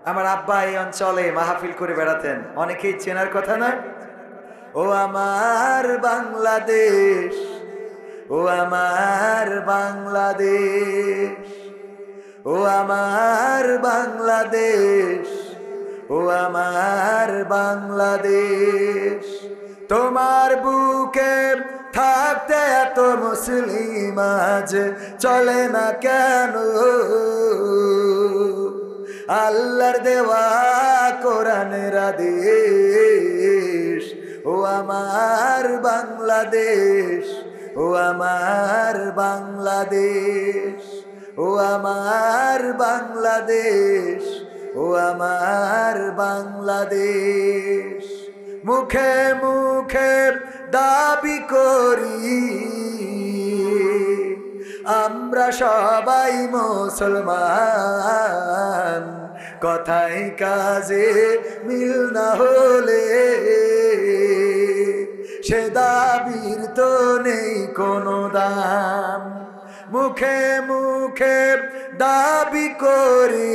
আমার আব্বা এই অঞ্চলে মাহফিল করে বেড়াতেন, অনেকেই চেনার কথা না। ও আমার বাংলাদেশ, ও আমার বাংলাদেশ, ও আমার বাংলাদেশ, ও আমার বাংলাদেশ। তোমার বুকে থাকতে এত মুসলিম আজ চলে না কেন? আল্লাহর দেওয়া কোরআনের আদেশ। ও আমার বাংলাদেশ, ও আমার বাংলাদেশ, ও আমার বাংলাদেশ, ও আমার বাংলাদেশ। মুখে মুখে দাবি করি আমরা সবাই মুসলমান, কথায় কাজে মিল না হলে সে দাবির তো নেই কোনো দাম। মুখে মুখে দাবি করি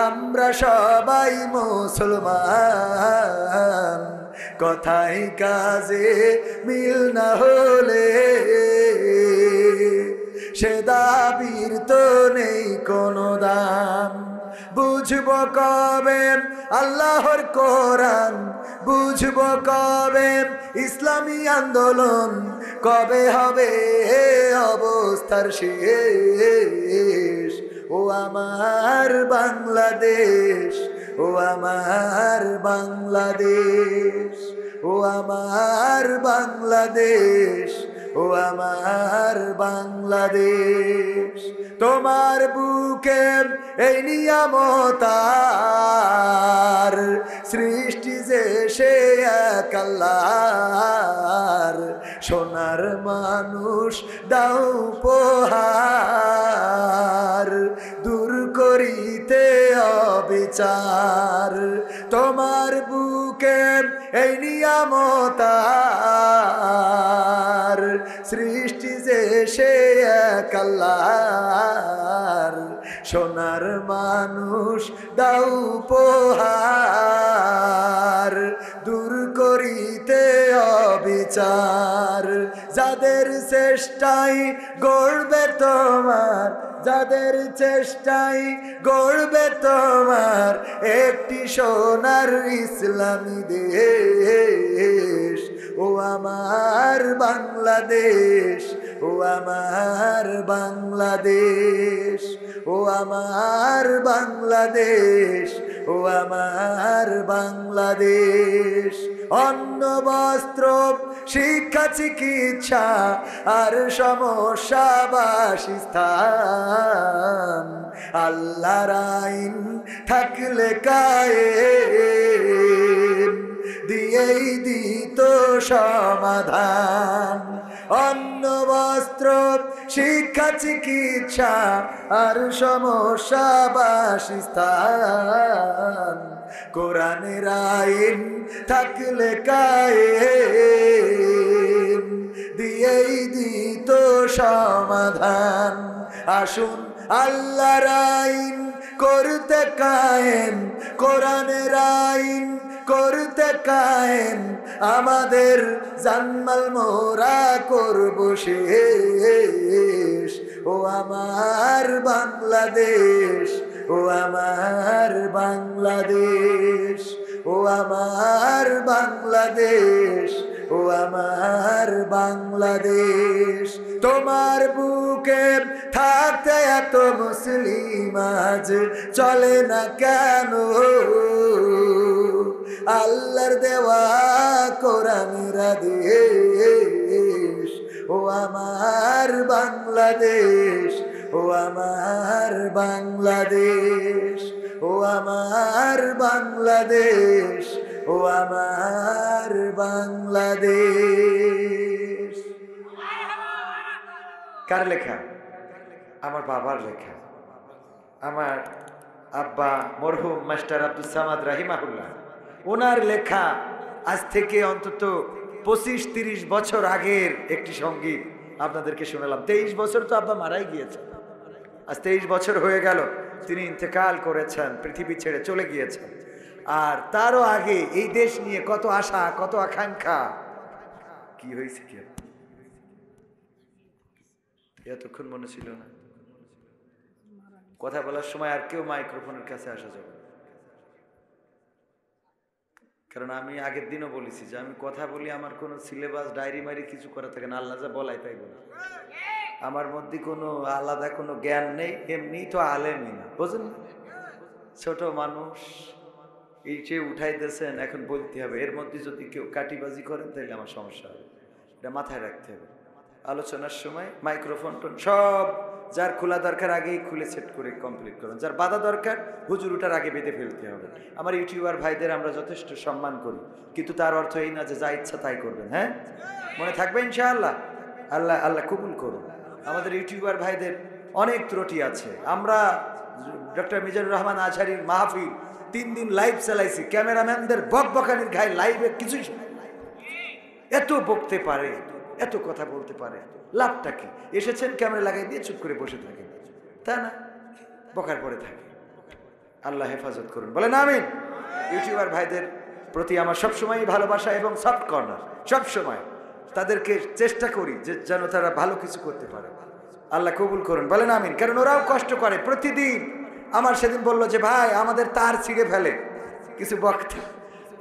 আমরা সবাই মুসলমান, কথায় কাজে মিল না হলে সে দাবির তো নেই কোনো দাম। বুঝব কবে আল্লাহর কোরআন, বুঝব কবে ইসলামী আন্দোলন, কবে হবে অবস্থার শেষ? ও আমার বাংলাদেশ, ও আমার বাংলাদেশ, ও আমার বাংলাদেশ, ও আমার বাংলাদেশ। তোমার বুকে এই নিয়ামতার সৃষ্টি যে সে এক আল্লাহর, সোনার মানুষ দাও উপহার, দূর করিতে অবিচার। তোমার বুকে এই নিয়ামতার সৃষ্টি যে সে এক আল্লাহর, সোনার মানুষ দাও উপহার, দূর করিতে অবিচার। যাদের চেষ্টায় গড়বে তোমার, যাদের চেষ্টায় গড়বে তোমার একটি সোনার ইসলামী দেশ। ও আমার বাংলাদেশ, ও আমার বাংলাদেশ, ও আমার বাংলাদেশ, ও আমার বাংলাদেশ। অন্ন বস্ত্র শিক্ষা চিকিৎসা আর সমস্যা বাসস্থান, আল্লাহর আইন থাকলে কায়েম দিয়েই দিত সমাধান। অন্ন বস্ত্র শিক্ষা চিকিৎসা আর সমস্যা বাসস্থান, কোরআনের আইন থাকলে কায়েম দিয়েই দিত সমাধান। আসুন আল্লাহর আইন করতে কায়েম, কোরআনের আইন করতে কায়েম, আমাদের জানমাল মোরা করব শেষ। ও আমার বাংলাদেশ, ও আমার বাংলাদেশ, ও আমার বাংলাদেশ, ও আমার বাংলাদেশ। তোমার বুকে থাকতে এত মুসলিম আজ চলে না কেন? আল্লাহর দেওয়া কোরআনের আদেশ। ও আমার বাংলাদেশ, ও আমার বাংলাদেশ, ও আমার বাংলাদেশ, ও আমার বাংলাদেশ। কার লেখা? আমার বাবার লেখা। আমার আব্বা মরহুম মাস্টার আব্দুল সামাদ রাহিমাহুল্লাহ, ওনার লেখা। আজ থেকে অন্তত 25-30 বছর আগের একটি সঙ্গীত আপনাদেরকে শোনালাম। 23 বছর তো আব্বা মারাই গিয়েছে, আজ 23 বছর হয়ে গেল। তিনি ইন্তেকাল করেছেন, পৃথিবী ছেড়ে চলে গিয়েছেন। আর তারও আগে এই দেশ নিয়ে কত আশা, কত আকাঙ্ক্ষা। কি হয়েছে, কি এতক্ষণ মনে ছিল না? কথা বলার সময় আর কেউ মাইক্রোফোনের কাছে আসা যাবে না, কারণ আমি আগের দিনও বলেছি যে আমি কথা বলি, আমার কোনো সিলেবাস ডায়েরি মারি কিছু করা থাকে না, আল্লাহ যা বলাই তাই বলে। আমার মধ্যে কোনো আলাদা কোনো জ্ঞান নেই, এমনি তো আলেমই না, বুঝলেন? ছোট মানুষ, এই যে উঠাইতেছেন, এখন বলতে হবে। এর মধ্যে যদি কেউ কাটিবাজি করেন তাহলে আমার সমস্যা হবে, এটা মাথায় রাখতে হবে। আলোচনার সময় মাইক্রোফোন টোন সব যার খোলা দরকার আগেই খুলে সেট করে কমপ্লিট করুন, যার বাধা দরকার হুজুর উঠার আগে বেঁধে ফেলতে হবে। আমার ইউটিউবার ভাইদের আমরা যথেষ্ট সম্মান করি, কিন্তু তার অর্থ এই না যে যা ইচ্ছা তাই করবেন। হ্যাঁ, মনে থাকবে ইনশাআল্লাহ। আল্লাহ আল্লাহ কবুল করুন। আমাদের ইউটিউবার ভাইদের অনেক ত্রুটি আছে। আমরা ডক্টর মিজানুর রহমান আজহারীর মাহফিল 3 দিন লাইভ চালাইছি, ক্যামেরাম্যানদের বকবকানির ঘায়ে লাইভে কিছুই শুনে। এত বকতে পারে, এত কথা বলতে পারে, লাভটা কি? এসেছেন ক্যামেরা লাগাই দিয়ে চুপ করে বসে থাকেন, তা না, বকার পরে থাকে। আল্লাহ হেফাজত করুন, বলেন আমিন। ইউটিউবার ভাইদের প্রতি আমার সবসময়ই ভালোবাসা এবং সফট কর্নার, সবসময় তাদেরকে চেষ্টা করি যে যেন তারা ভালো কিছু করতে পারে। আল্লাহ কবুল করুন, বলেন আমিন। কারণ ওরাও কষ্ট করে প্রতিদিন। আমার সেদিন বললো যে ভাই আমাদের তার ছিঁড়ে ফেলে কিছু বক্তা,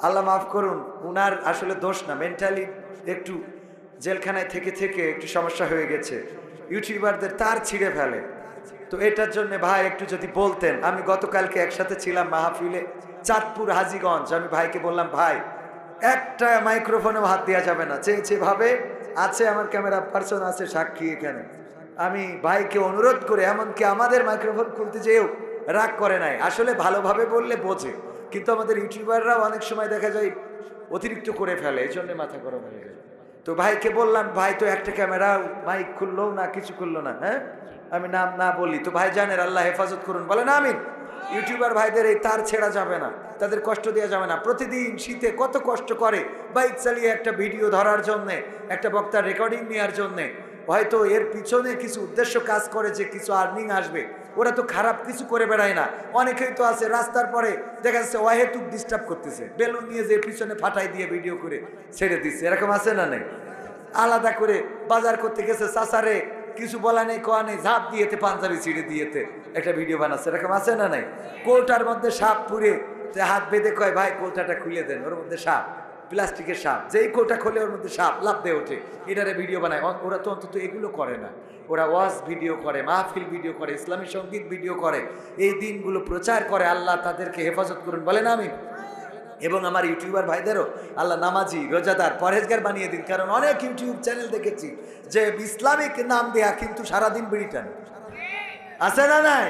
আল্লাহ মাফ করুন, উনার আসলে দোষ না, মেন্টালি একটু জেলখানায় থেকে থেকে একটু সমস্যা হয়ে গেছে। ইউটিউবারদের তার ছিঁড়ে ফেলে, তো এটার জন্য ভাই একটু যদি বলতেন। আমি গতকালকে একসাথে ছিলাম মাহফিলে, চাঁদপুর হাজীগঞ্জ। আমি ভাইকে বললাম ভাই একটা মাইক্রোফোনেও হাত দেওয়া যাবে না, চেয়েছে ভাবে আছে, আমার ক্যামেরা পার্সন আছে সাক্ষী এখানে। আমি ভাইকে অনুরোধ করে, এমনকি আমাদের মাইক্রোফোন খুলতে যেও রাগ করে নাই। আসলে ভালোভাবে বললে বোঝে, কিন্তু আমাদের ইউটিউবাররাও অনেক সময় দেখা যায় অতিরিক্ত করে ফেলে, এই জন্য মাথা গরম হয়ে যায়। তো ভাইকে বললাম ভাই তো একটা ক্যামেরা মাইক খুললো না, কিছু করলো না। হ্যাঁ, আমি নাম না বলি তো ভাই জানের, আল্লাহ হেফাজত করুন, বলেন আমিন। ইউটিউবার ভাইদের এই তার ছেড়া যাবে না, তাদের কষ্ট দেওয়া যাবে না। প্রতিদিন শীতে কত কষ্ট করে বাইক চালিয়ে একটা ভিডিও ধরার জন্যে, একটা বক্তার রেকর্ডিং নেওয়ার জন্যে। হয়তো এর পিছনে কিছু উদ্দেশ্য কাজ করে যে কিছু আর্নিং আসবে। ওরা তো খারাপ কিছু করে বেড়ায় না। অনেকেই তো আছে রাস্তার পরে দেখা যাচ্ছে অহেতুক ডিস্টার্ব করতেছে, বেলুন নিয়ে যে পিছনে ফাটাই দিয়ে ভিডিও করে ছেড়ে দিচ্ছে, এরকম আছে না নেই? আলাদা করে বাজার করতে গেছে, চাচারে কিছু বলা নেই, কোয়া নেই, ঝাঁপ দিয়েতে পাঞ্জাবি ছিঁড়ে দিয়েতে একটা ভিডিও বানাচ্ছে, এরকম আছে না নাই? কৌটার মধ্যে সাপ পুড়ে হাত বেঁধে কয় ভাই কৌটাটা খুলে দেন, ওর মধ্যে সাপ, প্লাস্টিকের সাপ, যেই কৌটা খোলে ওর মধ্যে সাপ লাফ দিয়ে ওঠে, এটারে ভিডিও বানায়। ওরা তো অন্তত এগুলো করে না, ওরা ওয়াজ ভিডিও করে, মাহফিল ভিডিও করে, ইসলামী সঙ্গীত ভিডিও করে, এই দিনগুলো প্রচার করে। আল্লাহ তাদেরকে হেফাজত করুন, বলেন আমিন। এবং আমার ইউটিউবার ভাইদেরও আল্লাহ নামাজি, রোজাদার, পরহেজগার বানিয়ে দিন। কারণ অনেক ইউটিউব চ্যানেল দেখেছি যে ইসলামিক নাম দেয়া কিন্তু সারাদিন বিড়ি টানে, আছে না নাই?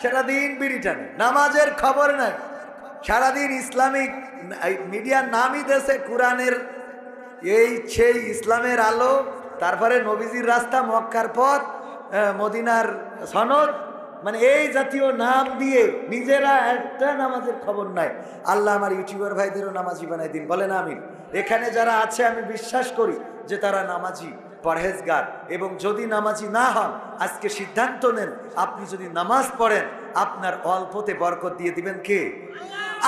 সারাদিন বিড়ি টানে, নামাজের খবর নাই, সারাদিন ইসলামিক মিডিয়ার নামই দেশে, কোরআনের এই সেই ইসলামের আলো, তারপরে নবীজির রাস্তা, মক্কার পথ, মদিনার সনদ, মানে এই জাতীয় নাম দিয়ে নিজেরা একটা নামাজের খবর নাই। আল্লাহ আমার ইউটিউবার ভাইদেরও নামাজি বানাই দিন, বলেন আমিন। এখানে যারা আছে আমি বিশ্বাস করি যে তারা নামাজি, পরহেজগার। এবং যদি নামাজি না হন, আজকে সিদ্ধান্ত নেন, আপনি যদি নামাজ পড়েন আপনার অল্পতে বরকত দিয়ে দিবেন কে?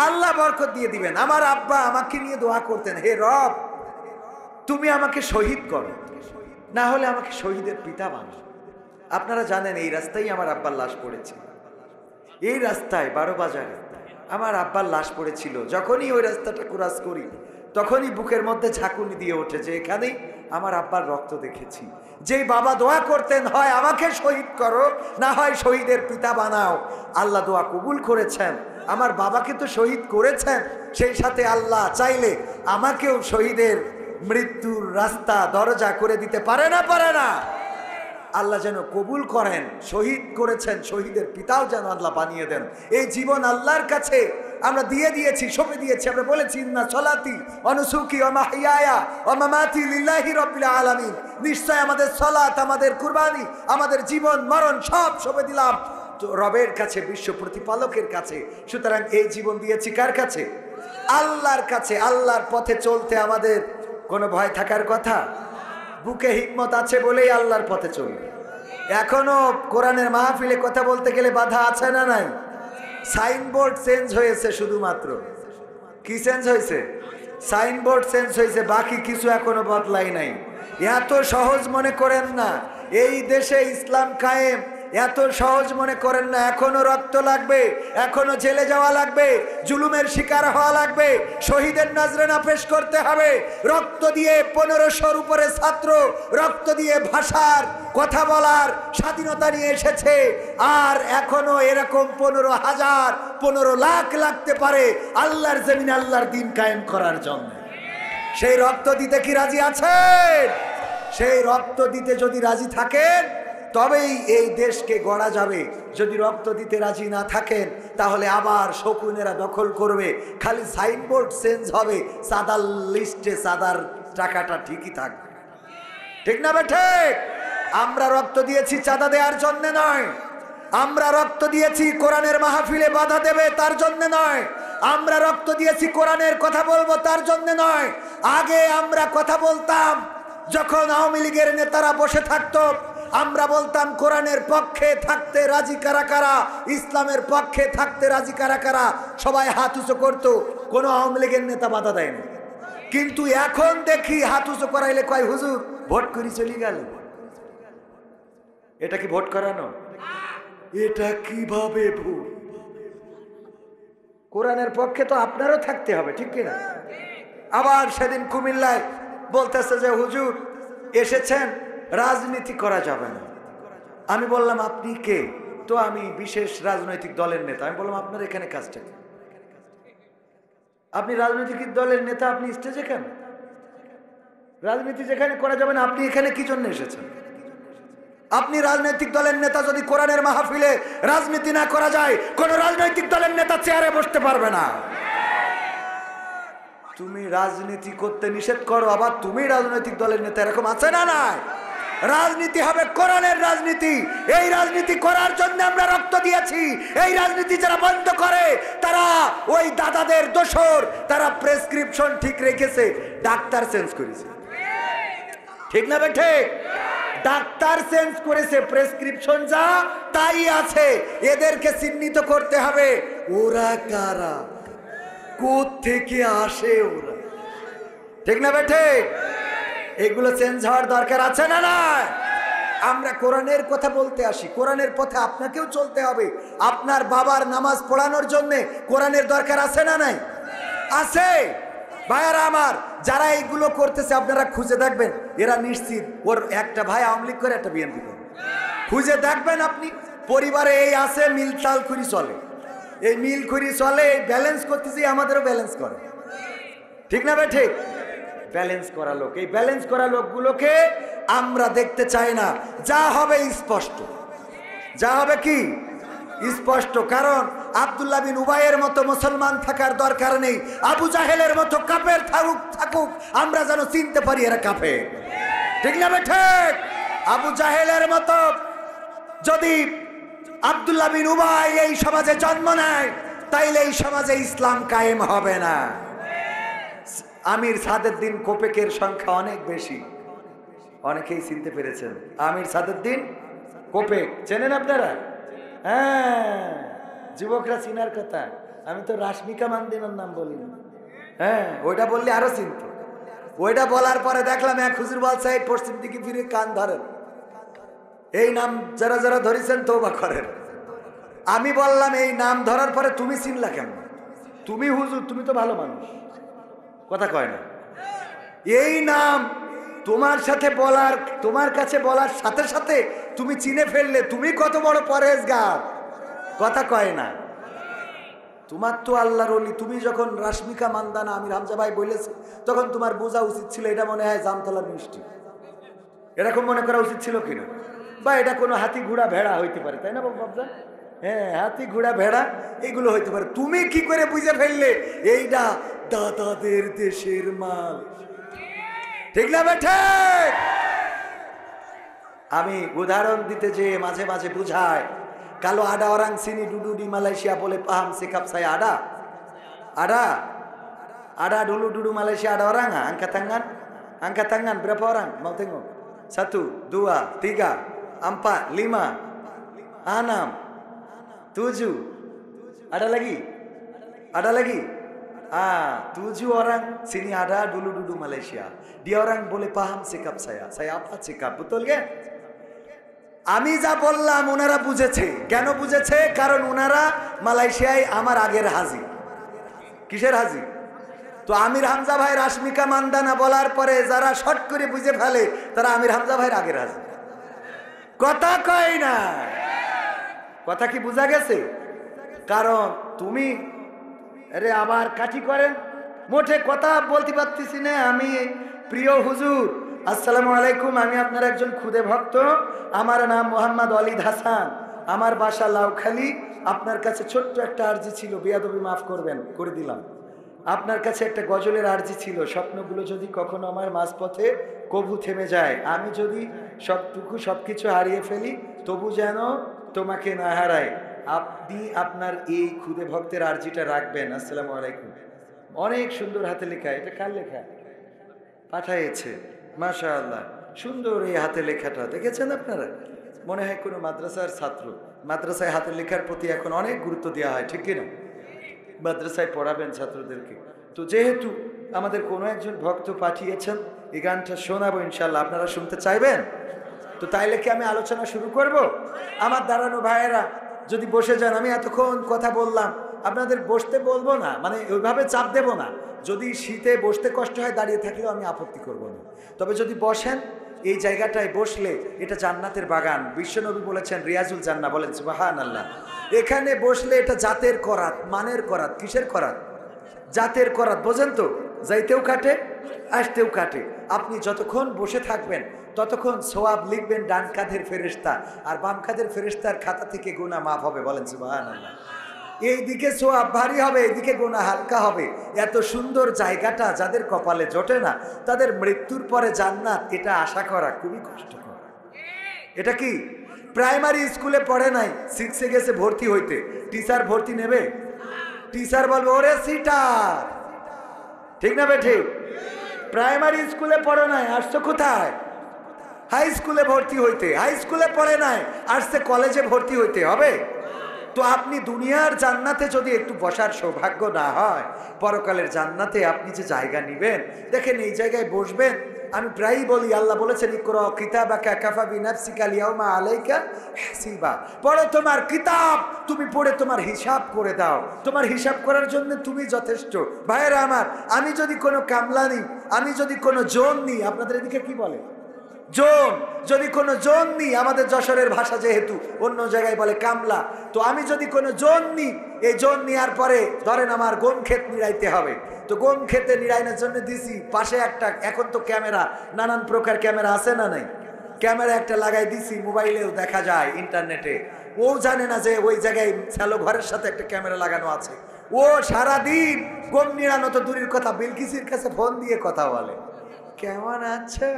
আল্লাহ বরকত দিয়ে দিবেন। আমার আব্বা আমাকে নিয়ে দোয়া করতেন, হে রব তুমি আমাকে শহীদ করো, না হলে আমাকে শহীদের পিতা বানাও। আপনারা জানেন এই রাস্তায় আমার আব্বার লাশ পড়েছিল, এই রাস্তায় 12 বাজারে আমার আব্বার লাশ পড়েছিল। যখনই ওই রাস্তাটা ক্রস করি তখনই বুকের মধ্যে ঝাঁকুনি দিয়ে ওঠে যে এখানেই আমার আব্বার রক্ত দেখেছি। যেই বাবা দোয়া করতেন, হয় আমাকে শহীদ করো, না হয় শহীদের পিতা বানাও। আল্লাহ দোয়া কবুল করেছেন, আমার বাবাকে তো শহীদ করেছেন, সেই সাথে আল্লাহ চাইলে আমাকেও শহীদের মৃত্যুর রাস্তা দরজা করে দিতে পারে না? পারে না? আল্লাহ যেন কবুল করেন। শহীদ করেছেন, শহীদের পিতাও যেন আল্লাহ বানিয়ে দেন। এই জীবন আল্লাহর কাছে আমরা দিয়ে দিয়েছি, সঁপে দিয়েছি। আমরা বলেছি ইন্না সলাতি ওয়া নুসুকি ওয়া মাহইয়ায়া ওয়া মামাতি লিল্লাহি রাব্বিল আলামিন, নিশ্চয় আমাদের সলাত, আমাদের কুরবানি, আমাদের জীবন মরণ সব সঁপে দিলাম রবের কাছে, বিশ্ব প্রতিপালকের কাছে। সুতরাং এই জীবন দিয়েছি কার কাছে? আল্লাহর কাছে। আল্লাহর পথে চলতে আমাদের কোনো ভয় থাকার কথা? বুকে হিম্মত আছে বলেই আল্লাহর পথে চলবে। এখনো কোরআনের মাহফিলে কথা বলতে গেলে বাধা আছে না নাই? সাইনবোর্ড চেঞ্জ হয়েছে, শুধুমাত্র কি চেঞ্জ হয়েছে? সাইনবোর্ড চেঞ্জ হয়েছে, বাকি কিছু এখনো বদলাই নাই। এত সহজ মনে করেন না এই দেশে ইসলাম কায়েম, এত সহজ মনে করেন না। এখনো রক্ত লাগবে, এখনো জেলে যাওয়া লাগবে, জুলুমের শিকার হওয়া লাগবে, শহীদের নজরানা পেশ করতে হবে। রক্ত দিয়ে 1500-র উপরে ছাত্র রক্ত দিয়ে ভাষার কথা বলার স্বাধীনতা নিয়ে এসেছে, আর এখনো এরকম 15,000 15 লাখ লাগতে পারে আল্লাহর জমিনে আল্লাহর দিন কায়েম করার জন্য। সেই রক্ত দিতে কি রাজি আছেন? সেই রক্ত দিতে যদি রাজি থাকেন তবেই এই দেশকে গড়া যাবে। যদি রক্ত দিতে রাজি না থাকেন তাহলে আবার শকুনেরা দখল করবে, খালি সাইনবোর্ড চেঞ্জ হবে, চাঁদার লিস্টে চাঁদার টাকাটা ঠিকই থাকবে। ঠিক না ঠিক? আমরা রক্ত দিয়েছি চাঁদা দেওয়ার জন্য নয়, আমরা রক্ত দিয়েছি কোরআনের মাহফিলে বাধা দেবে তার জন্য নয়, আমরা রক্ত দিয়েছি কোরআনের কথা বলবো তার জন্য নয়। আগে আমরা কথা বলতাম যখন আওয়ামী লীগের নেতারা বসে থাকতো, আমরা বলতাম কোরআনের পক্ষে থাকতে রাজি কারা কারা, ইসলামের পক্ষে থাকতে রাজি কারা কারা, সবাই হাত উঁচু করতো, কোনো আওয়ামী লীগের নেতা বাধা দেয়নি। কিন্তু এখন দেখি হাত উঁচু করাইলে কয় হুজুর ভোট করি চলে গেল। এটা কি ভোট করানো? এটা কিভাবে ভোট? কোরআনের পক্ষে তো আপনারও থাকতে হবে, ঠিক কিনা? আবার সেদিন কুমিল্লায় বলতেছে যে হুজুর এসেছেন, রাজনীতি করা যাবে না। আমি বললাম আপনি কে? তো আমি বিশেষ রাজনৈতিক দলের নেতা। আমি বললাম আপনার এখানে কাজটা কি? আপনি রাজনৈতিক দলের নেতা, আপনি স্টেজে কেন? রাজনীতি যেখানে করা যাবে না, আপনি এখানে কি জন্য এসেছেন? আপনি রাজনৈতিক দলের নেতা, যদি কোরআনের মাহফিলে রাজনীতি না করা যায়, কোন রাজনৈতিক দলের নেতা চেয়ারে বসতে পারবে না। তুমি রাজনীতি করতে নিষেধ করো, আবার তুমি রাজনৈতিক দলের নেতা, এরকম আছে না নাই? রাজনীতি হবে কোরআনের রাজনীতি। এই রাজনীতি করার জন্য আমরা রক্ত দিয়েছি। এই রাজনীতি যারা বন্ধ করে তারা ওই দাদাদের দোসর, তারা প্রেসক্রিপশন ঠিক রেখেছে, ডাক্তার চেঞ্জ করেছে। ঠিক না বেঠে? ডাক্তার চেঞ্জ করেছে, প্রেসক্রিপশন যা তাই আছে। এদেরকে চিহ্নিত করতে হবে ওরা কারা, কোত্থেকে আসে ওরা। ঠিক না বেঠে? এগুলো চেঞ্জ হওয়ার দরকার আছে না না? আমরা কোরআনের কথা বলতে আসি, কোরআনের পথে আপনাকেও চলতে হবে। আপনার বাবার নামাজ পড়ানোর জন্য কোরআনের দরকার আছে না নাই? আছে। ভাইয়ারা আমার, যারা এইগুলো করতেছে আপনারা খুঁজে দেখবেন, এরা নিশ্চিত ওর একটা ভাই আওয়ামী লীগ করে, একটা বিএনপি করে। খুঁজে দেখবেন আপনি, পরিবারে এই আছে, মিলতাল খুরি চলে, এই মিল খুরি চলে, এই ব্যালেন্স করতেছি, আমাদেরও ব্যালেন্স করে। ঠিক না ভাই? ঠিক। ব্যালেন্স করা লোক, এই ব্যালেন্স করা লোকগুলোকে আমরা দেখতে চাই না। যা হবে স্পষ্ট, যা হবে কি স্পষ্ট। কারণ আব্দুল্লাহ বিন উবাইয়ের মতো মুসলমান থাকার দরকার নেই, আবু জাহেলের মতো কাফের থাকুক, আমরা যেন চিনতে পারি এরা কাফের। ঠিক না ভাই? ঠিক। আবু জাহেলের মতো যদি আব্দুল্লাহ বিন উবাই এই সমাজে জন্ম নেয়, তাইলে এই সমাজে ইসলাম কায়েম হবে না। আমির সাদেরদ্দিন কোপেকের সংখ্যা অনেক বেশি, অনেকেই চিনতে পেরেছেন। আমির সাদেরদ্দিন কোপেক চেনেন আপনারা? হ্যাঁ, যুবকরা চিনার কথা। আমি তো রাশমিকা মান্দিনার নাম বলি না। হ্যাঁ, ওইটা বললে আরো চিনত। ওইটা বলার পরে দেখলাম এক হুজুর বলছে পশ্চিম দিকে ফিরে কান ধরেন, এই নাম যারা যারা ধরেছেন তওবা করেন। আমি বললাম এই নাম ধরার পরে তুমি চিনলা কেন? তুমি হুজুর, তুমি তো ভালো মানুষ, কথা কয় না। এই নাম তোমার সাথে বলার, তোমার কাছে বলার সাথে সাথে তুমি চিনে ফেললে, তুমি কত বড় পরেজগার, কথা কয় না। তোমার তো আল্লাহর ওলি। তুমি যখন রাশমিকা মান্দানা আমির হামজা ভাই বলেছে, তখন তোমার বোঝা উচিত ছিল এটা মনে হয় জামতলার মিষ্টি, এরকম মনে করা উচিত ছিল কিনা? বা এটা কোনো হাতি ঘোড়া ভেড়া হইতে পারে, তাই না বাবজা? হ্যাঁ, হাতি ঘোড়া ভেড়া এগুলো হইতে পারে। তুমি কি করে বুঝে ফেললে এইটা দাদাদের দেশের মাল? ঠিক না বেঠে? আমি উদাহরণ দিতে যে মাঝে মাঝে বুঝায়, কালো আডা orang sini dulu di Malaysia boleh paham sikap saya ada? Ada? Ada dulu Malaysia ada orang nggak? Angkat tangan. Angkat tangan, berapa orang? Mau tengok? 1, 2, 3. ampa, lima, enam, tujuh. Ada lagi? Ada lagi? 7 orang sini ada dulu Malaysia. Dia orang boleh paham sikap saya apa sikap, betul kan? আমি যা বললাম ওনারা বুঝেছে। কেন বুঝেছে? কারণ ওনারা মালয়েশিয়ায় আমার আগের হাজি। কিসের হাজি? তো আমির হামজা ভাই রাশমিকা মান্দানা বলার পরে যারা শর্ট করে বুঝে ফেলে তারা আমির হামজা ভাইয়ের আগের হাজি। কথা কয় না, কথা কি বোঝা গেছে? কারণ তুমি আরে আবার কাঠি করেন, মোটে কথা বলতে পারতেছি না আমি। প্রিয় হুজুর, আসসালামু আলাইকুম, আমি আপনার একজন খুদে ভক্ত। আমার নাম মোহাম্মদ ওয়ালিদ হাসান, আমার বাসা লাউখালী। আপনার কাছে ছোট্ট একটা আরজি ছিল, বেয়াদবি মাফ করবেন, করে দিলাম। আপনার কাছে একটা গজলের আরজি ছিল, স্বপ্নগুলো যদি কখনো আমার মাঝপথে কবু থেমে যায়, আমি যদি সবকিছু হারিয়ে ফেলি, তবু যেন তোমাকে না হারায়, আপনি আপনার এই খুদে ভক্তের আরজিটা রাখবেন। আসসালামু আলাইকুম। অনেক সুন্দর হাতে লেখা। এটা কার লেখা? পাঠাইছে, মাশাআল্লাহ, সুন্দর এই হাতে লেখাটা। দেখেছেন আপনারা? মনে হয় কোনো মাদ্রাসার ছাত্র। মাদ্রাসায় হাতের লেখার প্রতি এখন অনেক গুরুত্ব দেওয়া হয়, ঠিক কিনা? মাদ্রাসায় পড়াবেন ছাত্রদেরকে। তো যেহেতু আমাদের কোনো একজন ভক্ত পাঠিয়েছেন, এই গানটা শোনাবো ইনশাল্লাহ। আপনারা শুনতে চাইবেন? তো তাইলে কি আমি আলোচনা শুরু করব? আমার দাঁড়ানো ভাইয়েরা যদি বসে যান, আমি এতক্ষণ কথা বললাম, আপনাদের বসতে বলবো না, মানে ওইভাবে চাপ দেব না। যদি শীতে বসতে কষ্ট হয় দাঁড়িয়ে থাকলেও আমি আপত্তি করব না। তবে যদি বসেন, এই জায়গাটায় বসলে এটা জান্নাতের বাগান। বিশ্বনবী বলেছেন রিয়াজুল জান্নাহ, বলেন সুবহানাল্লাহ। এখানে বসলে এটা জাতের করাত, মানের করাত। কিসের করাত? জাতের করাত। বোঝেন তো? যাইতেও কাটে, আসতেও কাটে। আপনি যতক্ষণ বসে থাকবেন ততক্ষণ সওয়াব লিখবেন ডান কাঁধের ফেরেশতা, আর বাম কাঁধের ফেরেশতার খাতা থেকে গুনাহ মাফ হবে। বলেন সুবহানাল্লাহ। এইদিকে সোয়াব ভারী হবে, এইদিকে গুনাহ হালকা হবে। এত সুন্দর জায়গাটা যাদের কপালে জোটে না, তাদের মৃত্যুর পরে জান্নাত, এটা আশা করা খুবই কষ্টকর। এটা কি প্রাইমারি স্কুলে পড়ে নাই, 6-এ গেছে ভর্তি হইতে, টিচার ভর্তি নেবে? টিচার বলবে ওরে সিটার, ঠিক না বেঠিক? প্রাইমারি স্কুলে পড়ে নাই, আসছো কোথায়? হাই স্কুলে ভর্তি হইতে। হাই স্কুলে পড়ে নাই, আসছে কলেজে ভর্তি হইতে হবে। তো আপনি দুনিয়ার জান্নাতে যদি একটু বসার সৌভাগ্য না হয়, পরকালের জান্নাতে আপনি যে জায়গা নেবেন, দেখেন এই জায়গায় বসবেন। আমি প্রায়ই বলি, আল্লাহ বলেছেন ইকরা কিতাবাকা কাফা বিনাফসিকা আল-ইয়াওমা আলাইকা হাসিবা। পড়ো তোমার কিতাব, তুমি পড়ে তোমার হিসাব করে দাও। তোমার হিসাব করার জন্য তুমি যথেষ্ট। ভাইয়েরা আমার, আমি যদি কোনো কামলা নিই, আমি যদি কোনো জোন নিই, আপনাদের এদিকে কি বলে? জোন। যদি কোনো জোন নিই, আমাদের যশোরের ভাষা যেহেতু, অন্য জায়গায় বলে কামলা। তো আমি যদি কোনো জোন নিই, এই জোন নেওয়ার পরে ধরেন আমার গম ক্ষেত নিড়াইতে হবে। তো গম ক্ষেতে নিড়াইনের জন্য দিছি পাশে একটা, এখন তো ক্যামেরা, নানান প্রকার ক্যামেরা আছে না নাই? ক্যামেরা একটা লাগাই দিছি, মোবাইলেও দেখা যায়, ইন্টারনেটে। ও জানে না যে ওই জায়গায় শ্যালো ঘরের সাথে একটা ক্যামেরা লাগানো আছে। ও সারাদিন গম নিড়ানো তো দূরের কথা, বিলকিসের কাছে ফোন দিয়ে কথা বলে, কেমন আছো?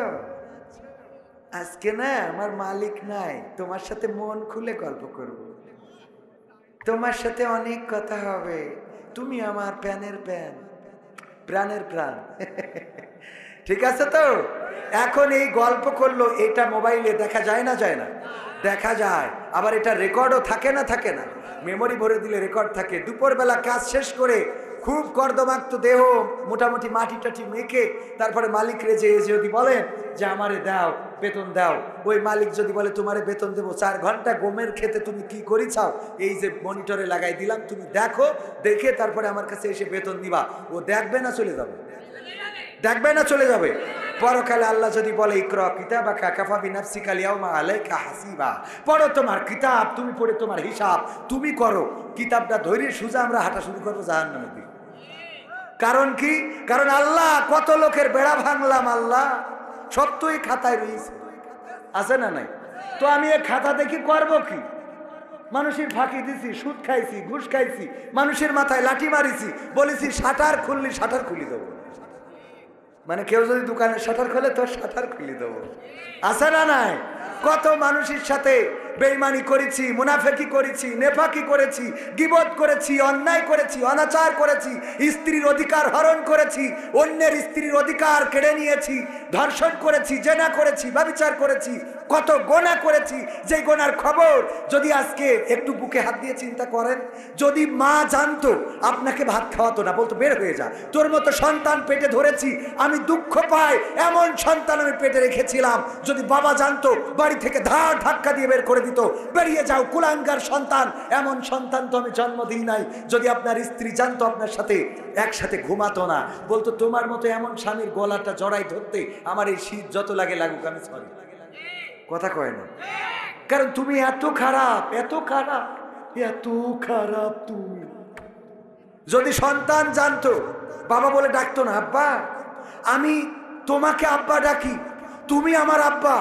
আজকে না আমার মালিক নাই, তোমার সাথে মন খুলে গল্প করব, তোমার সাথে অনেক কথা হবে, তুমি আমার প্যানের প্যান, প্রাণের প্রাণ। ঠিক আছে তো? এখন এই গল্প করলো, এটা মোবাইলে দেখা যায় না? যায় না? দেখা যায়। আবার এটা রেকর্ডও থাকে না? থাকে না? মেমোরি ভরে দিলে রেকর্ড থাকে। দুপুরবেলা কাজ শেষ করে খুব কর্দমাক্ত দেহ, মোটামুটি মাটি টাটি মেখে তারপরে মালিক রেজে যদি বলেন যে আমারে দাও, বেতন দাও, ওই মালিক যদি বলে তোমারে বেতন দেবো 4 ঘন্টা গমের খেতে তুমি কি করিছাও, এই যে মনিটরে লাগাই দিলাম, তুমি দেখো, দেখে তারপরে আমার কাছে এসে বেতন দিবা। ও দেখবে না চলে যাবে? দেখবে না চলে যাবে? পরকালে আল্লাহ যদি বলে ইকরা কিতাবাকা কাফা বিনাফসিকা আল-ইয়াওমা আলাইকা হাসিবা, পড়ো তোমার কিতাব, তুমি পড়ে তোমার হিসাব তুমি করো। কিতাবটা ধরে সোজা আমরা হাঁটা শুরু করবো জাহান্নামের দিকে। কারণ কি? কারণ আল্লাহ কত লোকের বেড়া ভাঙলাম, আল্লাহ সব তো এই খাতায় রয়েছে, আছে না নাই? তো আমি এই খাতা দেখি করবো কি? মানুষের ফাঁকি দিছি, সুদ খাইছি, ঘুষ খাইছি, মানুষের মাথায় লাঠি মারিছি, বলেছি শাটার খুললি, শাটার খুলি দেবো। মানে কেউ যদি দোকানের শাটার খোলে তোর শাটার খুলে দেবো, আছে না নাই? কত মানুষের সাথে বেঈমানি করেছি, মুনাফিকি করেছি, নেফাকি করেছি, গীবত করেছি, অন্যায় করেছি, অনাচার করেছি, স্ত্রীর অধিকার হরণ করেছি, অন্যের স্ত্রীর অধিকার কেড়ে নিয়েছি, ধর্ষণ করেছি, জেনা করেছি, ব্যভিচার করেছি, কত গোনা করেছি, যে গোনার খবর যদি আজকে একটু বুকে হাত দিয়ে চিন্তা করেন, যদি মা জানতো আপনাকে ভাত খাওয়াতো না, বলতো বের হয়ে যা, তোর মতো সন্তান পেটে ধরেছি, আমি দুঃখ পাই এমন সন্তান আমি পেটে রেখেছিলাম, যদি বাবা জানতো বাড়ি থেকে ধার ধাক্কা দিয়ে বের করে দিত, বেরিয়ে যাও কুলাঙ্গার সন্তান, এমন সন্তান তো আমি জন্ম দিই নাই। যদি আপনার স্ত্রী জানতো আপনার সাথে একসাথে ঘুমাতো না, বলতো তোমার মতো এমন স্বামীর গলাটা জড়াই ধরতে আমার এই শীত যত লাগে লাগুক আমি সরি, কথা কয় না, কারণ তুমি এত খারাপ, এত খারাপ, এত খারাপ তুমি। যদি সন্তান জানতো, বাবা বলে ডাকতো না, আব্বা আমি তোমাকে আব্বা ডাকি, তুমি আমার আব্বা,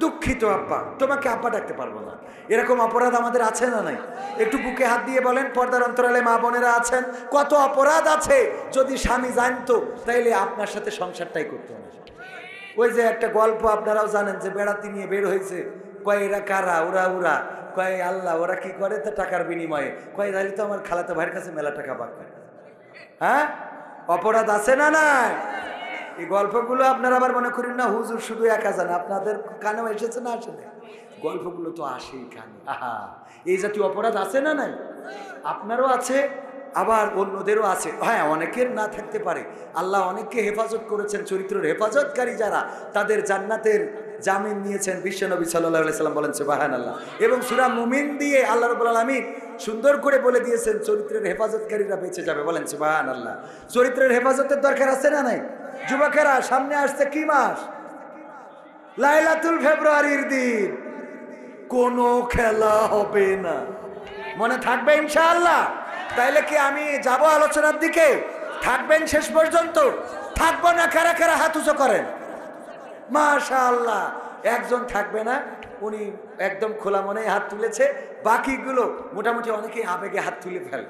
দুঃখিত আব্বা, তোমাকে আব্বা ডাকতে পারবো না। এরকম অপরাধ আমাদের আছে না নাই? একটু বুকে হাত দিয়ে বলেন, পর্দার অন্তরালে মা বোনেরা আছেন, কত অপরাধ আছে যদি স্বামী জানতো তাইলে আপনার সাথে সংসারটাই করতো না। ওই যে একটা গল্প আপনারাও জানেন, যে বেড়াতে নিয়ে বের হয়েছে, কয় এরা কারা, ওরা ওরা, কয় আল্লাহ, ওরা কি করে তা টাকার বিনিময়ে, কয় তাহলে তো আমার খালাতো ভাইয়ের কাছে মেলা টাকা পাক। হ্যাঁ, অপরাধ আছে না নাই? এই গল্পগুলো আপনারা আবার মনে করেন না হুজুর শুধু একা জানে, আপনাদের কানেও এসেছে না আসলে? গল্পগুলো তো আসেই কানে। আহা, এই জাতীয় অপরাধ আছে না নাই? আপনারও আছে, আবার অন্যদেরও আছে। হ্যাঁ, অনেকের না থাকতে পারে, আল্লাহ অনেককে হেফাজত করেছেন, চরিত্রের হেফাজতকারী যারা, তাদের জান্নাতের জামিন নিয়েছেন বিশ্বনবী সাল্লাল্লাহু আলাইহি সাল্লাম, বলেন সুবহানাল্লাহ। এবং সূরা মুমিন দিয়ে আল্লাহ রাব্বুল আলামিন সুন্দর করে বলে দিয়েছেন চরিত্রের হেফাজতকারীরা বেঁচে যাবে, বলেন সুবহানাল্লাহ। চরিত্রের হেফাজতের দরকার আছে না নাই? যুবকেরা, সামনে আসছে কি মাস? লাইলাতুল ফেব্রুয়ারির দিন, কোনো খেলা হবে না, মনে থাকবে ইনশাআল্লাহ? তাইলে কি আমি যাব আলোচনার দিকে? থাকবেন শেষ পর্যন্ত? থাকবো না? কারা কারা হাত উঁচু করেন? মাশাআল্লাহ, একজন থাকবে না, উনি একদম খোলা মনে হাত তুলেছে, বাকিগুলো মোটামুটি অনেকেই আবেগে হাত তুলে ফেলে,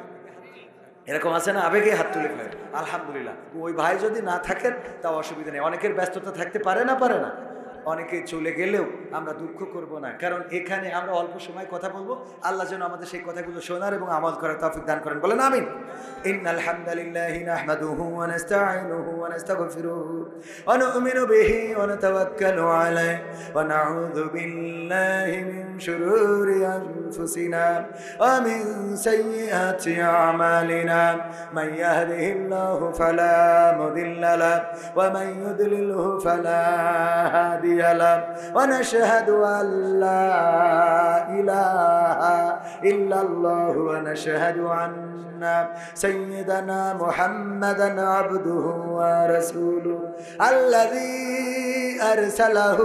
এরকম আছে না, আবেগে হাত তুলে ফেলে। আলহামদুলিল্লাহ, ওই ভাই যদি না থাকেন তাও অসুবিধা নেই, অনেকের ব্যস্ততা থাকতে পারে না, পারে না, অনেকে চলে গেলেও আমরা দুঃখ করব না, কারণ এখানে আমরা অল্প সময় কথা বলবো, আল্লাহ যেন আমাদের সেই কথাগুলো শোনার এবং আমল করার তৌফিক দান করেন, বলেন আমিন। ইন্নাল হামদালিল্লাহি নাহমাদুহু ওয়া নাস্তাঈনুহু ওয়া নাস্তাগফিরুহু ওয়া নু'মিনু বিহি ওয়া নাতাওয়াক্কালু আলাইহি ওয়া নাউযু বিল্লাহি মিন শুরুরি আনফুসিনা ওয়া মিন সাইয়্যাতি আমালিনা মান ইয়াহদিহিল্লাহু ফালা মুদিল্লা লাহু ওয়া মান ইউদ্লিলহু ফালা হাদিয়া ونشهد أن لا إله إلا الله ونشهد أن سيدنا محمدا عبده ورسوله الذي أرسله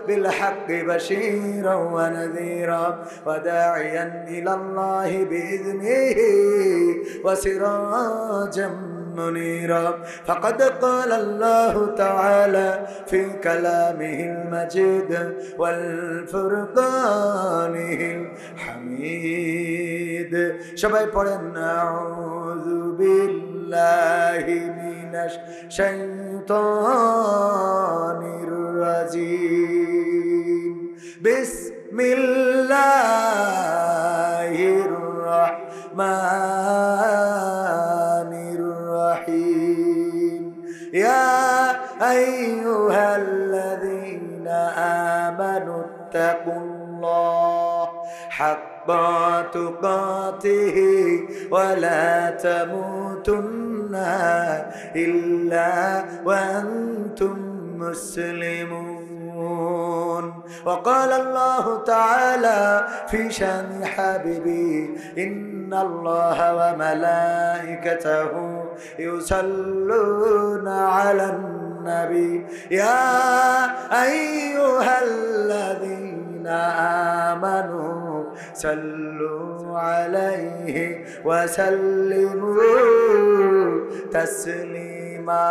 بالحق بشيرا ونذيرا وداعيا إلى الله بإذنه وسراجا منيرا فقد قال الله تعالى في كلامه المجيد والفرقانه الحميد সবাই পড়েন আউযু বিল্লাহি মিনাশ শাইতানির রাজিম বিসমিল্লাহির রাহমানির রহিম ইয়া আইয়ুহাল্লাযীনা আমানু তাকুল্লাহ হাক্কা তুকাতিহি ওয়া লা তামুতুন্না ইল্লা ওয়া আনতুম মুসলিমুন وقال الله تعالى في شان حبيبي إن الله وملائكته يصلون على النبي يا أيها الذين آمنوا صلوا عليه وسلموا تسليما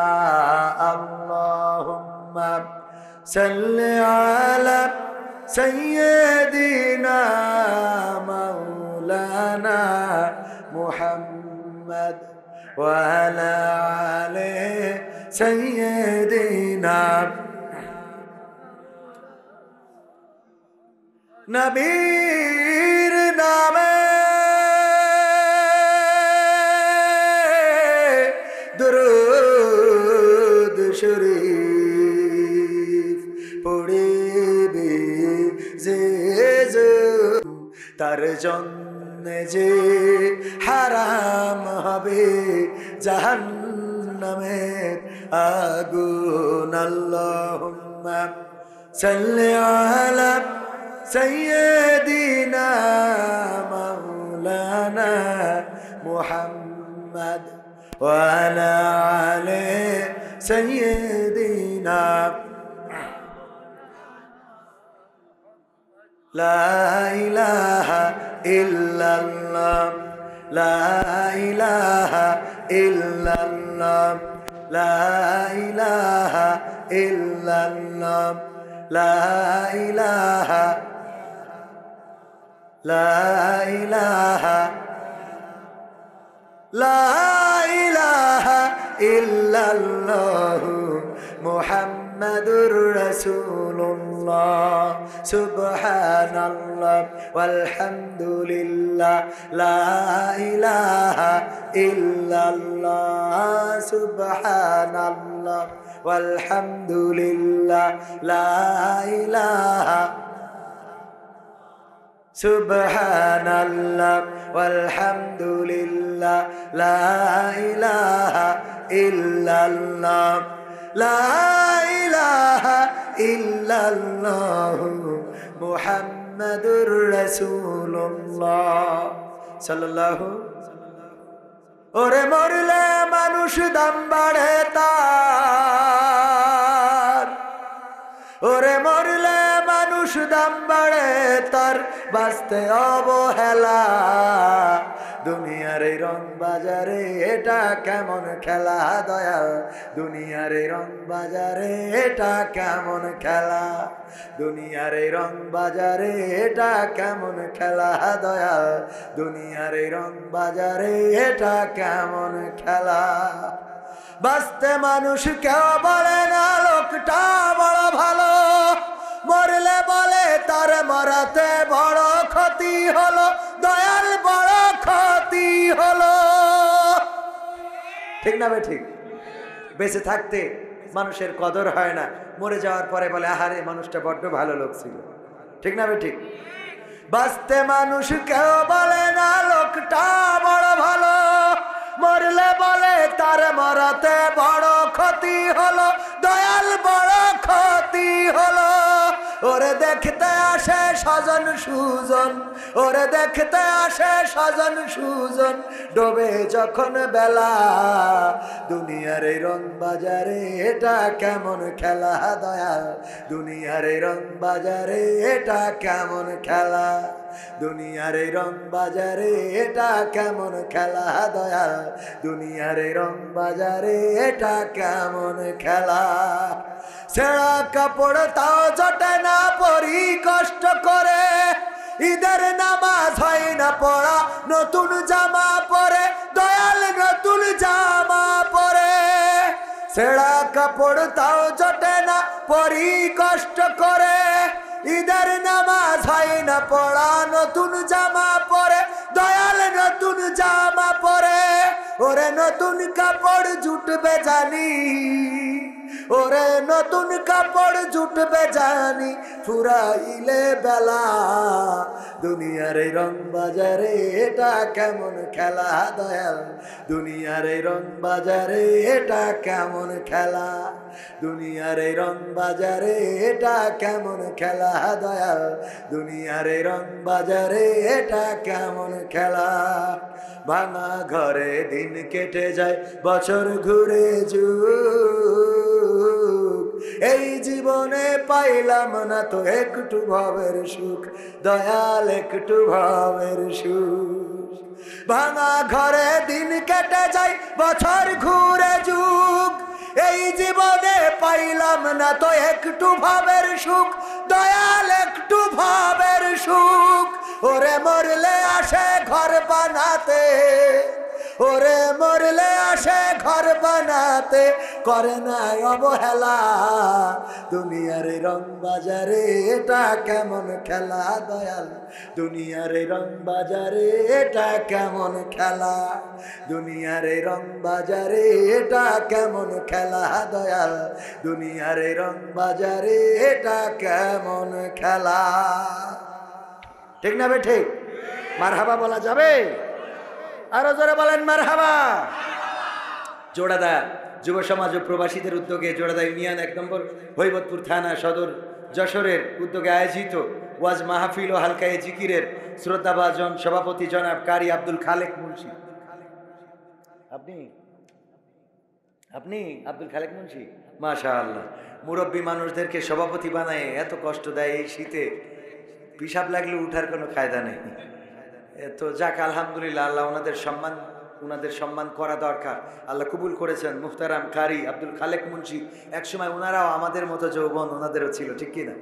اللهم صل على سيدنا مولانا محمد وعلى آله سيدنا নবীর নামে দরুদ শরীফ পড়ে তার জন্যে যে হারাম হবে জাহান্নামের আগুন। আল্লাহুম্মা সাল্লি আলা সাইয়্যিদিনা মাওলানা মুহাম্মদ ওয়া আলা আলি সাইয়্যিদিনা। লা ইলাহা ইল্লাল্লাহ, লা ইলাহা ইল্লাল্লাহ, লা ইলাহা ইল্লাল্লাহ, লা ইলাহা, লা ইলাহা, লা ইলাহা ইল্লাল্লাহ মুহাম্মাদুর রাসূলুল্লাহ। সুবহানাল্লাহ ওয়ালহামদুলিল্লাহ, লা ইলাহা ইল্লাল্লাহ। সুবহানাল্লাহ ওয়ালহামদুলিল্লাহ, লা ইলাহা, সুবহানাল্লাহ ওয়ালহামদুলিল্লাহ, লা ইলাহা ইল্লাল্লাহ, লা ইলাহা ইল্লাল্লাহ মুহাম্মাদুর রাসূলুল্লাহ সাল্লাল্লাহু। ওরে মরলে মানুষ দাম বাড়ে তার, ওরে মরলে মানুষ দাম বাড়ে তার, বাঁচতে অবহেলা। দুনিয়ার এই রং বাজারে এটা কেমন খেলা দয়াল, দুনিয়ার এই রং বাজারে এটা কেমন খেলা, দুনিয়ার এই রং বাজারে এটা কেমন খেলা দয়াল, দুনিয়ার এই রং বাজারে এটা কেমন খেলা। বাঁচতে মানুষ কেউ বলে না লোকটা বড় ভালো, মরলে বলে তার মরাতে বড় ক্ষতি হলো, দয়াল বড় ক্ষতি হলো। ঠিক না ভাই? ঠিক। বেঁচে থাকতে মানুষের কদর হয় না, মরে যাওয়ার পরে বলে আহারে মানুষটা বড্ড ভালো লোক ছিল। ঠিক না ভাই? ঠিক। বাঁচতে মানুষ কেউ বলে না লোকটা বড় ভালো, মরলে বলে তার মরাতে বড় ক্ষতি হলো, দয়াল বড় ক্ষতি হলো। ওরে দেখতে আসে স্বজন সুজন, ওরে দেখতে আসে স্বজন সুজন, ডোবে যখন বেলা। দুনিয়ার এই রং বাজারে এটা কেমন খেলা দয়াল, দুনিয়ার এই রং বাজারে এটা কেমন খেলা, দুনিয়ার এই রং বাজারে এটা কেমন খেলা দয়াল, দুনিয়ার এই রং বাজারে এটা কেমন খেলা। ছেঁড়া কাপড় তাও জটে না পরি কষ্ট করে, ঈদের নামাজ হয় না পড়া, নতুন জামা পরে দয়াল নতুন জামা পরে। ছেঁড়া কাপড় তাও জটে না পরি কষ্ট করে, ঈদের নামাজ হয় না পড়া, নতুন জামা পরে দয়াল নতুন জামা পরে। ওরে নতুন কাপড় জুটবে জানি, ওরে নতুন কাপড় জুটবে জানি, ফুরাইলে বেলা। দুনিয়ার এই রং বাজারে এটা কেমন খেলা দয়াল, দুনিয়ার এই রং বাজারে এটা কেমন খেলা, দুনিয়ার এই রং বাজারে এটা কেমন খেলা দয়াল, দুনিয়ার এই রং বাজারে এটা কেমন খেলা। ভাঙা ঘরে দিন কেটে যায় বছর ঘুরে যুগ, এই জীবনে পাইলাম না তো একটু ভবের সুখ দয়াল, একটু ভবের সুখ। ভাঙা ঘরে দিন কেটে যায় বছর ঘুরে যুগ, এই জীবনে পাইলাম না তো একটু ভবের সুখ দয়াল, একটু ভবের সুখ। ওরে মরলে আসে ঘর বানাতে, ওরে মরলে আসে ঘর বানাতে, করে নাই অবহেলা। দুনিয়ার রং বাজারে এটা কেমন খেলা দয়াল, দুনিয়ার রং বাজারে এটা কেমন খেলা, দুনিয়ার রং বাজারে এটা কেমন খেলা দয়াল, দুনিয়ার রং বাজারে এটা কেমন খেলা। ঠিক না বে? ঠিক। মারহাবা বলা যাবে? আরো জোরে বলেন মারহাবা। জোড়াদা যুব সমাজ ও প্রবাসীদের উদ্যোগে জোড়াদা ইউনিয়ন 1 নম্বর হৈবতপুর থানা সদর যশোরের উদ্যোগে আয়োজিত ওয়াজ মাহফিল ও হালকায়ে জিকিরের শ্রদ্ধাভাজন সভাপতি জনাব কারি আব্দুল খালেক মুন্সি। আপনি আব্দুল খালেক মুন্সি, মাশাআল্লাহ। মুরব্বী মানুষদেরকে সভাপতি বানায় এত কষ্ট দেয় এই শীতে, পিসাব লাগলে উঠার কোনো কায়দা নেই। তো যাক, আলহামদুলিল্লাহ, আল্লাহ ওনাদের সম্মান করা দরকার। আল্লাহ কবুল করেছেন। মুহতারাম কারি আব্দুল খালেক মুন্সি, একসময় ওনারাও আমাদের মতো যৌবন ওনাদেরও ছিল, ঠিক কিনা?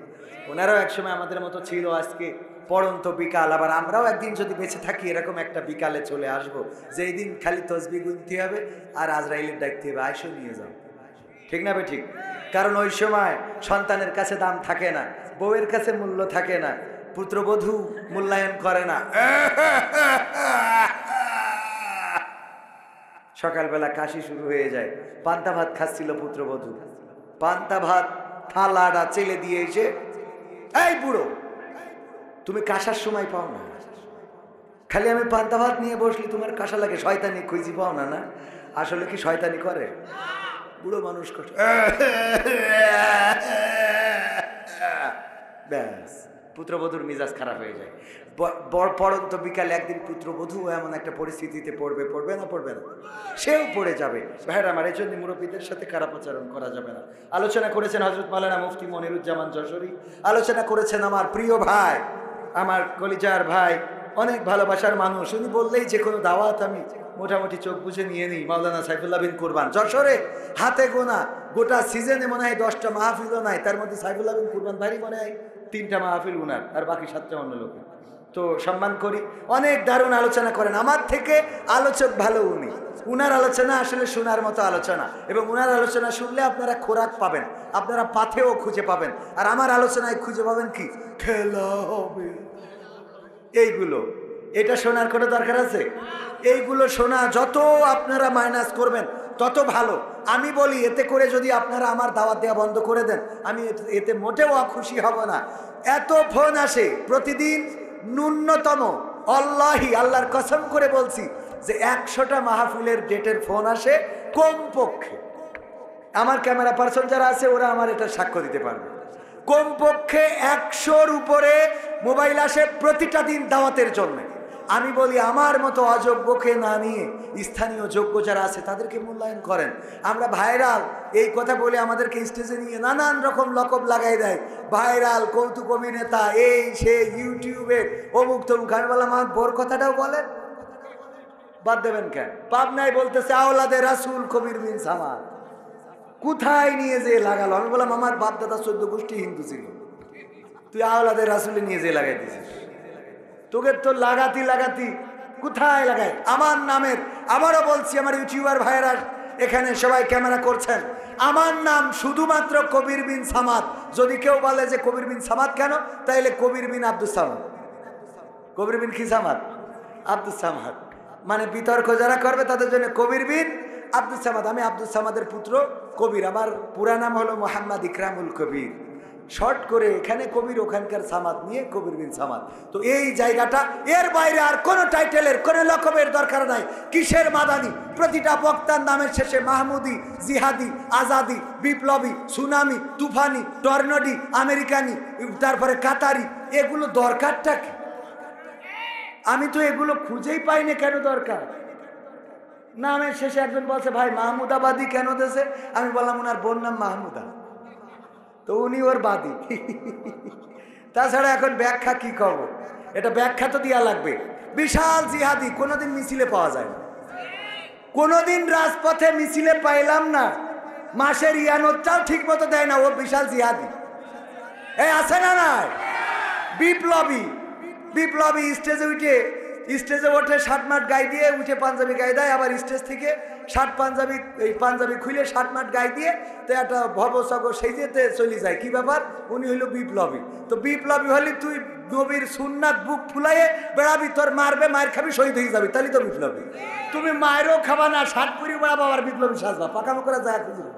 ওনারাও একসময় আমাদের মতো ছিল। আজকে পড়ন্ত বিকাল, আবার আমরাও একদিন যদি বেঁচে থাকি এরকম একটা বিকালে চলে আসব, যেই দিন খালি তসবিহ গুনতে হবে আর আজরাইলের ডাকতে হবে, আয়সা নিয়ে যাও, ঠিক না? ঠিক। কারণ ওই সময় সন্তানের কাছে দাম থাকে না, বউয়ের কাছে মূল্য থাকে না, পুত্রবধূ মূল্যায়ন করে না। সকালবেলা কাশি শুরু হয়ে যায়। পান্তা ভাত খাচ্ছিল পুত্রবধূ, পান্তা ভাত থালাটা চেলে দিয়ে এসে, এই বুড়ো, তুমি কাশার সময় পাও না, খালি আমি পান্তা ভাত নিয়ে বসলি তোমার কাশা লাগে, শয়তানি খুঁজি পাও না? না, আসলে কি শয়তানি করে? বুড়ো মানুষ কষ্ট, ব্যাস পুত্রবধূর মিজাজ খারাপ হয়ে যায়। পড়ন্ত বিকালে একদিন পুত্রবধূ এমন একটা পরিস্থিতিতে পড়বে না, সেও পড়ে যাবে। ভাইরা আমার, এই জন্য মুরব্বীদের সাথে খারাপ আচরণ করা যাবে না। আলোচনা করেছেন হযরত মাওলানা মুফতি মনিরুজ্জামান যশোরী, আলোচনা করেছেন আমার প্রিয় ভাই, আমার কলিজার ভাই, অনেক ভালোবাসার মানুষ। উনি বললেই যে কোনো দাওয়াত আমি মোটামুটি চোখ বুঝে নিয়ে নিই। মাওলানা সাইফুল্লাহ বিন কুরবান, যশোরে হাতে গোনা, গোটা সিজনে মনে হয় 10টা মাহফিলও নাই, তার মধ্যে সাইফুল্লাহ বিন কুরবান ভাইরই মনে হয় 3টা মাহফিল উনার, আর বাকি 7টা অন্য লোকের। তো সম্মান করি, অনেক দারুণ আলোচনা করেন। আমার থেকে আলোচক ভালো উনি। উনার আলোচনা আসলে শোনার মতো আলোচনা, এবং উনার আলোচনা শুনলে আপনারা খোরাক পাবেন, আপনারা পাথেও খুঁজে পাবেন। আর আমার আলোচনায় খুঁজে পাবেন কি? খেলা হবে, এইগুলো। এটা শোনার কোনো দরকার আছে? এইগুলো শোনা যত আপনারা মাইনাস করবেন তত ভালো। আমি বলি, এতে করে যদি আপনারা আমার দাওয়াত দেওয়া বন্ধ করে দেন, আমি এতে মোটেও খুশি হব না। এত ফোন আসে প্রতিদিন, ন্যূনতম আল্লাহর কসম করে বলছি যে 100টা মাহফিলের ডেটের ফোন আসে কমপক্ষে। আমার ক্যামেরা পার্সন যারা আছে ওরা আমার এটা সাক্ষ্য দিতে পারবে। কমপক্ষে 100-র উপরে মোবাইল আসে প্রতিটা দিন দাওয়াতের জন্য। আমি বলি, আমার মতো অযোগ্যকে না নিয়ে স্থানীয় যোগ্য যারা আছে তাদেরকে মূল্যায়ন করেন। আমরা ভাইরাল এই কথা বলে আমাদেরকে স্টেজে নিয়ে নানান রকম লকব লাগাই দেয়, ভাইরাল, কৌতুক অভিনেতা, এই সে, ইউটিউবে অমুক তমুক। আমি বললাম, আমার বোর কথাটাও বলেন, বাদ দেবেন কেন? পাবনায় বলতেছে আওলাদে রাসূল কবির বিন সামাদ, কোথায় নিয়ে যেয়ে লাগালো? আমি বললাম, আমার বাপ দাদা 14 গোষ্ঠী হিন্দু ছিল, তুই আওলাদে রাসূলে নিয়ে যেয়ে লাগাই দিছিস। তোকে তো লাগাতি কোথায় লাগাই? আমার নামের, আবারও বলছি, আমার ইউটিউবার ভাইয়েরা এখানে সবাই ক্যামেরা করছেন, আমার নাম শুধুমাত্র কবির বিন সামাদ। যদি কেউ বলে যে কবির বিন সামাদ কেন, তাইলে কবির বিন আব্দুস সামাদ। কবির বিন কি সামাদ? আব্দুস সামাদ। মানে বিতর্ক যারা করবে তাদের জন্য কবির বিন আব্দুস সামাদ। আমি আব্দুস সামাদের পুত্র কবির, আমার পুরা নাম হলো মোহাম্মদ ইকরামুল কবির। শর্ট করে এখানে কবির, ওখানকার সামাদ নিয়ে কবির বিন সামাদ। তো এই জায়গাটা, এর বাইরে আর কোনো টাইটেলের, কোনো লকবের দরকার নাই। কিসের মাদানি? প্রতিটা বক্তার নামের শেষে মাহমুদি, জিহাদি, আজাদি, বিপ্লবী, সুনামি, তুফানি, টর্নেডো, আমেরিকানি, তারপরে কাতারি, এগুলো দরকারটা কি? আমি তো এগুলো খুঁজেই পাই না, কেন দরকার? নামের শেষে একজন বলছে, ভাই মাহমুদাবাদী কেন দেশে? আমি বললাম, ওনার বোন নাম মাহমুদা, তো উনি ওর বাদী। তাছাড়া এখন ব্যাখ্যা কি করবো? এটা ব্যাখ্যা তো দেওয়া লাগবে। বিশাল জিহাদি, কোনোদিন মিছিলে পাওয়া যায় না, কোনোদিন রাজপথে মিছিলে পাইলাম না, মাসের ইয়ানতটাও ঠিক মতো দেয় না, ও বিশাল জিহাদি। এই আছে না নাই? বিপ্লবী স্টেজে ওঠে, শার্ট মাট গায়ে দিয়ে উঠে পাঞ্জাবি গায়ে দেয়, আবার স্টেজ থেকে পাঞ্জাবি খুলে শার্ট মাট গায়ে দিয়ে তো একটা ভবসগ সেই যেতে চলে যায়। কি ব্যাপার? উনি হইল বিপ্লবী। তো বিপ্লবী হলে তুই নবীর সুন্নাত বুক ফুলাইয়ে বেড়াবি, তোর মারবে, মায়ের খাবি, শহীদ হয়ে যাবি, তাহলে তো বিপ্লবী। তুমি মায়েরও খাবা না, শার্ট পরি বেড়াবো, আবার বিপ্লবী সাজবা, পাকামো করে যায় খুঁজবে,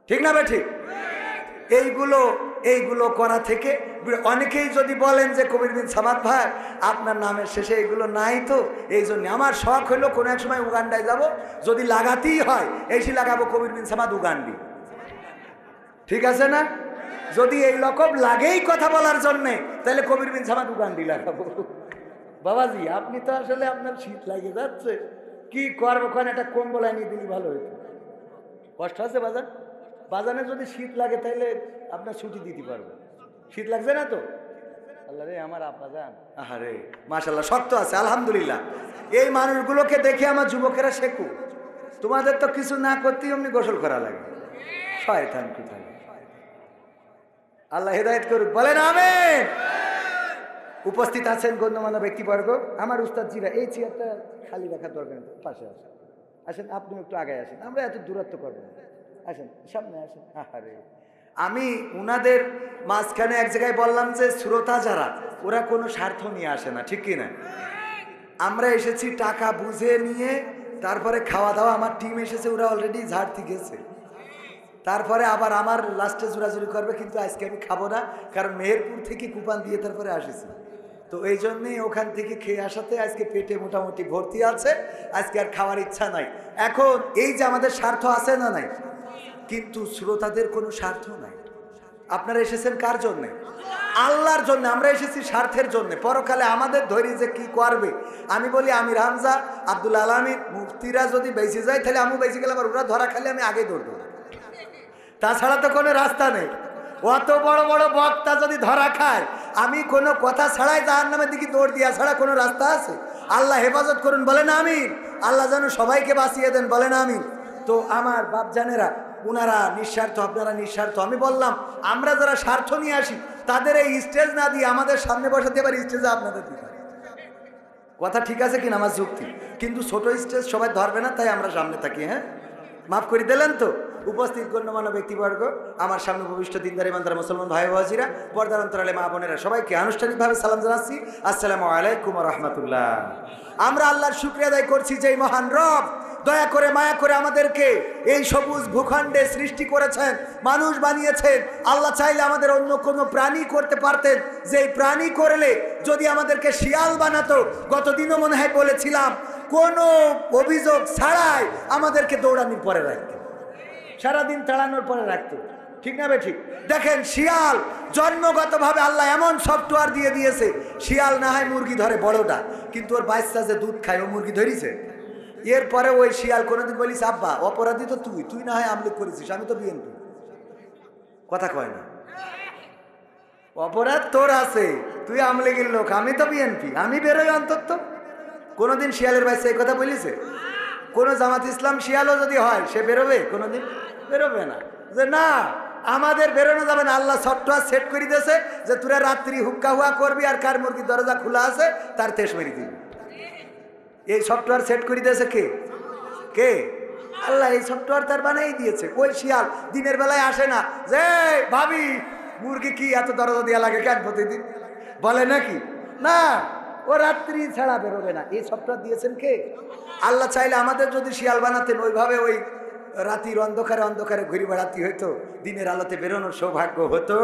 ঠিক না ভাই? ঠিক। এইগুলো করা থেকে অনেকেই যদি বলেন যে কবির বিন সামাদ ভাই আপনার নামের শেষে এইগুলো নাই, তো এই জন্য আমার শখ হলো কোনো এক সময় উগান্ডায় যাব, যদি লাগাতেই হয় এসি লাগাবো কবির বিন সামাদ উগান্ডি। ঠিক আছে না? যদি এই রকম লাগেই কথা বলার জন্যে তাহলে কবির বিন সামাদ উগান্ডি লাগাবো। বাবাজি আপনি তো আসলে আপনার শীত লাগে যাচ্ছে, কি করবো? ওখানে একটা কম্বল আনিয়ে দিলি ভালো হইতো। কষ্ট আছে বাজান? বাজানে যদি শীত লাগে তাহলে আপনার ছুটি দিতে পারবো। শীত লাগছে না তো? আল্লাহ রে আমার আব্বা যান, আহারে মাশাআল্লাহ শক্ত আছে আলহামদুলিল্লাহ। এই মানুষগুলোকে দেখে আমার যুবকেরা শেখো, তোমাদের তো কিছু না করতেই অমনি গোসল করা লাগে। শয়তান কোথায়! আল্লাহ হেদায়েত করুক, বলেন আমিন। উপস্থিত আছেন গণ্যমান্য ব্যক্তিবর্গ, আমার উস্তাদজিরা, এই চেয়ারটা খালি রাখার দরকার নেই, পাশে আসেন। আসেন, আপনি একটু আগে আসেন, আমরা এত দূরত্ব করবো না। আসেন সামনে আসেন। আরে আমি উনাদের মাঝখানে এক জায়গায় বললাম যে শ্রোতা যারা, ওরা কোনো স্বার্থ নিয়ে আসে না, ঠিক কিনা? আমরা এসেছি টাকা বুঝে নিয়ে, তারপরে খাওয়া দাওয়া, আমার টিম এসেছে, ওরা অলরেডি ঝাড়তে গেছে, তারপরে আবার আমার লাস্টে জোরাজুরি করবে, কিন্তু আজকে আমি খাবো না, কারণ মেহেরপুর থেকে কুপান দিয়ে তারপরে আসেছি, তো এই জন্যই ওখান থেকে খেয়ে আসাতে আজকে পেটে মোটামুটি ভর্তি আছে, আজকে আর খাওয়ার ইচ্ছা নাই। এখন এই যে আমাদের স্বার্থ আছে না নাই, কিন্তু শ্রোতাদের কোনো স্বার্থ নাই। আপনারা এসেছেন কার জন্যে? আল্লাহর জন্য। আমরা এসেছি স্বার্থের জন্য, পরকালে আমাদের ধৈর্য যে কি করবে। আমি বলি আমির হামজা, আব্দুল আলামিন, মুফতিরা যদি বেঁচে যায় তাহলে আমি বেঁচে গেলাম, আর ওরা ধরা খালি আমি আগে দৌড়বো, তাছাড়া তো কোনো রাস্তা নেই। অত বড় বড় বক্তা যদি ধরা খায়, আমি কোনো কথা ছাড়াই জাহান্নামের দিকে দৌড় দিয়া ছাড়া কোনো রাস্তা আছে? আল্লাহ হেফাজত করুন, বলেন আমিন। আল্লাহ যেন সবাইকে বাঁচিয়ে দেন, বলেন আমিন। তো আমার বাপজানেরা, ওনারা নিঃস্বার্থ, আপনারা নিঃস্বার্থ। আমি বললাম আমরা যারা স্বার্থ নিয়ে আসি তাদের এই স্টেজ না দিয়ে আমাদের সামনে বসাতে পারি, স্টেজে আপনাদের দিতে। কথা ঠিক আছে কিনা আমার যুক্তি? কিন্তু ছোট স্টেজ সবাই ধরবে না, তাই আমরা সামনে থাকি। হ্যাঁ, মাফ করে দিলেন তো? উপস্থিত গণ্যমান্য ব্যক্তিবর্গ, আমার সামনে ভবিষ্ঠ দিনদার ইমানদার মুসলমান ভাই বাজিরা, পর্দার অন্তরালে মা বোনেরা, সবাইকে আনুষ্ঠানিকভাবে সালাম জানাচ্ছি, আসসালামু আলাইকুম ওয়া রাহমাতুল্লাহ। আমরা আল্লাহর শুকরিয়া আদায় করছি যে মহান রব দয়া করে মায়া করে আমাদেরকে এই সবুজ ভূখণ্ডে সৃষ্টি করেছেন, মানুষ বানিয়েছেন। আল্লাহ চাইলে আমাদের অন্য কোনো প্রাণী করতে পারতেন, যে প্রাণী করলে যদি আমাদেরকে শিয়াল বানাতো, গতদিনও মনে হয় বলেছিলাম, কোনো অভিযোগ ছাড়াই আমাদেরকে দৌড়ানির পরে রাখতো, সারাদিন তাড়ানোর পরে রাখতো, ঠিক না বে ঠিক? দেখেন শিয়াল জন্মগতভাবে আল্লাহ এমন সফটওয়্যার দিয়ে দিয়েছে, শিয়াল না হয় মুরগি ধরে বড়টা, কিন্তু ওর বাচ্চা যে দুধ খায় ও মুরগি ধরিছে। এরপরে ওই শিয়াল কোনোদিন বলিস আব্বা অপরাধী তো তুই না হয় আমলিক করেছিস, আমি তো বিএনপি। কথা কয় না, অপরাধ তোর আছে, তুই আমলিগের লোক, আমি তো বিএনপি, আমি বেরোই অন্তত। কোনোদিন শিয়ালের বাচ্চা এই কথা বলিছে? কোনো জামাত ইসলাম শিয়ালও যদি হয় সে বেরোবে? কোনোদিন বেরোবে না, যে না আমাদের বেরোনো যাবে না। আল্লাহ সফটওয়্যার সেট করে দিয়েছে যে তোরা রাত্রি হুক্কা হুয়া করবি, আর কার মুরগির দরজা খোলা আছে তার তেজ মেরে দিবি। এই সফটওয়্যার সেট করে দিয়েছে কে? কে? আল্লাহ এই সফটওয়্যার তার বানাই দিয়েছে। ওই শিয়াল দিনের বেলায় আসে না যে ভাবি মুরগি কি এত দরজা দেওয়া লাগে কেন প্রতিদিন, বলে নাকি? না, ও রাত্রি ছাড়া বেরোবে না। এই সফটওয়্যার দিয়েছেন কে? আল্লাহ চাইলে আমাদের যদি শিয়াল বানাতেন, ওইভাবে ওই রাতির অন্ধকারে অন্ধকারে ঘুরে বেড়াতে হইতো, দিনের আলোতে বেরোনোর সৌভাগ্য হতো।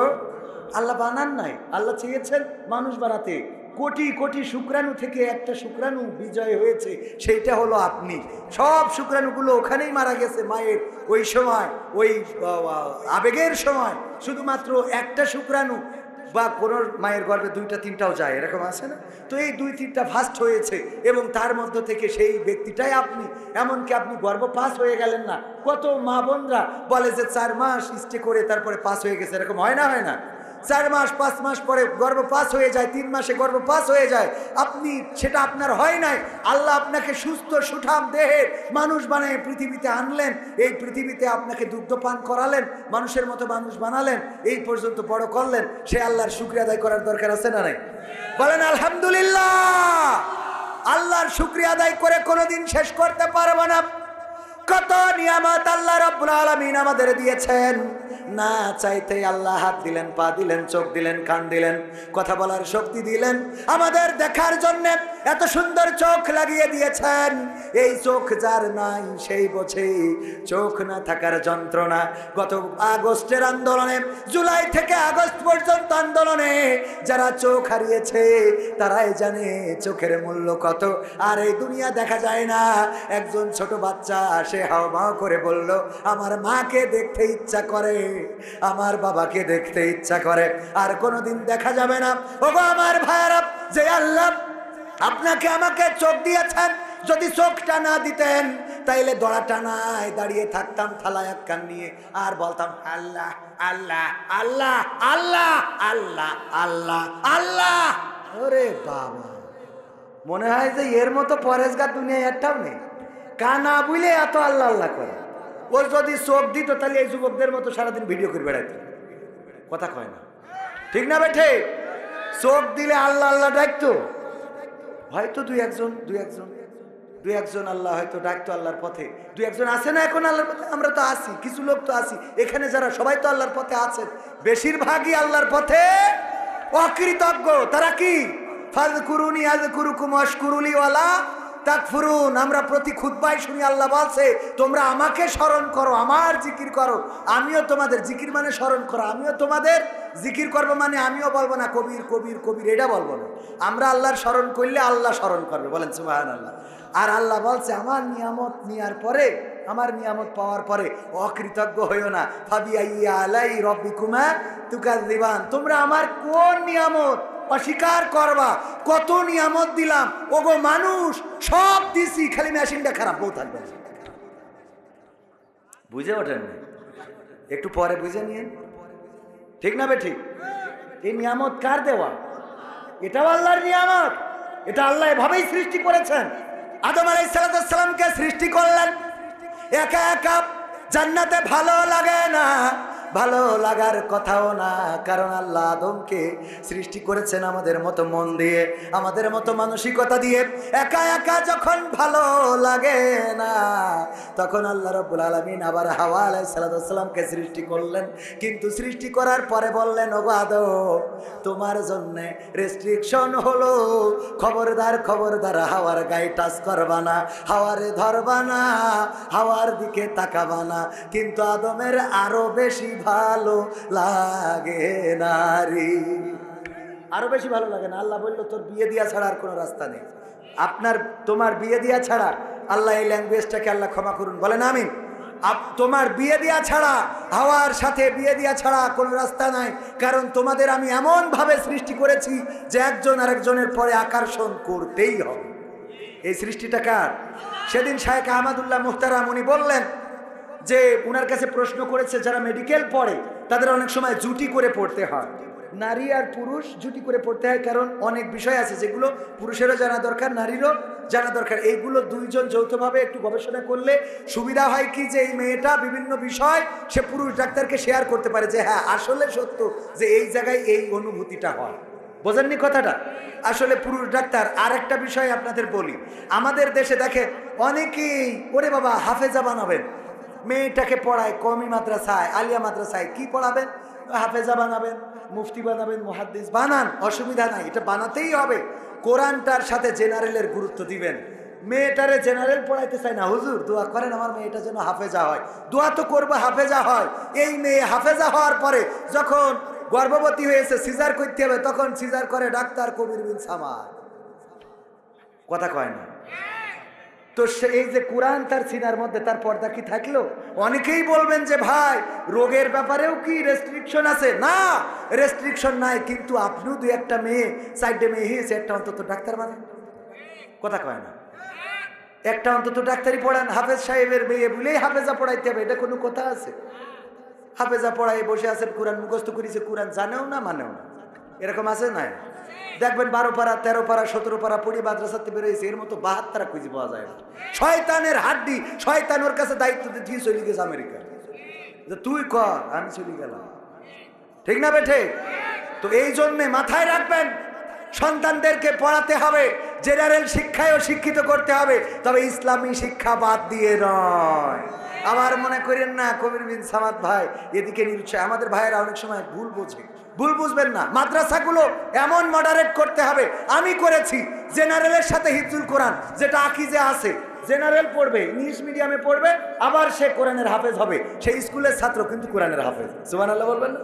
আল্লাহ বানান নাই, আল্লাহ চেয়েছেন মানুষ বানাতে। কোটি কোটি শুক্রাণু থেকে একটা শুক্রাণু বিজয় হয়েছে, সেইটা হলো আপনি। সব শুক্রাণুগুলো ওখানেই মারা গেছে মায়ের ওই সময়, ওই আবেগের সময়। শুধুমাত্র একটা শুক্রাণু বা কোনো মায়ের গর্ভে দুইটা তিনটাও যায়, এরকম আছে না? তো এই দুই তিনটা ফাস্ট হয়েছে, এবং তার মধ্য থেকে সেই ব্যক্তিটাই আপনি। এমনকি আপনি গর্ভপাস হয়ে গেলেন না। কত মা বোনরা বলে যে 4 মাস স্টে করে তারপরে পাস হয়ে গেছে, এরকম হয় না? হয় না? 4 মাস 5 মাস পরে গর্ভপাস হয়ে যায়, 3 মাসে গর্ভপাস হয়ে যায়। আপনি সেটা আপনার হয় নাই, আল্লাহ আপনাকে সুস্থ সুঠাম দেহের মানুষ বানিয়ে পৃথিবীতে আনলেন, এই পৃথিবীতে আপনাকে দুগ্ধপান করালেন, মানুষের মতো মানুষ বানালেন, এই পর্যন্ত বড় করলেন। সে আল্লাহর শুকরিয়া আদায় করার দরকার আছে না নাই? বলেন আলহামদুলিল্লাহ। আল্লাহর শুকরিয়া আদায় করে কোনোদিন শেষ করতে পারবো না। কত নিয়ামত আল্লাহ রাব্বুল আলামিন আমাদের দিয়েছেন। না চাইতে আল্লাহ হাত দিলেন, পা দিলেন, চোখ দিলেন, কান দিলেন, কথা বলার শক্তি দিলেন, আমাদের দেখার জন্য এত সুন্দর চোখ লাগিয়ে দিয়েছেন। এই চোখ যার নাই সেই বোঝে চোখ না থাকার যন্ত্রণা। গত আগস্টের আন্দোলনে, জুলাই থেকে আগস্ট পর্যন্ত আন্দোলনে যারা চোখ হারিয়েছে তারাই জানে চোখের মূল্য কত। আর এই দুনিয়া দেখা যায় না। একজন ছোট বাচ্চা সে হাওমাও করে বলল, আমার মাকে দেখতে ইচ্ছা করে, আমার বাবাকে দেখতে ইচ্ছা করে, আর কোনোদিন দেখা যাবে না। ওগো আমার ভাইরা, যে আল্লাহ আপনাকে আমাকে চোখ দিয়েছেন, যদি চোখটা না দিতেন তাইলে দড়া টানায় দাঁড়িয়ে থাকতাম থালায় এক কান নিয়ে আর বলতাম আল্লাহ আল্লাহ আল্লাহ আল্লাহ আল্লাহ আল্লাহ আল্লাহ। ওরে বাবা, মনে হয় যে এর মতো পরেশগার দুনিয়া একটাও নেই। কানা বুঝলে এত আল্লাহ আল্লাহ করে। ও যদি চোখ দিত তাহলে এই যুবকদের মতো সারাদিন ভিডিও করে বেড়াইত। কথা কয় না, ঠিক না বেঠে? চোখ দিলে আল্লাহ আল্লাহ ডাকতো। হয়তো দুই একজন আল্লাহ হয়তো ডাকতো আল্লাহর পথে। দুই একজন আছে না এখন আল্লাহর পথে? আমরা তো আছি, কিছু লোক তো আছি এখানে যারা সবাই তো আল্লাহর পথে আছেন। বেশিরভাগই আল্লাহর পথে অকৃতজ্ঞ। তারা কি? ফাযকুরুনি আযকুরুকুম ওয়াশকুরুলি ওয়ালা তাকফুরুন। আমরা প্রতি খুতবায় শুনি আল্লাহ বলছে, তোমরা আমাকে স্মরণ করো, আমার জিকির করো, আমিও তোমাদের জিকির মানে স্মরণ করো, আমিও তোমাদের জিকির করবো। মানে আমিও বলবো না কবির কবির কবির, এটা বলবো না। আমরা আল্লাহর স্মরণ করলে আল্লাহ স্মরণ করবে। বলেন সুবহানাল্লাহ। আর আল্লাহ বলছে, আমার নিয়ামত নেওয়ার পরে, আমার নিয়ামত পাওয়ার পরে অকৃতজ্ঞ হইও না। ফাবিআইয়ি আলাই রাব্বিকুমা তুকাযযিবান। তোমরা আমার কোন নিয়ামত অস্বীকার করবা? কত নিয়ামত দিলাম ওগো মানুষ, সব দিছি, খালি মেশিনটা খারাপ। বউ থাকবে, বুঝে ওঠেন না? একটু পরে বুঝে নিয়ে, ঠিক না বে ঠিক? এই নিয়ামত কার দেওয়া? এটাও আল্লাহর নিয়ামত। এটা আল্লাহ এভাবেই সৃষ্টি করেছেন। আদম আলাইহিস সালামকে সৃষ্টি করলেন একা একা। জান্নাতে ভালো লাগে না, ভালো লাগার কথাও না, কারণ আল্লাহ আদমকে সৃষ্টি করেছেন আমাদের মতো মন দিয়ে, আমাদের মতো মানসিকতা দিয়ে। একা একা যখন ভালো লাগে না, তখন আল্লাহ রাব্বুল আলামিন আবার হাওয়া আলাইহিস সালামকে সৃষ্টি করলেন। কিন্তু সৃষ্টি করার পরে বললেন, ওগো আদম, তোমার জন্য রেস্ট্রিকশন হলো, খবরদার খবরদার হাওয়ার গায়ে টাচ করবা না, হাওয়ারে ধরবা না, হাওয়ার দিকে তাকাবা না। কিন্তু আদমের আরো বেশি ভালো লাগে নারী, আরো বেশি ভালো লাগে না। আল্লাহ বলল, তোর বিয়ে দিয়া ছাড়া আর কোনো রাস্তা নেই। তোমার বিয়ে দিয়া ছাড়া, আল্লাহ এই ল্যাঙ্গুয়েজটাকে আল্লাহ ক্ষমা করুন, বলেন আমিন। তোমার বিয়ে দিয়া ছাড়া, হাওয়ার সাথে বিয়ে দিয়া ছাড়া কোনো রাস্তা নাই। কারণ তোমাদের আমি এমন ভাবে সৃষ্টি করেছি যে একজন আরেকজনের পরে আকর্ষণ করতেই হবে। এই সৃষ্টিটা কার? সেদিন শায়েখ আহমদুল্লাহ মুহতারাম উনি বললেন যে উনার কাছে প্রশ্ন করেছে, যারা মেডিকেল পড়ে তাদের অনেক সময় জুটি করে পড়তে হয়। নারী আর পুরুষ জুটি করে পড়তে হয়, কারণ অনেক বিষয় আছে যেগুলো পুরুষেরও জানা দরকার, নারীরও জানা দরকার। এইগুলো দুইজন যৌথভাবে একটু গবেষণা করলে সুবিধা হয় কি, যে এই মেয়েটা বিভিন্ন বিষয় সে পুরুষ ডাক্তারকে শেয়ার করতে পারে, যে হ্যাঁ আসলে সত্য যে এই জায়গায় এই অনুভূতিটা হয়। বোঝেননি কথাটা? আসলে পুরুষ ডাক্তার। আর একটা বিষয় আপনাদের বলি, আমাদের দেশে দেখেন অনেকেই ওরে বাবা হাফেজা বানাবেন, মেয়েটাকে পড়ায় কওমি মাদ্রাসায়, আলিয়া মাদ্রাসায়, কি পড়াবেন? হাফেজা বানাবেন, মুফতি বানাবেন, মুহাদ্দিস বানান, অসুবিধা নাই, এটা বানাতেই হবে। কোরআনটার সাথে জেনারেলের গুরুত্ব দিবেন। মেয়েটারে জেনারেল পড়াইতে চাই না, হুজুর দোয়া করেন আমার মেয়েটা যেন হাফেজা হয়। দোয়া তো করবো হাফেজা হয়। এই মেয়ে হাফেজা হওয়ার পরে যখন গর্ভবতী হয়েছে, সিজার করতে হবে, তখন সিজার করে ডাক্তার কবির বিন সামাদ। কথা কয় না তো? এই যে কোরআন তার সিনার মধ্যে, তার পর্দা কি থাকলো? অনেকেই বলবেন যে ভাই রোগের ব্যাপারেও কি রেস্ট্রিকশন আছে? না, রেস্ট্রিকশন নাই, কিন্তু আপনিও দুই একটা মেয়ে, সাইডে মেয়ে হয়েছে, একটা অন্তত ডাক্তার বানান। কথা কয় না? একটা অন্তত ডাক্তারি পড়ান। হাফেজ সাহেবের মেয়ে বলেই হাফেজা পড়াইতে হবে, এটা কোনো কথা আছে? হাফেজা পড়াই বসে আছেন, কোরআন মুখস্থ করেছে, কোরআন জানেও না মানেও না, এরকম আছে না? দেখবেন 12 পারা 13 পারা 17 পারা পড়ি মাদ্রাসাতে বেরোয়েছে, এর মতো 72 খুঁজে পাওয়া যায় না। শয়তানের হাড্ডি, শয়তান ওর কাছে দায়িত্ব দিয়ে চলে গেছে আমেরিকা, যে তুই কর, আমি চলে গেলাম। ঠিক না বেঠে? তো এই জন্যে মাথায় রাখবেন, সন্তানদেরকে পড়াতে হবে। জেনারেল শিক্ষায়ও শিক্ষিত করতে হবে, তবে ইসলামী শিক্ষা বাদ দিয়ে নয়। আমার মনে করেন না কবির বিন সামাদ ভাই এদিকে নিরুৎসাহ, আমাদের ভাইয়েরা অনেক সময় ভুল বোঝে, ভুল বুঝবেন না। মাদ্রাসাগুলো এমন মডারেট করতে হবে, আমি করেছি জেনারেলের সাথে হিফজুল কোরআন, যেটা আকিজে আছে, জেনারেল পড়বে, ইংলিশ মিডিয়ামে পড়বে, আবার সে কোরআনের হাফেজ হবে, সে স্কুলের ছাত্র কিন্তু কোরআনের হাফেজ। সুবহানাল্লাহ বলবেন না?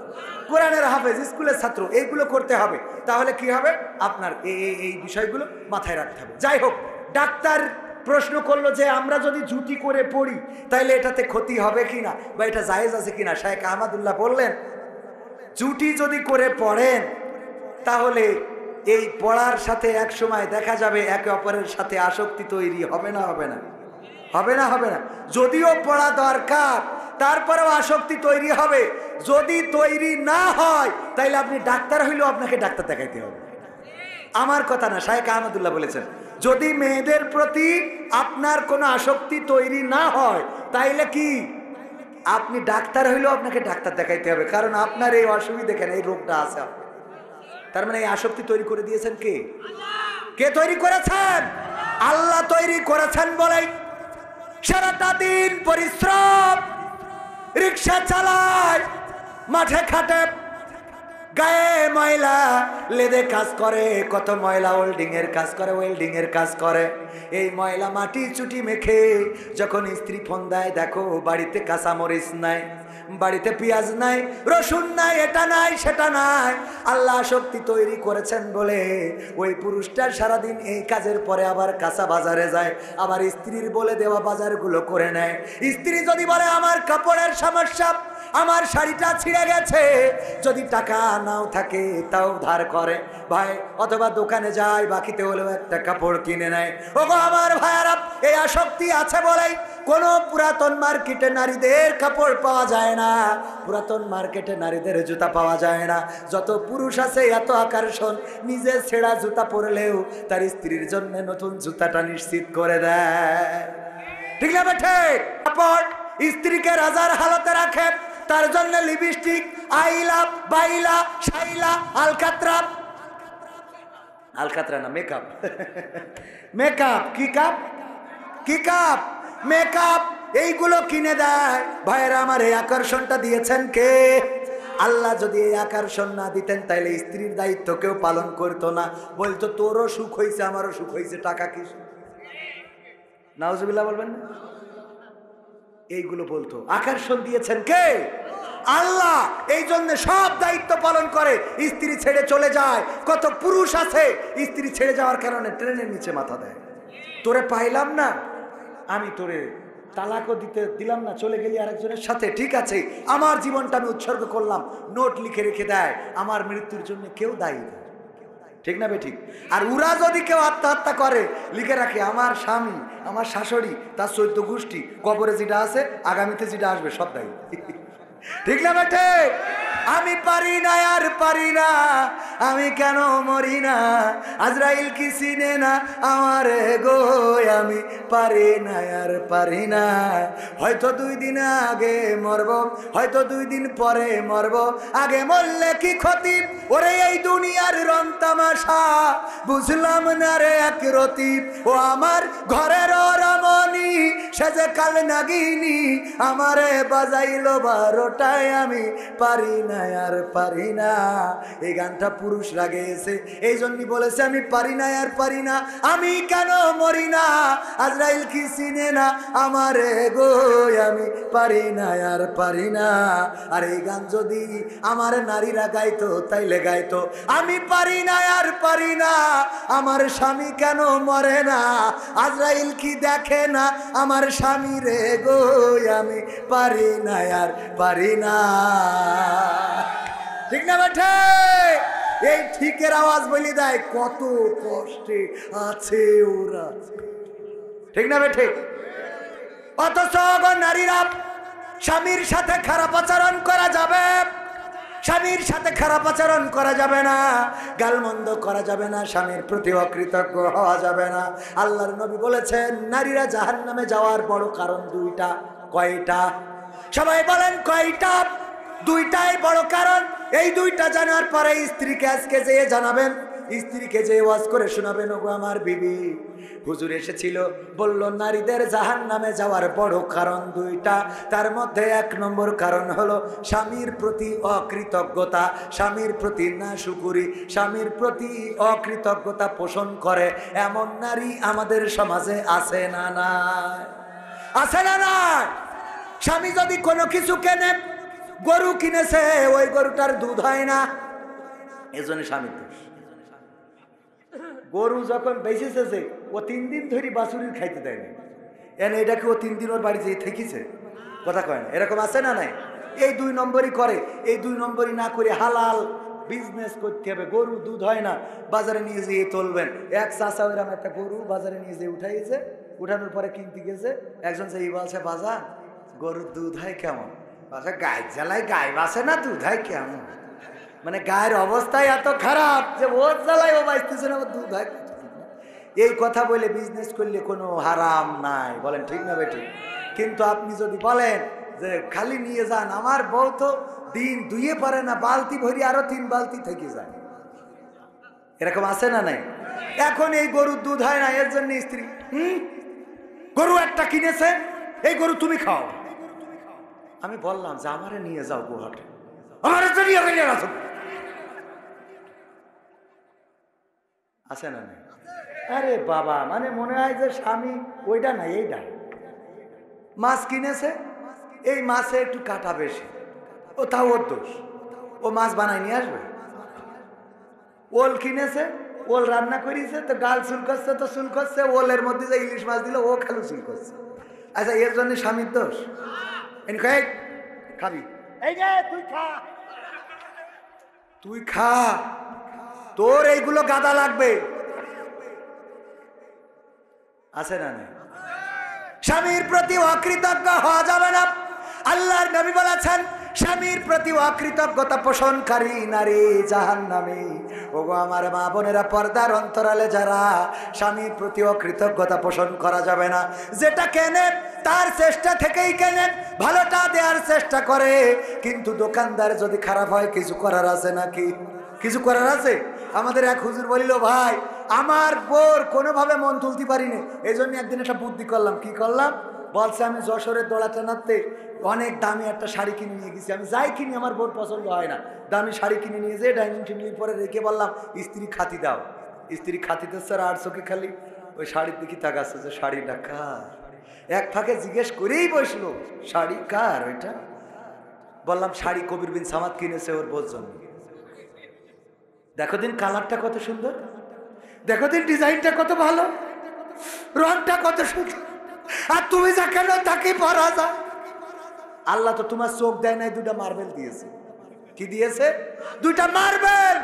কোরআনের হাফেজ, স্কুলের ছাত্র, এইগুলো করতে হবে। তাহলে কি হবে, আপনার এই বিষয়গুলো মাথায় রাখতে হবে। যাই হোক, ডাক্তার প্রশ্ন করলো যে আমরা যদি জুতি করে পড়ি তাহলে এটাতে ক্ষতি হবে কিনা বা এটা জায়েজ আছে কিনা। শায়েখ আহমদুল্লাহ বললেন, জুটি যদি করে পড়েন তাহলে এই পড়ার সাথে এক সময় দেখা যাবে একে অপরের সাথে আসক্তি তৈরি হবে না? হবে না? হবে না? হবে না? যদিও পড়া দরকার, তারপরেও আসক্তি তৈরি হবে। যদি তৈরি না হয় তাইলে আপনি ডাক্তার হইলেও আপনাকে ডাক্তার দেখাইতে হবে। আমার কথা না, শায়েখ আহমদুল্লাহ বলেছেন, যদি মেয়েদের প্রতি আপনার কোনো আসক্তি তৈরি না হয় তাইলে কি আপনি ডাক্তার হইলেও আপনাকে ডাক্তার দেখাইতে হবে, কারণ আপনার এই অসুবিধা কেন, এই রোগটা আছে। তার মানে এই আসক্তি তৈরি করে দিয়েছেন কে? কে তৈরি করেছেন? আল্লাহ তৈরি করেছেন বলেই সারাটা দিন পরিশ্রম, রিক্সা চালায়, মাঠে খাটে, গায়ে ময়লা, লেদে কাজ করে, কত ময়লা ওয়েল্ডিং এর কাজ করে, ওয়েল্ডিং এর কাজ করে। এই ময়লা মাটি চুটি মেখে যখন স্ত্রী ফোন দেয়, দেখো বাড়িতে কাঁচামরিচ নাই, বাড়িতে পেঁয়াজ নাই, রসুন নাই, এটা নাই সেটা নাই, আল্লাহ শক্তি তৈরি করেছেন বলে ওই পুরুষটা সারাদিন এই কাজের পরে আবার কাঁচা বাজারে যায়, আবার স্ত্রীর বলে দেওয়া বাজারগুলো করে নেয়। স্ত্রী যদি বলে আমার কাপড়ের সমস্যা, আমার শাড়িটা ছিঁড়ে গেছে, যদি টাকা নাও থাকে তাও ধার করে ভাই, অথবা দোকানে যায়, বাকিতে হলেও একটা কাপড় কিনে নেয়। ওগো আমার ভাইয়ারা, এই আসক্তি আছে বলেই কোনো পুরাতন মার্কেটে নারীদের কাপড় পাওয়া যায় না, পুরাতন মার্কেটে নারীদের জুতা পাওয়া যায় না। যত পুরুষ আছে এত আকর্ষণ, নিজে ছেঁড়া জুতা পরলেও তার স্ত্রীর জন্য নতুন জুতাটা নিশ্চিত করে দেয়। ঠিক না বেঠে? কাপড় স্ত্রীকে রাজার হালতে রাখে, তার জন্য লিপস্টিক, আইলা, বাইলা, শাইলা, আলকাতরা, আলকাতরা না, মেকআপ, মেকআপ, কি কাপ, কি কাপ, মেকআপ, এইগুলো কিনে দেয়। ভাইয়েরা আমার, এই আকর্ষণটা দিয়েছেন কে? আল্লাহ যদি এই আকর্ষণ না দিতেন তাইলে স্ত্রীর দায়িত্ব কেউ পালন করতো না, বলতো তোরও সুখ হয়েছে আমারও সুখ হয়েছে, টাকা কি? নাউজুবিল্লাহ বলবেন না? এইগুলো বলতো। আকর্ষণ দিয়েছেন কে? আল্লাহ। এই জন্য সব দায়িত্ব পালন করে, স্ত্রী ছেড়ে চলে যায়। কত পুরুষ আছে স্ত্রী ছেড়ে যাওয়ার কারণে ট্রেনের নিচে মাথা দেয়, তোরে পাইলাম না, আমি তোরে তালাকও দিলাম না, চলে গেলি আরেকজনের সাথে, ঠিক আছে আমার জীবনটা আমি উৎসর্গ করলাম, নোট লিখে রেখে দেয়, আমার মৃত্যুর জন্য কেউ দায়ী না। ঠিক না বেঠিক? আর ওরা যদি কেউ আত্মহত্যা করে, লিখে রাখে আমার স্বামী, আমার শাশুড়ি, তার 14 গোষ্ঠী, কবরে যেটা আছে আগামীতে যেটা আসবে সব দায়ী। ঠিক না বেঠে? আমি পারি না আর পারি না, আমি কেন মরি না, আজরাইল কি চিনে না আমার গো, আমি পারি না আর পারি না। হয়তো 2 দিন আগে মরব, হয়তো 2 দিন পরে মরব, আগে মরলে কি ক্ষতি, ওরে এই দুনিয়ার রং তামাশা বুঝলাম না রে এক রতি, ও আমার ঘরের রমণী সে যে কাল নাগিনী, আমারে বাজাইলো 12টায়, আমি পারি না আর পারি না। এই গানটা পুরুষরা গেয়েছে, এই জন্যই বলেছে আমি পারি না আর পারি না, আমি কেন মরি না, আজরাইল কি চিনে না আমারে গো, আমি পারি না আর পারি না। আর এই গান যদি আমার নারীরা গাইতো তাইলে গাইতো, আমি পারি না আর পারি না, আমার স্বামী কেন মরে না, আজরাইল কি দেখে না আমার স্বামী রে গো, আমি পারি না আর পারি না। ঠিক না বেঠে? এই ঠিকের আওয়াজ বলি দেয় কত কষ্টে আছে ওরা। ঠিক না বেঠে? অথচ নারীরা স্বামীর সাথে খারাপ আচরণ করা যাবে, স্বামীর সাথে খারাপ আচরণ করা যাবে না, গালমন্দ করা যাবে না, স্বামীর প্রতি অকৃতজ্ঞ হওয়া যাবে না। আল্লাহর নবী বলেছেন নারীরা জাহান্নামে যাওয়ার বড় কারণ 2টা। কয়টা? সবাই বলেন কয়টা? 2টাই বড় কারণ। এই 2টা জানার পরে স্ত্রীকে আজকে যেয়ে জানাবেন স্ত্রীকে যে ওয়াজ করে শোনাবেন, ওগো আমার বিবি, হুজুর এসেছিল বলল নারীদের জাহান্নামে যাওয়ার বড় কারণ দুইটা, তার মধ্যে 1 নম্বর কারণ হলো স্বামীর প্রতি অকৃতজ্ঞতা, স্বামীর প্রতি নাশুকুরি, স্বামীর প্রতি অকৃতজ্ঞতা পোষণ করে এমন নারী আমাদের সমাজে আছে না নাই? আছে না নাই? স্বামী যদি কোনো কিছু কেনে, গরু কিনেছে, ওই গরুটার দুধ হয় না, এজন্য স্বামীর দোষ। গরু যখন বেঁচেছে ও 3 দিন ধরে বাছুরির খাইতে দেয় না, এনে এটাকে ও 3 দিন ওর বাড়ি যেয়ে থেকেছে, কথা কয় না? এরকম আছে না নাই? এই 2 নম্বরই করে। এই 2 নম্বরই না করে হালাল বিজনেস করতে হবে। গরু দুধ হয় না, বাজারে নিয়ে যেয়ে তুলবেন। এক চাচা ওইরকম একটা গরু বাজারে নিয়ে যেয়ে উঠাইছে, উঠানোর পরে কিনতে গেছে, একজন সেই বলছে বাজার গরুর দুধ হয় কেমন? বাজার গায়ে জ্বালায় গায়ে বাসে না, দুধ হয় কেমন? মানে গায়ের অবস্থায় এত খারাপ যে ওর জ্বালায় ও বাঁচতেছে না, ওর দুধ হয়। এই কথা বলে বিজনেস করলে কোনো হারাম নাই, বলেন ঠিক না বেটি? কিন্তু আপনি যদি বলেন যে খালি নিয়ে যান, আমার বউ তো দিন ধুয়ে পারে না, বালতি ভরি আরো 3 বালতি থেকে যায়, এরকম আছে না নাই? এখন এই গরুর দুধ হয় না, এর জন্য স্ত্রী গরু একটা কিনেছে, এই গরু তুমি খাও। আমি বললাম যে আমারে নিয়ে যাও গোহাটে, আমারে তো নিয়ে গেলে আছে না নাই? আরে বাবা, মানে মনে হয় যে স্বামী ওইটা নাই এইটা। মাছ কিনেছে, এই মাছে একটু কাটা বেশি, ও তাও ওর দোষ, ও মাছ বানাই নিয়ে আসবে। ওল কিনেছে, ওল রান্না করিছে, তো গাল চুল করছে, তো চুল করছে, ওলের মধ্যে যে ইলিশ মাছ দিল ও খালু চুল করছে। আচ্ছা, এর জন্য স্বামীর দোষ? খাবি, এই যে তুই খা, তুই খা, তোর এইগুলো গাদা লাগবে, আছে না নাই? স্বামীর প্রতি অকৃতজ্ঞ হওয়া যাবে না। আল্লাহর নবী বলেছেন স্বামীর প্রতি অকৃতজ্ঞতা পোষণকারী নারী জাহান্নামী। ওগো আমার মা বোনেরা, পর্দার অন্তরালে যারা, স্বামীর প্রতি অকৃতজ্ঞতা পোষণ করা যাবে না। যেটা কেনেন তার চেষ্টা থেকেই কেনেন, ভালোটা দেওয়ার চেষ্টা করে, কিন্তু দোকানদার যদি খারাপ হয় কিছু করার আছে নাকি? কিছু করার আছে? আমাদের এক হুজুর বলিল, ভাই আমার বোর কোনোভাবে মন তুলতে পারিনি, এই জন্য একদিন একটা বুদ্ধি করলাম। কি করলাম? বলছে আমি যশোরের দোলা টানাতে অনেক দামি একটা শাড়ি কিনে নিয়ে গেছি, আমি যাই কিনি আমার বোর পছন্দ হয় না, দামি শাড়ি কিনে নিয়ে যেয়ে ডাইনিং টেবিলের পরে রেখে বললাম স্ত্রী খাতি দাও। স্ত্রী খাতিতে স্যার 8 চোখে খালি ওই শাড়ির দিকে তাকাচ্ছে যে শাড়িটা কার। এক ফাঁকে জিজ্ঞেস করেই বসলো, শাড়ি কার ওইটা? বললাম শাড়ি কবির বিন সামাদ কিনেছে ওর বোর জন্য। দেখো দিন কালারটা কত সুন্দর, দেখো দিন ডিজাইনটা কত ভালো, রংটা কত সুন্দর, আর তুমি যা কেন তাকে পরা যায়। আল্লাহ তো তোমার চোখ দেয় নাই, 2টা মার্বেল দিয়েছে। কি দিয়েছে? 2টা মার্বেল।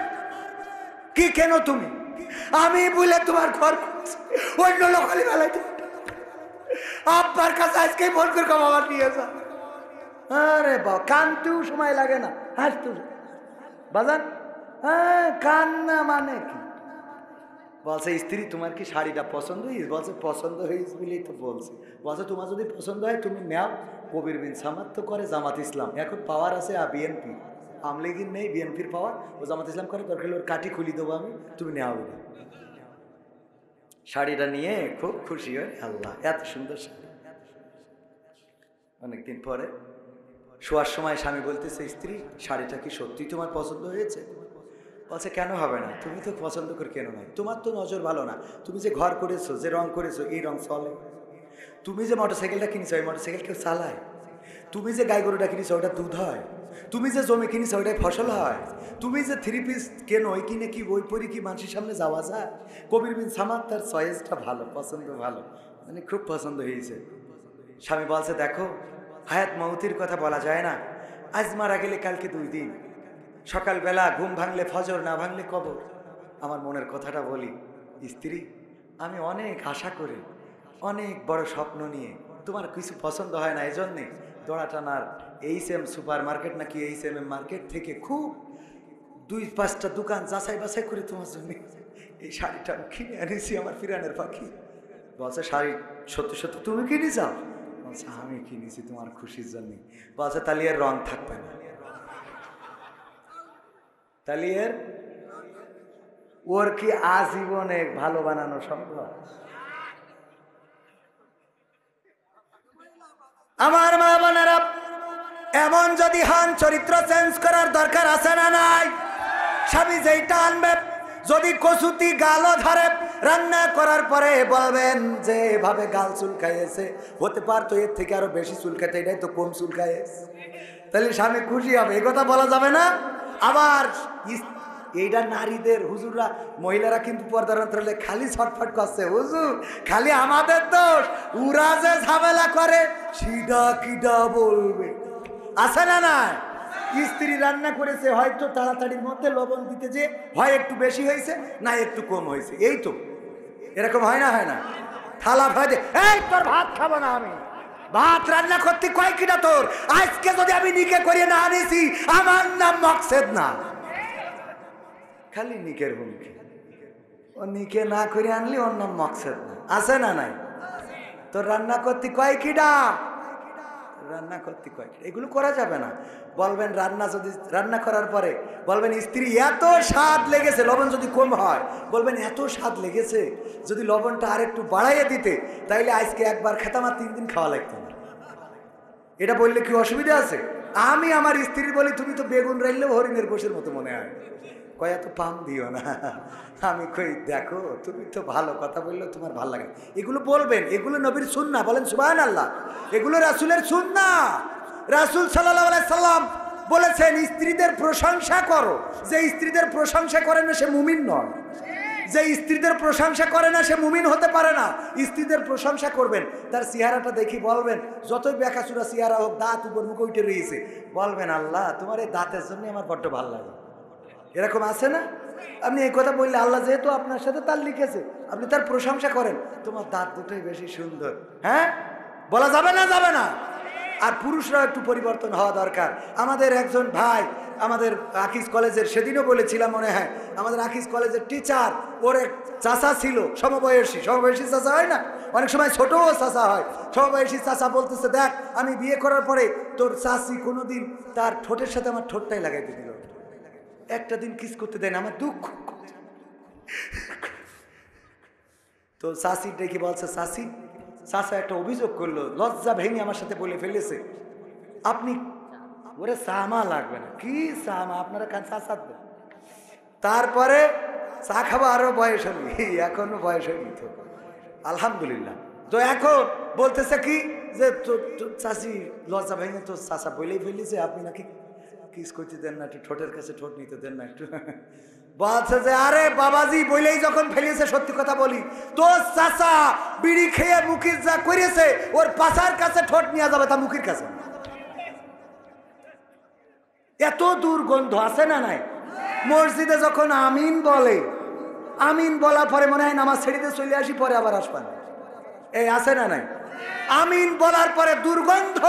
কি কেন তুমি? আমি বলে তোমার ঘর অন্য লোকালি বেলায় আব্বার কাছে আজকে ফোন করে বাবা নিয়ে যা। আরে বাবা, কানতেও সময় লাগে না, হাসতে বাজান। হ্যাঁ, কান্না মানে কি? বলছে স্ত্রী তোমার কি শাড়িটা পছন্দ হয়েছে? বলছে পছন্দ হয়েছে বলেই তো বলছে। বলছে তোমার যদি পছন্দ হয় তুমি নেও, কবির বিন সামাদ তো করে জামাত ইসলাম, এখন পাওয়ার আছে বিএনপি, আমলিগির নেই, বিএনপির পাওয়ার, ও জামাত ইসলাম করে, দরকার ওর কাঠি খুলি দেবো আমি, তুমি নেও। শাড়িটা নিয়ে খুব খুশি হয়, আল্লাহ এত সুন্দর শাড়ি। অনেকদিন পরে শোয়ার সময় স্বামী বলতেছে, স্ত্রী শাড়িটা কি সত্যি তোমার পছন্দ হয়েছে? বলছে কেন হবে না, তুমি তো পছন্দ করে কেন নয়, তোমার তো নজর ভালো না, তুমি যে ঘর করেছো, যে রং করেছো এই রং চলে, তুমি যে মোটরসাইকেলটা কিনেছো এই মোটরসাইকেল কেউ চালায়, তুমি যে গাই গরুটা কিনেছো ওটা দুধ হয়, তুমি যে জমি কিনেছো ওটাই ফসল হয়, তুমি যে 3 পিস কেন ওই কিনে কি বই পড়ি কি মানুষের সামনে যাওয়া যায়? কবির বিন সামাদ তার চয়েসটা ভালো, পছন্দ ভালো, মানে খুব পছন্দ হয়েছে। স্বামী বলছে দেখো হায়াত মৌতির কথা বলা যায় না, আজ মারা গেলে কালকে 2 দিন, সকালবেলা ঘুম ভাঙলে ফজর, না ভাঙলে কবর। আমার মনের কথাটা বলি, স্ত্রী আমি অনেক আশা করে অনেক বড় স্বপ্ন নিয়ে, তোমার কিছু পছন্দ হয় না, এই জন্যে দোড়াটানার HM সুপার মার্কেট নাকি HM মার্কেট থেকে খুব 2-5টা দোকান যাচাই বাছাই করে তোমার জন্য এই শাড়িটা কিনে এনেছি, আমার ফিরানের পাখি। বলছে শাড়ি সত্যি সত্যি তুমি কিনে যাও? বলছে আমি কিনেছি তোমার খুশির জন্য। বলছে তাহলে এর রং থাকবে না, তাহলে এর ওর কি আজীবনে ভালো বানানো সম্ভব? আমার মা বোনেরা, এমন যদি হন চরিত্র চেঞ্জ করার দরকার আছে না নাই? স্বামী যেইটা আনবে, যদি কসুতি গালও ধরে, রান্না করার পরে বলবেন যে এভাবে গাল চুলকাইছে, হতে পারতো এর থেকে আরো বেশি চুলকাতে, এটাই তো কম চুলকাইছে, তাহলে স্বামী খুশি হবে। এ কথা বলা যাবে না। আবার এইটা নারীদের, হুজুররা, মহিলারা কিন্তু পর্দার অন্তরালে খালি ছটফট করছে, হুজুর খালি আমাদের দোষ, উরা যে ঝামেলা করে সিডা কিডা বলবে, আছে না না? স্ত্রী রান্না করেছে, হয়তো তাড়াতাড়ির মধ্যে লবণ দিতে যে হয় একটু বেশি হয়েছে, না একটু কম হয়েছে, এই তো এরকম হয় না? হয় না? থালা ভয় দে, এই তোর ভাত খাবো না আমি, ভাত রান্না করতে কয় কিনা তোর, আজকে যদি আমি নিকে করিয়ে না আনিছি আমার নাম মকসেদ না। খালি নিকের হুমকি, ও নিকে না করে আনলি ওর নাম মকসেদ না, আছে না নাই? তোর রান্না করতে কয় কিডা, রান্না করতে কয় কিডা, এগুলো করা যাবে না। বলবেন রান্না, যদি রান্না করার পরে বলবেন স্ত্রী এত স্বাদ লেগেছে, লবণ যদি কম হয় বলবেন এত স্বাদ লেগেছে, যদি লবণটা আর একটু বাড়াইয়ে দিতে তাইলে আজকে একবার খেতাম আর 3 দিন খাওয়া লাগতো না। এটা বললে কি অসুবিধা আছে? আমি আমার স্ত্রীর বলি তুমি তো বেগুন রাইলেও হরিণের গোশের মতো মনে হয়, কয় এত পাম দিও না। আমি কই দেখো তুমি তো ভালো কথা বললে তোমার ভালো লাগে, এগুলো বলবেন, এগুলো নবীর সুন্নাহ, বলেন সুবহানাল্লাহ। এগুলো রাসূলের সুন্নাহ। রাসূল সাল্লাল্লাহু আলাইহি সাল্লাম বলেছেন স্ত্রীদের প্রশংসা করো, যে স্ত্রীদের প্রশংসা করে না সে মুমিন নয়, যে স্ত্রীদের প্রশংসা করে না সে মুমিন হতে পারে না। স্ত্রীদের প্রশংসা করবেন, তার চেহারাটা দেখি বলবেন, যতই বেকাচুরা চেহারা হোক, দাঁত উপর মুখে উঠে রয়েছে, বলবেন আল্লাহ তোমার এই দাঁতের জন্য আমার বড্ড ভালো লাগে। এরকম আছে না? আপনি এই কথা বললে আল্লাহ যেহেতু আপনার সাথে তার লিখেছে, আপনি তার প্রশংসা করেন, তোমার দাঁত দুটোই বেশি সুন্দর, হ্যাঁ বলা যাবে না? যাবে না। আর পুরুষরাও একটু পরিবর্তন হওয়া দরকার। আমাদের একজন ভাই আমাদের আকিজ কলেজের, সেদিনও বলেছিলাম মনে হয়, আমাদের আকিজ কলেজের টিচার, ওর এক চাচা ছিল সমবয়সী চাচা হয় না, অনেক সময় ছোটও চাচা হয়, সমবয়সী চাচা বলতেছে দেখ আমি বিয়ে করার পরে তোর চাচি কোনোদিন তার ঠোঁটের সাথে আমার ঠোঁটটাই লাগাইতে দিল, একটা দিন কিস করতে দেয় না, আমার দুঃখ। তো চাষি ডেকে বলছে, চাষা একটা অভিযোগ করলো, লজ্জা ভেঙে আমার সাথে বলে ফেলেছে, আপনি ওরে চামা লাগবে না, কি চামা আপনারা কান চা চাঁদবে। তারপরে চা খাবো, আরো বয়স হয়নি, এখনো বয়স হয়নি তো আলহামদুলিল্লাহ। তো এখন বলতেছে কি যে চাষি লজ্জা ভেঙে তো চাষা বলেই ফেলেছে, আপনি নাকি কিস করতে দেন না, একটু ঠোঁটের কাছে ঠোঁট নিতে দেন না একটু। বলছে যে আরে বাবাজি বলেই যখন ফেলিয়েছে, সত্যি কথা বলি, তোর চাচা বিড়ি খেয়ে মুখে যা করেছে, ওর পাছার কাছে ঠোঁট নিয়ে যাবে, তা মুখের কাছে। এত দুর্গন্ধ আছে না নাই? মসজিদে যখন আমিন বলে, আমিন বলার পরে মনে হয় নামাজ ছেড়ে চলে আসি, পরে আবার আসবেন, এই আছে না নাই? আমিন বলার পরে দুর্গন্ধ,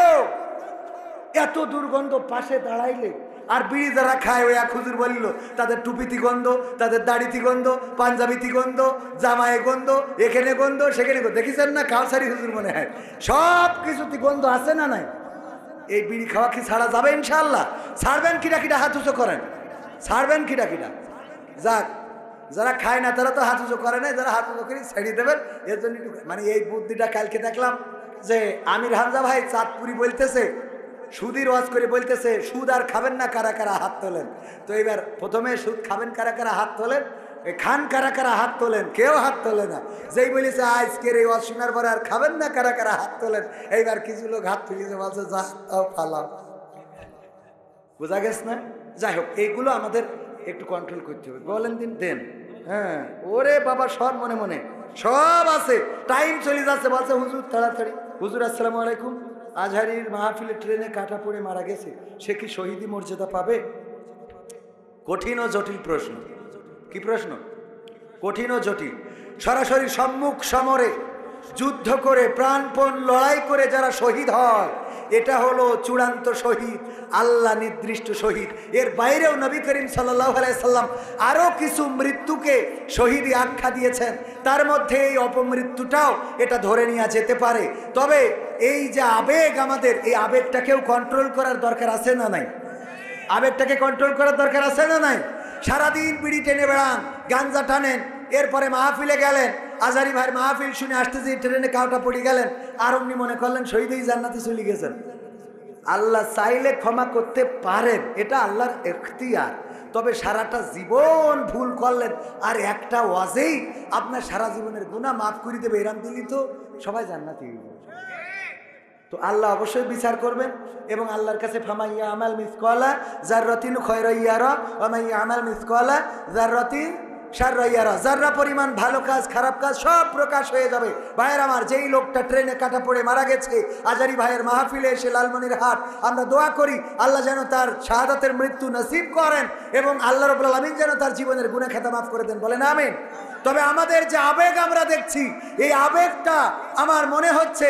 এত দুর্গন্ধ, পাশে দাঁড়াইলে। আর বিড়ি যারা খায়, ওই এক হুজুর বলিল তাদের টুপিতে গন্ধ, তাদের দাড়িতে গন্ধ, পাঞ্জাবিতে গন্ধ, জামায় গন্ধ, এখানে গন্ধ সেখানে গন্ধ, দেখেছেন না? কাউসারি হুজুর মনে হয়, সব কিছুতে গন্ধ আছে না নাই? এই বিড়ি খাওয়া কি ছাড়া যাবে? ইনশাআল্লাহ ছাড়বেন। কিটা হাত উঁচু করেন, ছাড়বেন কিটা। যাক, যারা খায় না তারা তো হাত উঁচু করে না, যারা হাত উঁচু করে ছেড়ে দেবেন। এর জন্য মানে এই বুদ্ধিটা কালকে দেখলাম যে আমির হামজা ভাই চাঁদপুরি বলতেছে, সুদের ওয়াজ করে বলতেছে সুদ আর খাবেন না, কারা কারা হাত তোলেন। তো এবার প্রথমে সুদ খাবেন কারা কারা হাত তোলেন, খান কারা কারা হাত তোলেন, কেউ হাত তোলে না। যেই বলেছে আজকের এই ওয়াজ শোনার পরে আর খাবেন না, কারা কারা হাত তোলেন, এইবার কিছু লোক হাত তুলেছে, বলছে যা তাও পালাম। বোঝা গেছে না? যাই হোক, এইগুলো আমাদের একটু কন্ট্রোল করতে হবে। বলেন দিন দেন, হ্যাঁ ওরে বাবা সব মনে মনে সব আছে, টাইম চলে যাচ্ছে। বলছে হুজুর তাড়াতাড়ি, হুজুর আসসালামু আলাইকুম, আজহারির মাহফিলে ট্রেনে কাটা পড়ে মারা গেছে, সে কি শহীদি মর্যাদা পাবে? কঠিন ও জটিল প্রশ্ন। কি প্রশ্ন? কঠিন ও জটিল। সরাসরি সম্মুখ সমরে যুদ্ধ করে প্রাণপণ লড়াই করে যারা শহীদ হয়, এটা হলো চূড়ান্ত শহীদ, আল্লাহ নির্দিষ্ট শহীদ। এর বাইরেও নবী করিম সাল্লাল্লাহু আলাইহি সাল্লাম আরও কিছু মৃত্যুকে শহীদই আখ্যা দিয়েছেন, তার মধ্যে এই অপমৃত্যুটাও এটা ধরে নেওয়া যেতে পারে। তবে এই যে আবেগ, আমাদের এই আবেগটাকেও কন্ট্রোল করার দরকার আছে না নাই? আবেগটাকে কন্ট্রোল করার দরকার আছে না নাই? সারাদিন বিড়ি টেনে বেড়ান, গাঞ্জা টানেন, এরপরে মাহফিলে গেলেন, আজারি ভাইয়ের মাহফিল শুনে আসতেছি ট্রেনে কাউটা পড়ে গেলেন, আর অমনি মনে করলেন শহীদই জান্নাতে চলে গেছেন। আল্লাহ চাইলে ক্ষমা করতে পারেন, এটা আল্লাহর এখতিয়ার। তবে সারাটা জীবন ভুল করলেন আর একটা ওয়াজেই আপনার সারা জীবনের গুনাহ মাফ করে দেবে, এরাম দিলি তো সবাই জান্নাতি হইব। তো আল্লাহ অবশ্যই বিচার করবেন এবং আল্লাহর কাছে ফামাইয়া আমাল মিসকালা যাররাতিন খায়রান ইয়ারা ওয়া মাইয়া আমাল মিসকালা যাররাতিন শাররান ইয়ারা। যাররা পরিমাণ ভালো কাজ খারাপ কাজ সব প্রকাশ হয়ে যাবে। ভাইয়ের আমার, যেই লোকটা ট্রেনে কাটা পড়ে মারা গেছে আজারি ভাইয়ের মাহফিলে এসে লালমনিরহাট, আমরা দোয়া করি আল্লাহ যেন তার শাহাদাতের মৃত্যু নসিব করেন এবং আল্লাহ রাব্বুল আলামিন যেন তার জীবনের গুনাহ খাতা মাফ করে দেন, বলেন আমিন। তবে আমাদের যে আবেগ আমরা দেখছি, এই আবেগটা আমার মনে হচ্ছে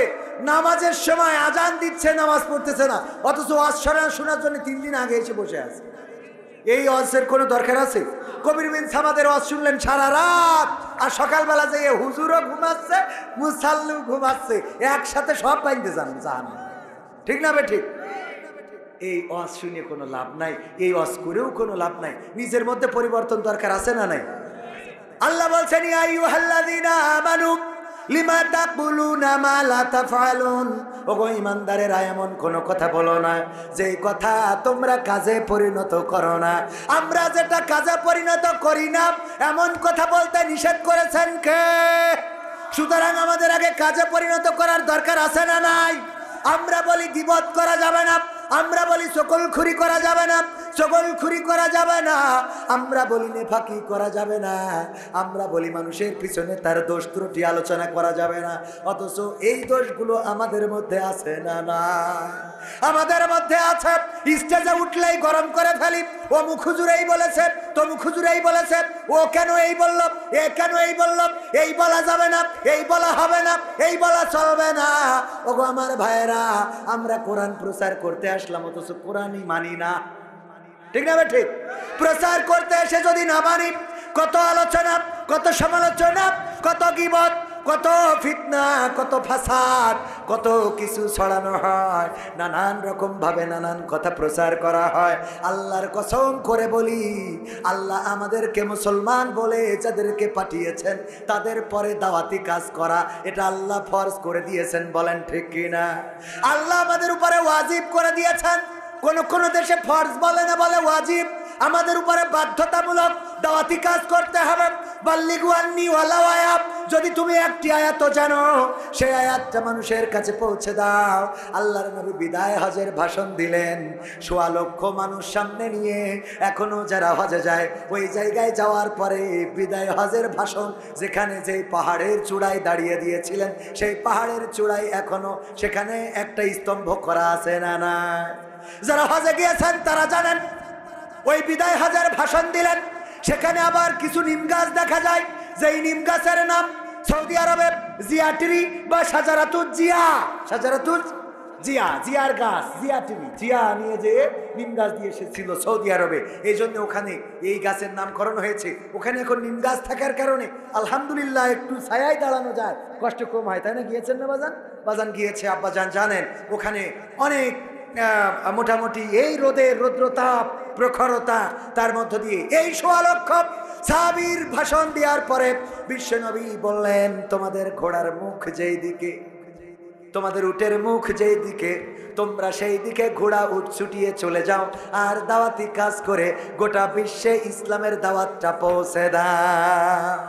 নামাজের সময় আজান দিচ্ছে, নামাজ পড়তেছে না, অথচ ওয়াজ শোনার জন্য 3 দিন আগে এসে বসে আছে। এই ওয়াজের কোনো দরকার আছে? কবির বিন সামাদের ওয়াজ শুনলেন সারা রাত, আর সকালবেলা যে হুজুরও ঘুমাচ্ছে, মুসাল্লু ঘুমাচ্ছে, একসাথে সব বাইন্দে যান। ঠিক না বে ঠিক? এই ওয়াজ শুনে কোনো লাভ নাই, এই ওয়াজ করেও কোনো লাভ নাই। নিজের মধ্যে পরিবর্তন দরকার আছে না নাই? আল্লাহ বলছেন ইয়া আইয়ুহাল্লাযীনা আমানু লিমা তাকুলুনা মা লা তাফআলুন। ওগো ঈমানদারেরা, এমন কোনো কথা বলো না যেই কথা তোমরা কাজে পরিণত করো না। আমরা যেটা কাজে পরিণত করি না এমন কথা বলতে নিষেধ করেছেন কে? সুতরাং আমাদের আগে কাজে পরিণত করার দরকার আছে না নাই? আমরা বলি গীবত করা যাবে না, আমরা বলি চগলখুরি করা যাবে না, চগলখুরি করা যাবে না, আমরা বলি নেফাকি করা যাবে না, আমরা বলি মানুষের পিছনে তার দোষ ত্রুটি আলোচনা করা যাবে না। অথচ এই দোষগুলো আমাদের মধ্যে আছে না? না, আমাদের মধ্যে আছে। স্টেজে উঠলেই গরম করে ফেলি, ও মুখুজুর এই বলেছে, তো মুখুজুর এই বলেছে, ও কেন এই বলল, এ কেন এই বলল, এই বলা যাবে না, এই বলা হবে না, এই বলা চলবে না। ওগো আমার ভাইয়েরা, আমরা কোরআন প্রচার করতে আসলাম অথচ কোরআনই মানি না। ঠিক না? ঠিক। প্রচার করতে এসে যদি না মানি, কত আলোচনা, কত সমালোচনা, কত গীবত, কত ফিতনা, কত ফাসাদ, কত কিছু ছড়ানো হয়, নানান রকম ভাবে নানান কথা প্রচার করা হয়। আল্লাহর কসম করে বলি, আল্লাহ আমাদেরকে মুসলমান বলে যাদেরকে পাঠিয়েছেন তাদের পরে দাওয়াতি কাজ করা এটা আল্লাহ ফরজ করে দিয়েছেন, বলেন ঠিক কিনা? আল্লাহ আমাদের উপরে ওয়াজিব করে দিয়েছেন। কোন দেশে ফরজ বলে না, বলে ওয়াজিব। আমাদের উপরে বাধ্যতামূলক দাওয়াতি কাজ করতে হবে। বাল্লিগু আন্নী ওয়ালাউ আয়াত, যদি তুমি একটি আয়াত জানো সেই আয়াতটা মানুষের কাছে পৌঁছে দাও। আল্লাহর নবী বিদায় হজের ভাষণ দিলেন ১৬ লক্ষ মানুষ সামনে নিয়ে। এখনো যারা হজে যায় ওই জায়গায় যাওয়ার পরে বিদায় হজের ভাষণ, যেখানে যেই পাহাড়ের চূড়ায় দাঁড়িয়ে দিয়েছিলেন সেই পাহাড়ের চূড়ায় এখনো সেখানে একটা স্তম্ভ করা আছে না? না। যারা হজে গিয়েছেন তারা জানেন, ওই বিদায় হজের ভাষণ দিলেন, সেখানে আবার কিছু নিম গাছ দেখা যায়, যেই নিম গাছের নাম সৌদি আরবের জিয়া ট্রি বা শাজারাতুজ জিয়া। শাজারাতুজ জিয়া, জিয়ার গাছ, জিয়া ট্রি, জিয়া নিয়ে যে নিম গাছ দিয়ে এসেছিল সৌদি আরবে, এই জন্য ওখানে এই গাছের নামকরণ হয়েছে। ওখানে এখন নিম গাছ থাকার কারণে আলহামদুলিল্লাহ একটু ছায়ায় দাঁড়ানো যায়, কষ্ট কম হয়, তাই না? গিয়েছেন না বাজান? বাজান গিয়েছে, আব্বাজান জানেন। ওখানে অনেক মোটামুটি এই রোদের রৌদ্রতাপ প্রখরতা, তার মধ্য দিয়ে এই ১৬ লক্ষ সাহাবীর ভাষণ দেওয়ার পরে বিশ্বনবী বললেন, তোমাদের ঘোড়ার মুখ যেই দিকে, তোমাদের উটের মুখ যেই দিকে, তোমরা সেই দিকে ঘোড়া উট ছুটিয়ে চলে যাও আর দাওয়াতি কাজ করে গোটা বিশ্বে ইসলামের দাওয়াতটা পৌঁছে দাও।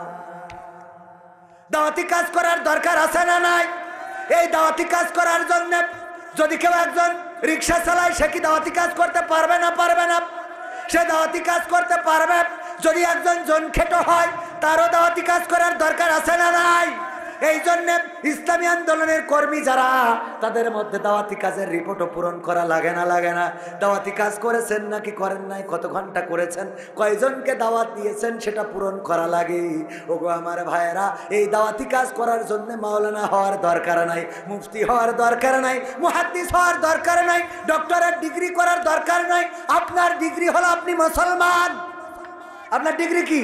দাওয়াতি কাজ করার দরকার আছে না নাই? এই দাওয়াতি কাজ করার জন্য যদি কেউ একজন রিক্সা চালায়, সে কি দাওয়াতি কাজ করতে পারবে না? পারবে না। সে দাওয়াতি কাজ করতে পারবে। যদি একজন জনখেটো হয়, তারও দাওয়াতি কাজ করার দরকার আছে না নাই? এই জন্য ইসলামী আন্দোলনের কর্মী যারা, তাদের মধ্যে দাওয়াতি কাজের রিপোর্টও পূরণ করা লাগে না? লাগে না? দাওয়াতি কাজ করেছেন নাকি করেন নাই, কত ঘন্টা করেছেন, কয়জনকে দাওয়াত দিয়েছেন, সেটা পূরণ করা লাগে। ওগো আমার ভাইয়েরা, এই দাওয়াতি কাজ করার জন্য মাওলানা হওয়ার দরকার নাই, মুফতি হওয়ার দরকার নাই, মুহাদ্দিস হওয়ার দরকার নাই, ডক্টরেট ডিগ্রি করার দরকার নাই। আপনার ডিগ্রি হলো আপনি মুসলমান। আপনার ডিগ্রি কি?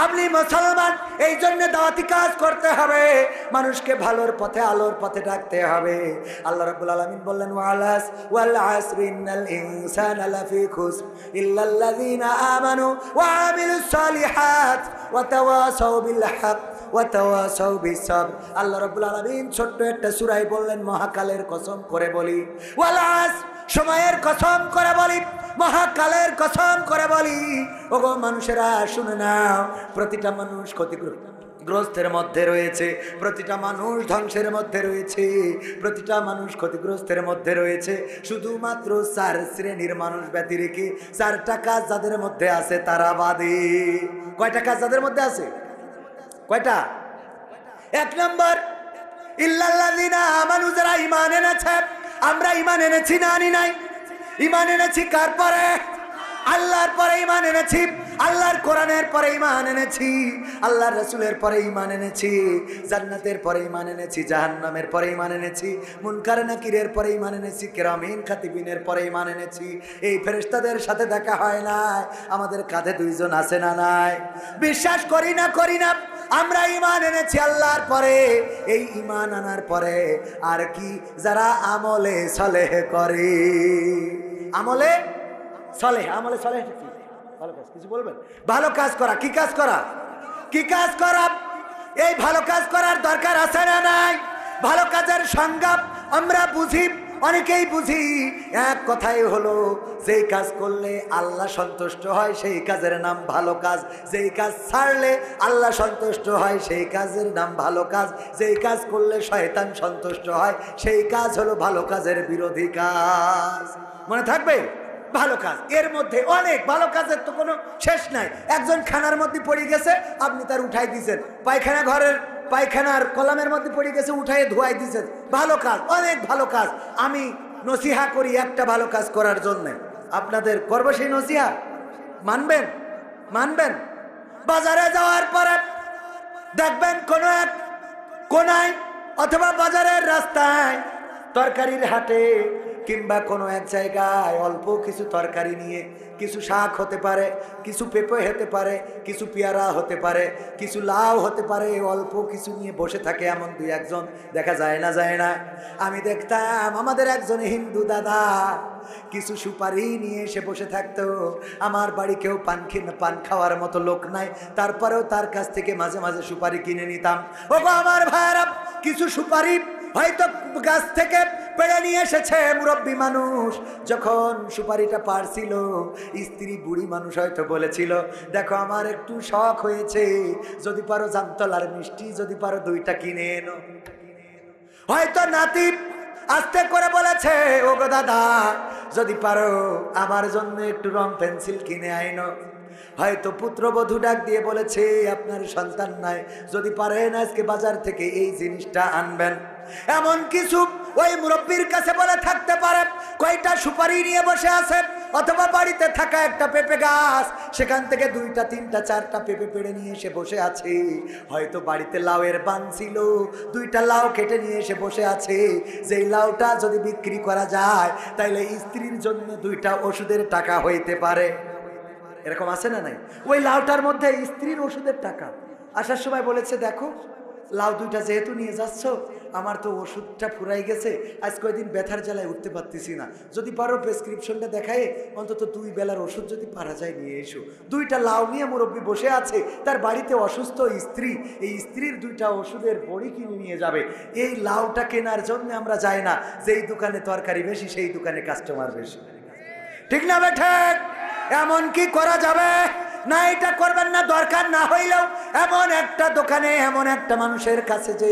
আপনি মুসলমান, এই জন্য দাওয়াতি কাজ করতে হবে, মানুষকে ভালোর পথে আলোর পথে ডাকতে হবে। আল্লাহ রাব্বুল আলামিন বললেন ওয়াল আসরি ইন্নাল ইনসানা লাফি খুসর ইল্লাল্লাযিনা আমানু ওয়া আমিলুস সালিহাত ওয়া তাওয়াসাউ বিল হক ওয়া তাওয়াসাউ বিস সাবর। আল্লাহ রাব্বুল আলামিন ছোট্ট একটা সূরায় বললেন মহাকালের কসম করে বলি, ওয়াল আসর, সময়ের কসম করে বলি, মহাকালের কসম করে বলি, ওগো মানুষেরা শুনে নাও, প্রতিটা মানুষ ক্ষতিগ্রস্তের মধ্যে রয়েছে, প্রতিটা মানুষ ধ্বংসের মধ্যে রয়েছে, প্রতিটা মানুষ ক্ষতিগ্রস্তের মধ্যে রয়েছে। শুধুমাত্র 4 শ্রেণীর মানুষ ব্যতি রেখে 4টা কাজ যাদের মধ্যে আছে তারা বাদে। কয়টা কাজ যাদের মধ্যে আছে? কয়টা? 1 নম্বর, ইল্লাল্লাযিনা আমানু, যারা ঈমান এনেছে। আমরা ঈমান এনেছি না আনি নাই? ঈমান এনেছি কার পরে? আল্লাহর পরে ঈমান এনেছি, আল্লাহর কোরআনের পরে ঈমান এনেছি, আল্লাহর রাসূলের পরে ঈমান এনেছি, জান্নাতের পরে ঈমান এনেছি, জাহান্নামের পরে ঈমান এনেছি, মুনকার নাকিরের পরে ঈমান এনেছি, কিরামিন কাতিবিনের পরে ঈমান এনেছি। এই ফেরেশতাদের সাথে দেখা হয় না, আমাদের কাঁধে 2 জন আছে না নাই? বিশ্বাস করি না আমরা ঈমান এনেছি আল্লাহর পরে। এই ঈমান আনার পরে আর কি? যারা আমলে সালেহ করে। আমলে সালেহ, আমলে সালেহ কি? ভালো কাজ, কিছু বলবেন? ভালো কাজ করা। কি কাজ করা? কি কাজ করা? এই ভালো কাজ করার দরকার আছে না নাই? ভালো কাজের সংজ্ঞা আমরা বুঝি, অনেকেই বুঝি। এক কথাই হলো, যেই কাজ করলে আল্লাহ সন্তুষ্ট হয় সেই কাজের নাম ভালো কাজ, যেই কাজ ছাড়লে আল্লাহ সন্তুষ্ট হয় সেই কাজের নাম ভালো কাজ, যেই কাজ করলে শয়তান সন্তুষ্ট হয় সেই কাজ হলো ভালো কাজের বিরোধী কাজ। মনে থাকবে? ভালো কাজ, এর মধ্যে অনেক ভালো কাজের তো কোনো শেষ নাই। একজন খানার মধ্যে পড়ে গেছে, আপনি তার উঠাই দিয়েছেন। পায়খানা ঘরের পায়খানার কলামের মধ্যে পড়ে গেছে, উঠাই ধোয়াই দিয়েছেন। ভালো কাজ, অনেক ভালো কাজ। আমি নসিহা করি একটা ভালো কাজ করার জন্য, আপনাদের করব সেই নসিহা। মানবেন? মানবেন? বাজারে যাওয়ার পরে দেখবেন কোনো এক কোনায় অথবা বাজারের রাস্তায়, তরকারির হাটে কিংবা কোনো এক জায়গায় অল্প কিছু তরকারি নিয়ে, কিছু শাক হতে পারে, কিছু পেঁপে হতে পারে, কিছু পেয়ারা হতে পারে, কিছু লাউ হতে পারে, অল্প কিছু নিয়ে বসে থাকে এমন 2-1 জন দেখা যায় না? যায় না? আমি দেখতাম আমাদের একজন হিন্দু দাদা কিছু সুপারি নিয়ে এসে বসে থাকতো। আমার বাড়ি কেউ পান খাওয়ার মতো লোক নাই, তারপরেও তার কাছ থেকে মাঝে মাঝে সুপারি কিনে নিতাম। ও আমার ভাইরা, কিছু সুপারি হয়তো গাছ থেকে পেড়ে নিয়ে এসেছে মুরব্বী মানুষ। যখন সুপারিটা পারছিল, স্ত্রী বুড়ি মানুষ হয়তো বলেছিল, দেখো আমার একটু শখ হয়েছে, যদি পারো জামতলার মিষ্টি যদি পারো 2টা কিনে এনো। হয়তো নাতি আস্তে করে বলেছে, ও গো দাদা যদি পারো আমার জন্য একটু রং পেন্সিল কিনে আইনো। হয়তো পুত্রবধূ ডাক দিয়ে বলেছে, আপনার সন্তান নাই, যদি পারেন আজকে বাজার থেকে এই জিনিসটা আনবেন। এমন কিছু ওই মুরব্বীর কাছে বলে থাকতে পারে। কয়টা সুপারি নিয়ে বসে আছে, অথবা বাড়িতে থাকা একটা পেঁপে গাছ, সেখান থেকে 2টা 3টা 4টা পেঁপে পেড়ে নিয়ে এসে বসে আছে। হয়তো বাড়িতে লাউয়ের বান ছিল, 2টা লাউ কেটে নিয়ে এসে বসে আছে। যেই লাউটা যদি বিক্রি করা যায় তাইলে স্ত্রীর জন্য 2টা ওষুধের টাকা হইতে পারে। এরকম আছে না নাই? ওই লাউটার মধ্যে স্ত্রীর ওষুধের টাকা। আসার সময় বলেছে, দেখো লাউ 2টা যেহেতু নিয়ে যাচ্ছ, আমার তো ওষুধটা ফুরাই গেছে, আজ কয়েকদিন ব্যথার জ্বালায় উঠতে পারতেছি না, যদি পারো প্রেসক্রিপশনটা দেখায় অন্তত 2 বেলার ওষুধ যদি পারা যায় নিয়ে এসো। 2টা লাউ নিয়ে মুরব্বী বসে আছে, তার বাড়িতে অসুস্থ স্ত্রী, এই স্ত্রীর 2টা ওষুধের বড়ি কিনে নিয়ে যাবে। এই লাউটা কেনার জন্য আমরা যাই না, যেই দোকানে তরকারি বেশি সেই দোকানে কাস্টমার বেশি। ঠিক না বেঠে? এমন কি করা যাবে না? এটা করবেন না, দরকার না হইলেও এমন একটা দোকানে এমন একটা মানুষের কাছে যে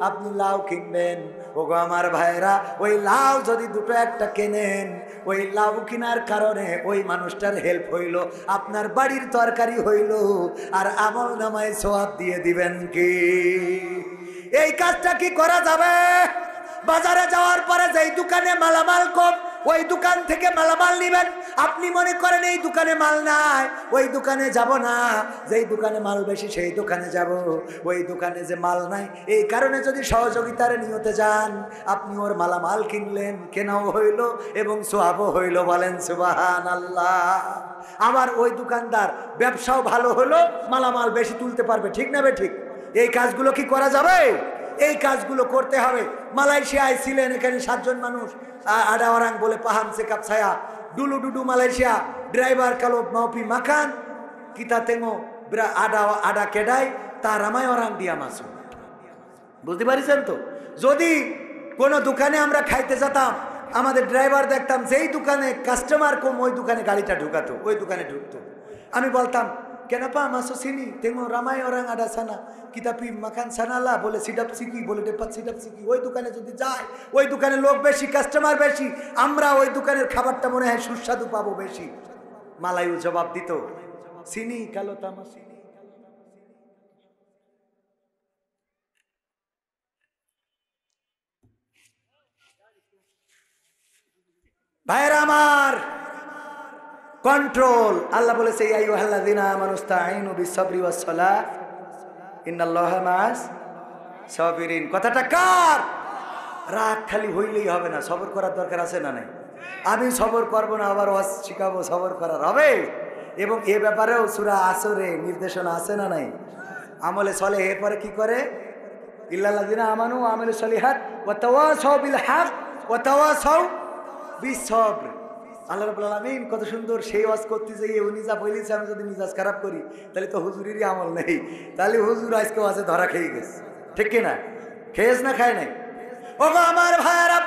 আপনি লাউ কিনবেন। ওগো আমার ভাইরা, ওই লাউ যদি 2-1টা কেনেন, ওই লাউ কেনার কারণে ওই মানুষটার হেল্প হইল, আপনার বাড়ির তরকারি হইল, আর আমল নামায় সওয়াব দিয়ে দিবেন কি? এই কাজটা কি করা যাবে? বাজারে যাওয়ার পরে যেই দোকানে মালামাল কম, ওই দোকান থেকে মালামাল নিবেন। আপনি মনে করেন এই দোকানে মাল নাই, ওই দোকানে যাব না, যেই দোকানে মাল বেশি সেই দোকানে যাব। ওই দোকানে যে মাল নাই, এই কারণে যদি সহযোগিতার নিয়তে যান, আপনি ওর মালামাল কিনলেন, কেনাও হইল এবং সোয়াবও হইল। বলেন সুবহানাল্লাহ। আবার ওই দোকানদার ব্যবসাও ভালো হলো, মালামাল বেশি তুলতে পারবে। ঠিক না বে ঠিক? এই কাজগুলো কি করা যাবে? এই কাজগুলো করতে হবে। মালয়েশিয়ায় ছিলেন, এখানে 7 জন মানুষ, আডা ওরাং বলে পাহান সে কাপছায়া ডুলু ডুডু মালয়েশিয়া ড্রাইভার কালো মাউপি মাখান কিতা তেঙ্গো আডা আডা কেডাই তার আমায় ওরাং দিয়া মাসু। বুঝতে পারিছেন তো? যদি কোনো দোকানে আমরা খাইতে যেতাম, আমাদের ড্রাইভার দেখতাম যেই দোকানে কাস্টমার কম ওই দোকানে গাড়িটা ঢুকাতো, ওই দোকানে ঢুকতো। আমি বলতাম কেন পা মাসো চিনি তেমো রামাই ওরাং আডা সানা কিতাপি মাখান সানালা বলে সিডাপ সিকি বলে ডেপাত সিডাপ সিকি। ওই দোকানে যদি যায়, ওই দোকানে লোক বেশি, কাস্টমার বেশি, আমরা ওই দোকানের খাবারটা মনে হয় সুস্বাদু পাবো বেশি। মালায়ু জবাব দিত চিনি কালো তামা চিনি। ভাইরা আমার, কন্ট্রোল। আল্লাহ বলেছে ইয়া আইয়ুহাল্লাযিনা আমানুস্তাঈনু বিস-সাবরি ওয়াস-সালাহ ইন্নাল্লাহা মা'আস সাবিরিন। কথাটা কার? রাগ খালি হইলেই হবে না, সবর করার দরকার আছে না নাই? আমি সবর করব না, আবার ওয়াজ শিখাবো, সবর করার হবে। এবং এ ব্যাপারেও সূরা আসরে নির্দেশনা আছে না নাই? আমলে সলেহ এরপরে কি করে? ইল্লাল্লাযিনা আমানু ওয়া আমিলুস সলিহাত ওয়া তাওয়াসাউ বিল হক ওয়া তাওয়াসাউ বিস-সাবর। আল্লাহ রাব্বুল আলামিন কত সুন্দর সেই ওয়াজ করতে যাইয়ে উনি যা বলেছে, আমি যদি মিজাজ খারাপ করি তাহলে তো হুজুরেরই আমল নেই, তাহলে হুজুর আজকে ওয়াজে ধরা খেয়ে গেছে। ঠিক কিনা? খেয়েছ না খায় নাই? ওগো আমার ভাইয়েরা,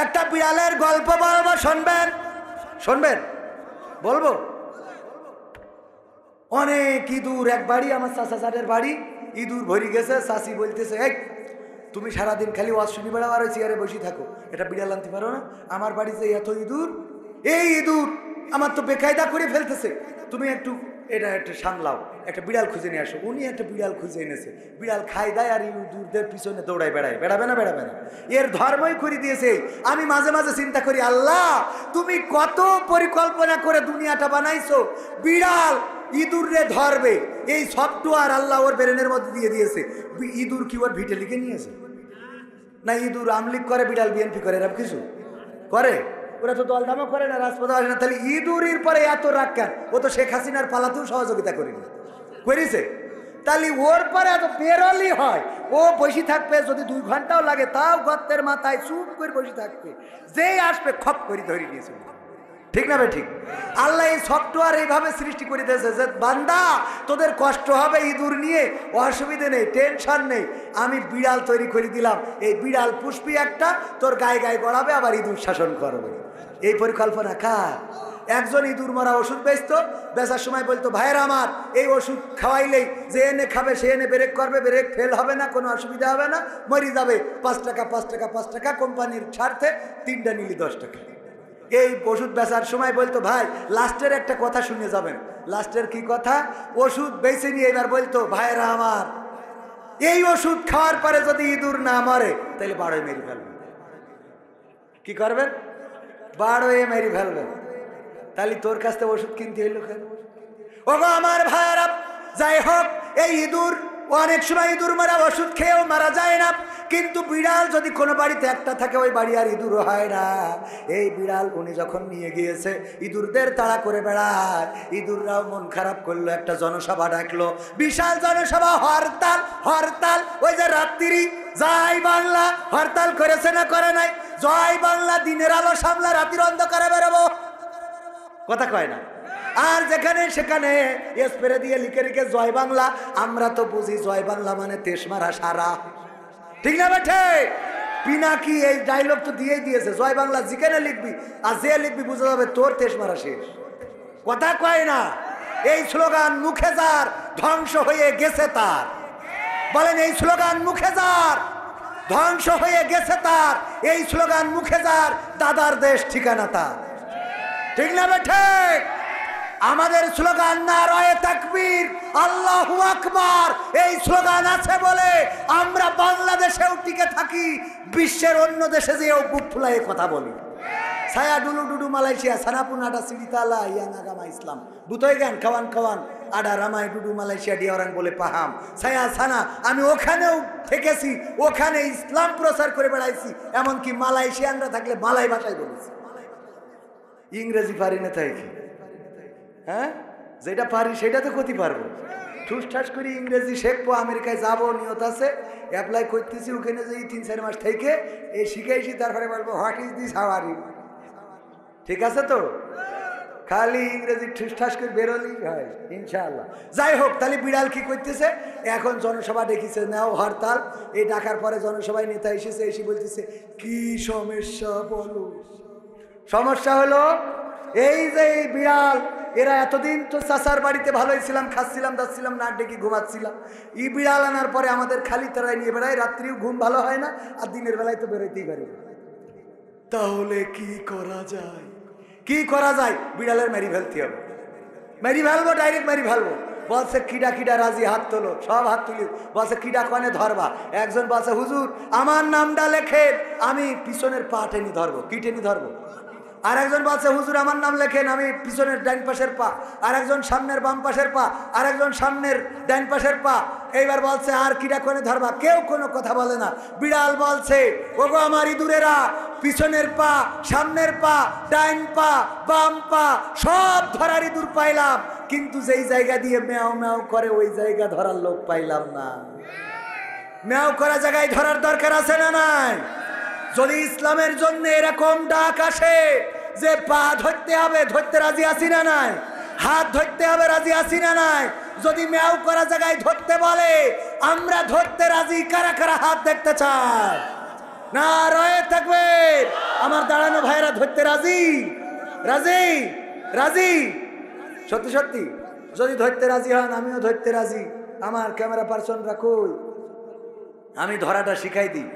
একটা বিড়ালের গল্প বলবো, শুনবেন? শুনবেন? বলবো। অনেক ইঁদুর এক বাড়ি, আমার চাচা চাটের বাড়ি, ইঁদুর ভরি গেছে। চাচি বলতেছে এই তুমি সারাদিন খালি ওয়াজ শুনি বেড়াও আর চেয়ারে বসে থাকো, এটা বিড়াল আনতে পারো না? আমার বাড়িতে এত ইঁদুর, এই ইঁদুর আমার তো বেকায়দা করে ফেলতেছে, তুমি একটু এটা একটা সামলাও, একটা বিড়াল খুঁজে নিয়ে আসো। উনি একটা বিড়াল খুঁজে এনেছে, বিড়াল খাই দেয় আর ইঁদুরদের পিছনে দৌড়ায় বেড়ায়। বেড়াবে না? বেড়াবে না। এর ধর্মই করে দিয়েছে। আমি মাঝে মাঝে চিন্তা করি, আল্লাহ তুমি কত পরিকল্পনা করে দুনিয়াটা বানাইছো, বিড়াল ইঁদুরে ধরবে এই সফটওয়্যার আল্লাহ ওর ব্রেনের মধ্যে দিয়ে দিয়েছে। ইঁদুর কি ওর ভিটে লিখে নিয়েছে? না ইঁদুর আমলিক করে, বিড়াল বিএনপি করে, এরকম কিছু করে? ওরা তো দলদামও করে না, রাজপথে আসে না। তাহলে ইঁদুরের পরে এত রাগ কেন? ও তো শেখ হাসিনার পালাতেও সহযোগিতা করেনি, করেছে। তাহলে ওর পরে এত বেরোলি হয়, ও বসে থাকবে যদি 2 ঘন্টাও লাগে, তাও গর্তের মাথায় চুপ করে বসে থাকবে, যেই আসবে খপ করে ধরে নিয়েছে। ঠিক না ভাই? ঠিক। আল্লাহ এই সফটওয়্যার এইভাবে সৃষ্টি করে দিয়েছে যে বান্দা তোদের কষ্ট হবে ইঁদুর নিয়ে, অসুবিধে নেই, টেনশন নেই, আমি বিড়াল তৈরি করে দিলাম, এই বিড়াল পুষ্পি একটা তোর গায়ে গায়ে গড়াবে, আবার ইঁদুর শাসন করবে। এই পরিকল্পনা কার? একজন ইঁদুর মারা ওষুধ বেচতো, বেচার সময় বলতো ভাইয়েরা আমার এই ওষুধ খাওয়াইলেই যে এনে খাবে সে এনে ব্রেক করবে, ব্রেক ফেল হবে না, কোনো অসুবিধা হবে না, মরি যাবে, 5 টাকা 5 টাকা 5 টাকা কোম্পানির স্বার্থে, 3টা নিলি 10 টাকা। এই ওষুধ বেচার সময় বলতো ভাই লাস্টের একটা কথা শুনে যাবেন। লাস্টের কি কথা? ওষুধ বেচে নিয়ে এবার বলতো ভাইয়েরা আমার এই ওষুধ খাওয়ার পরে যদি ইঁদুর না মরে তাহলে 12 মেরে ফেলবেন। কি করবেন? 12 মেরে ফেলবেন। তাহলে তোর কাছ থেকে ওষুধ কিনতে হইলো কেন? ওগো আমার ভাইয়েরা, যাই হোক এই ইঁদুর অনেক সময় ইঁদুর মারা ওষুধ খেয়েও মারা যায় না, কিন্তু বিড়াল যদি কোনো বাড়িতে একটা থাকে ওই বাড়ি আর ইঁদুর হয় না। এই বিড়াল উনি যখন নিয়ে গিয়েছে, ইঁদুরদের তাড়া করে বেড়ায়, ইঁদুররাও মন খারাপ করলো, একটা জনসভা ডাকলো, বিশাল জনসভা, হরতাল হরতাল। ওই যে রাত্রি জয় বাংলা হরতাল করেছে না করে নাই? জয় বাংলা দিনের আলো সামলা রাতের অন্ধকারে বেরোবো, কথা কয় না? আর যেখানে সেখানে স্প্রে দিয়ে লিখে লিখে জয় বাংলা। আমরা তো বুঝি জয় বাংলা মানে তেশ মারা সারা। ঠিক না বেঠে? পিনাকি এই ডায়লগ তো দিয়েই দিয়েছে, জয় বাংলা যেখানে লিখবি আর যে লিখবি বুঝে যাবে তোর তেশ মারা শেষ। কথা কয় না? এই স্লোগান মুখে যার ধ্বংস হয়ে গেছে তার। বলেন এই স্লোগান মুখে যার ধ্বংস হয়ে গেছে তার, এই স্লোগান মুখে যার দাদার দেশ ঠিকানা তার। ঠিক না বেঠে? আমাদের স্লোগান নারায়ে তাকবীর, আল্লাহু আকবার, এই স্লোগান আছে বলে আমরা বাংলাদেশেও টিকে থাকি, বিশ্বের অন্য দেশে যেও বুক ফুলায়ে কথা বলি। saya dulu Malaysia sana pun ada cerita lah yang agama Islam butoy kan kawan-kawan ada ramai dulu Malaysia dia orang boleh paham saya sana আমি ওখানেও থেকেছি ওখানে ইসলাম প্রচার করে বেড়াইছি এমনকি মালয়েশিয়ানরা থাকলে মালয় ভাষায় বলেছি ইংরেজি পারি না তাই কি হ্যাঁ যেটা পারি সেটা তো করতে পারবো ঠুসঠাস করে ইংরেজি শিখবো আমেরিকায় যাবো নিয়ত আছে অ্যাপ্লাই করতেছি ওখানে যে 3-4 মাস থেকে এই শিখাইছি তারপরে বলবো what is this how are you ঠিক আছে তো খালি ইংরেজি ঠুসঠাস করে বেরোলি হয় ইনশাআল্লাহ যাই হোক তাহলে বিড়াল কি করতেছে এখন জনসভা দেখিছে নাও হরতাল এই ডাকার পরে জনসভায় নেতা এসেছে এসে বলতেছে কি সমস্যা বলো সমস্যা হলো এই যে এই বিড়াল এরা এতদিন তো চাচার বাড়িতে ভালোই ছিলাম খাচ্ছিলাম দাচ্ছিলাম না ডেকে ঘুমাচ্ছিলাম এই বিড়াল আনার পরে আমাদের খালি তারাই নিয়ে বেড়ায় রাত্রিও ঘুম ভালো হয় না আর দিনের বেলায় তো বেরোতেই পারি তাহলে কি করা যায় বিড়ালের মেরি ফেলতে হবে মেরি ফেলবো ডাইরেক্ট মেরি ফেলবো বলছে কিডা রাজি হাত তোলো সব হাত তুলি বলছে কিডা কনে ধরবা একজন বলছে হুজুর আমার নামটা লেখেন আমি পিছনের পা টেনে ধরবো কি টেনে ধরবো আর একজন বলছে হুজুর আমার নাম লেখেন আমি পিছনের ডাইন পাশের পা আর একজন সামনের বাম পাশের পা আর একজন সামনের ডাইন পাশের পা এইবার বলছে আর কিডা কোনে ধরবা কেউ কোনো কথা বলে না বিড়াল বলছে ওগো আমার ইঁদুরেরা পিছনের পা সামনের পা ডাইন পা বাম পা সব ধরার ইঁদুর পাইলাম কিন্তু যেই জায়গা দিয়ে ম্যাও ম্যাও করে ওই জায়গা ধরার লোক পাইলাম না ম্যাও করা জায়গায় ধরার দরকার আছে না নাই যদি ইসলামের জন্য এরকম ডাক আসে যে পা ধরতে হবে ধরতে রাজি আছি না নাই হাত ধরতে হবে রাজি আছি না নাই যদি ম্যাও করা জায়গায় ধরতে বলে আমরা ধরতে রাজি কারা কারা হাত দেখতে চাই না রয়ে থাকবে আমার দাঁড়ানো ভাইরা ধরতে রাজি রাজি রাজি সত্যি সত্যি যদি ধরতে রাজি হন আমিও ধরতে রাজি আমার ক্যামেরা পার্সনরা কই আমি ধরাটা শিখাই দিই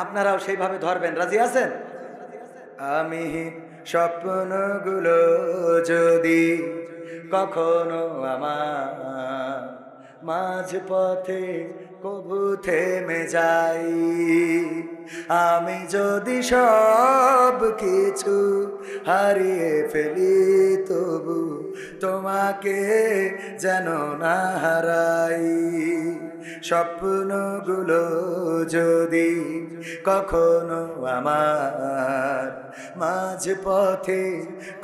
আপনারাও সেইভাবে ধরবেন রাজি আছেন আমি স্বপ্নগুলো যদি কখনো আমার মাঝ পথে কবু থেমে যাই আমি যদি সব কিছু হারিয়ে ফেলি তবু তোমাকে যেন না হারাই স্বপ্নগুলো যদি কখনো আমার মাঝ পথে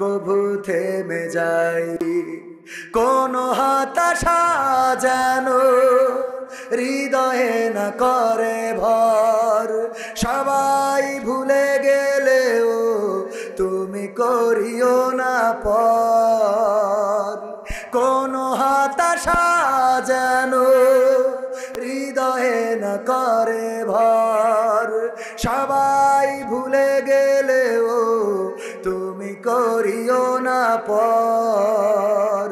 কবু থেমে যাই কোন হতাশা যেন হৃদয়ে না করে ভর সবাই ভুলে গেলেও তুমি করিও না পর কোন হতাশা যেন হৃদয়ে না করে ভর সবাই ভুলে গেলেও তুমি করিও না পর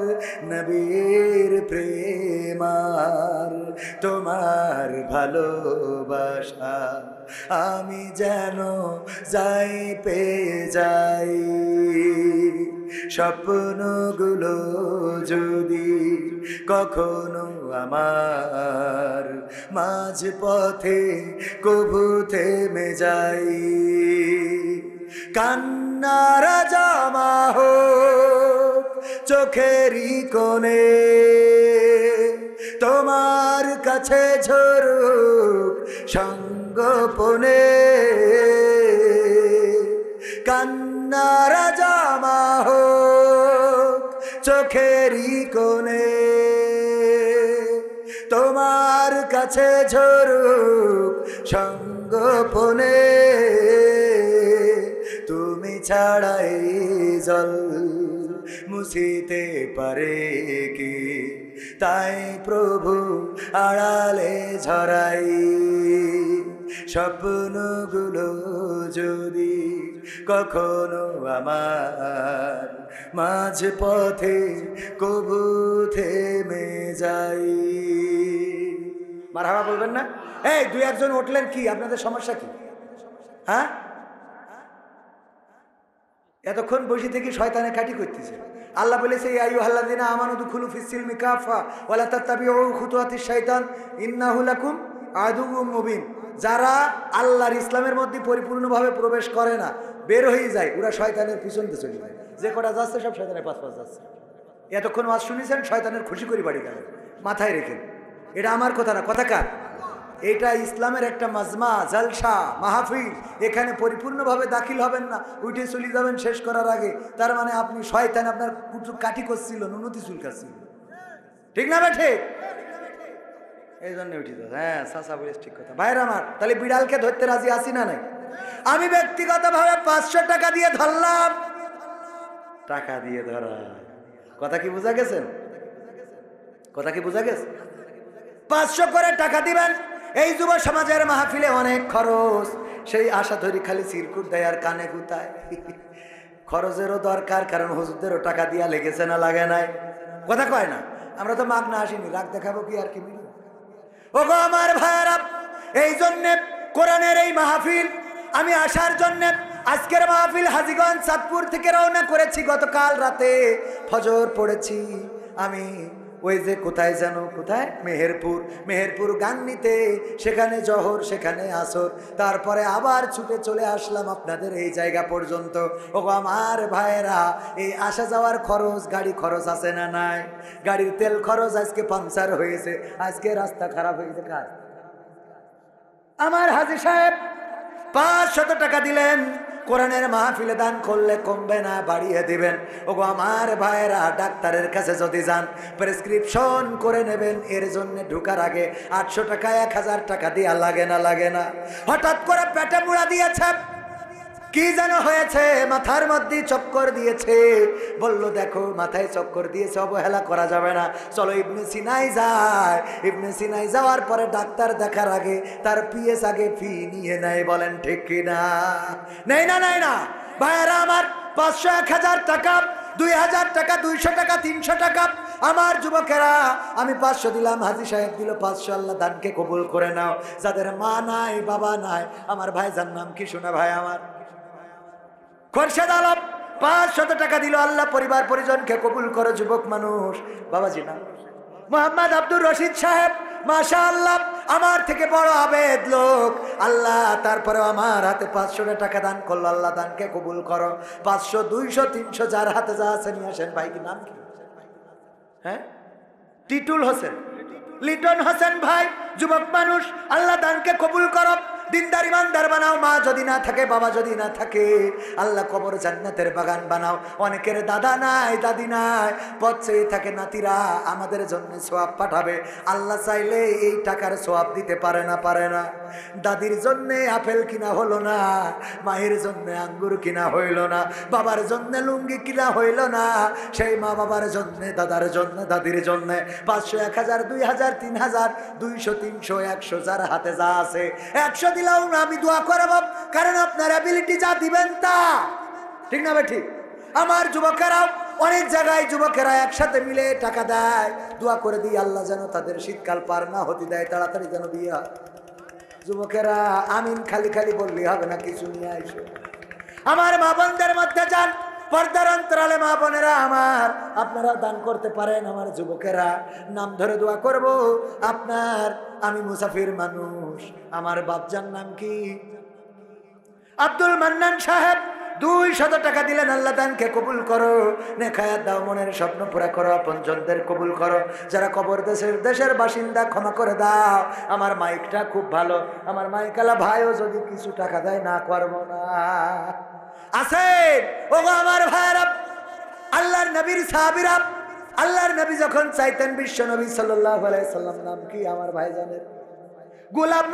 নবীর প্রেমার তোমার ভালোবাসা আমি যেন যাই পেয়ে যাই স্বপ্নগুলো যদি কখনো আমার মাঝ পথে কবু থেমে যাই কান্নার জমা হোক চোখেরই কোণে তোমার কাছে ঝরুক সঙ্গোপনে কান্নার জমা হোক চোখেরই কোণে তোমার কাছে ঝরুক সঙ্গোপনে তুমি ছাড়াই জল মুছিতে পারে কি তাই প্রভু আড়ালে ঝরাই স্বপ্নগুলো যদি কখনো আমার মাঝ পথে কবু থেমে যাই মারহাবা বলবেন না এই দুই একজন উঠলেন কি আপনাদের সমস্যা কি হ্যাঁ এতক্ষণ বসে থেকে শয়তানে কাটি করতেছে আল্লাহ বলেছে ইয়া আইয়ুহাল্লাযিনা আমানু দুখুলু ফিস সিলমি কাফা ওয়া লা তাত্তাবিউ খুতুওয়াতিশ শাইতান ইন্নাহু লাকুম আদুউম মুবিন। যারা আল্লাহর ইসলামের মধ্যে পরিপূর্ণভাবে প্রবেশ করে না, বের হয়ে যায়, ওরা শয়তানের পিছনতে চলে যায়। যে কটা যাচ্ছে সব শয়তানের পাশ যাচ্ছে। এতক্ষণ ওয়াজ শুনেছেন, শয়তানের খুশি করে বাড়ি গেলেন, মাথায় রেখেন। এটা আমার কথা না, কথা কার? এটা ইসলামের একটা মাজমা, জলসা, মাহফিল। এখানে পরিপূর্ণভাবে দাখিল হবেন না, উঠে চলে যাবেন শেষ করার আগে। তার মানে আপনি শয়তান আপনার কাঠি করছিল, নুনতি চুলকাচ্ছিল, ঠিক না বেঠে? এই জন্য উঠি তো। হ্যাঁ, চাচা বলিস ঠিক কথা। ভাইরা আমার, তাহলে বিড়ালকে ধরতে রাজি আছি না নাই? আমি ব্যক্তিগতভাবে 500 টাকা দিয়ে ধরলাম। টাকা দিয়ে ধরা, কথা কি বোঝা গেছেন? কথা কি বোঝা গেছে? 500 করে টাকা দিবেন। এই যুব সমাজের মাহফিলে অনেক খরচ, সেই আশা ধরি খালি চিরকুট দেয় আর কানে গুতায়। খরচেরও দরকার, কারণ হুজুরদেরও টাকা দিয়া লেগেছে না লাগে নাই? কথা কয় না? আমরা তো মাগনা আসিনি, রাগ দেখাবো কি আর কি? ও গো আমার ভাইরা, এই জন্যে কোরআনের এই মাহফিল আমি আসার জন্যে আজকের মাহফিল হাজীগঞ্জ চাঁদপুর থেকে রওনা করেছি। গতকাল রাতে ফজর পড়েছি আমি ওই যে কোথায় যেন, কোথায়, মেহেরপুর গাংনীতে, সেখানে জোহর, সেখানে আসর, তারপরে আবার ছুটে চলে আসলাম আপনাদের এই জায়গা পর্যন্ত। ও আমার ভাইয়েরা, এই আসা যাওয়ার খরচ, গাড়ি খরচ আছে না নাই? গাড়ির তেল খরচ, আজকে পাংচার হয়েছে, আজকে রাস্তা খারাপ হয়েছে কার? আমার হাজী সাহেব 500 টাকা দিলেন। কোরআনের মাহফিলে দান করলে কমবে না, বাড়িয়ে দিবেন। ওগো আমার ভাইয়েরা, ডাক্তারের কাছে যদি যান, প্রেসক্রিপশন করে নেবেন। এর জন্য ঢোকার আগে 800 টাকা 1000 টাকা দিয়া লাগে না? লাগে না? হঠাৎ করে পেটে মুড়া দিয়েছে, কি যেন হয়েছে, মাথার মধ্যে চক্কর দিয়েছে। বলল দেখো মাথায় চক্কর দিয়েছে, অবহেলা করা যাবে না, চলো ইবনে সিনাই যায়। ইবনে সিনাই যাওয়ার পরে ডাক্তার দেখার আগে তার পিএস আগে ফি নিয়ে নেয়। বলেন ঠিক কিনা? নেই না? নেই না? ভাইয়েরা আমার, 500, 1000 টাকা, 2000 টাকা, 200 টাকা, 300 টাকা। আমার যুবকেরা, আমি 500 দিলাম, হাজী সাহেব দিল 500। আল্লাহ দানকে কবুল করে নাও। যাদের মা নাই, বাবা নাই, আমার ভাইজান নাম কি শোনা ভাই আমার? খোরশেদ আলম 500 টাকা দিল। আল্লাহ পরিবার পরিজনকে কবুল করো। যুবক মানুষ, বাবাজি না, মোহাম্মদ আব্দুর রশিদ সাহেব, মাশাআল্লাহ, আমার থেকে বড় আবেদ লোক। আল্লাহ তারপরেও আমার হাতে 500 টাকা দান করলো। আল্লাহ দানকে কবুল করো। 500, 200, 300, যার হাতে যা আছে নিয়ে আসেন। ভাই কি নাম কি? হ্যাঁ, টিটুল হোসেন, লিটন হোসেন ভাই, যুবক মানুষ। আল্লাহ দানকে কবুল করো। দিনদার ইমানদার বানাও। মা যদি না থাকে, বাবা যদি না থাকে, আল্লাহ কবর জান্নাতের বাগান বানাও। অনেকের দাদা নাই, দাদি নাই, পথ চেয়ে থাকে, নাতিরা আমাদের জন্য সোয়াব পাঠাবে। আল্লাহ চাইলে এই টাকার সোয়াব দিতে পারে না? পারে না? দাদির জন্যে আপেল কিনা হলো না, মায়ের জন্য আঙ্গুর কিনা হইল না, বাবার জন্য লুঙ্গি কিনা হইল না, সেই মা বাবার জন্য, দাদার জন্য, দাদির জন্য 500, 1000, 2000, 3000, 200, 300, 100, যার হাতে যা আছে 100 দিলাম। আমি দোয়া করব, কারণ আপনার অ্যাবিলিটি যা দিবেন তা, ঠিক না ভাই? ঠিক। আমার যুবকেরাও অনেক জায়গায় যুবকেরা একসাথে মিলে টাকা দেয়। দোয়া করে দিই আল্লাহ যেন তাদের শীতকাল পার না হতে দেয়, তাড়াতাড়ি যেন বিয়ে। যুবকেরা আমিন খালি খালি বললে হবে না, কিছু নিয়ে আইসো। আমার মা বোনদের মধ্যে যান, পর্দার অন্তরালে মা বোনেরা আমার, আপনারা দান করতে পারেন। আমার যুবকেরা, নাম ধরে দোয়া করব আপনার। আমি মুসাফির মানুষ। আমার বাপজান নাম কি? আব্দুল মান্নান সাহেব 200 টাকা দিলেন। আল্লাহ দানকে কবুল করো। নেখায়াত দাও, মনের স্বপ্ন পুরা করো, আপনজনদের কবুল করো। যারা কবর দেশের বাসিন্দা ক্ষমা করে দাও। আমার মাইকটা খুব ভালো, আমার মাইকালা ভাইও যদি কিছু টাকা দেয় না করবো না। আছেন ওগো আমার ভাইরা, আল্লাহর নবীর সাহাবীরা, আল্লাহর নবী যখন চাইতেন, বিশ্ব নবী সাল্লাল্লাহু আলাইহি সাল্লাম নাম কি আমার ভাইজানের? গোলাপ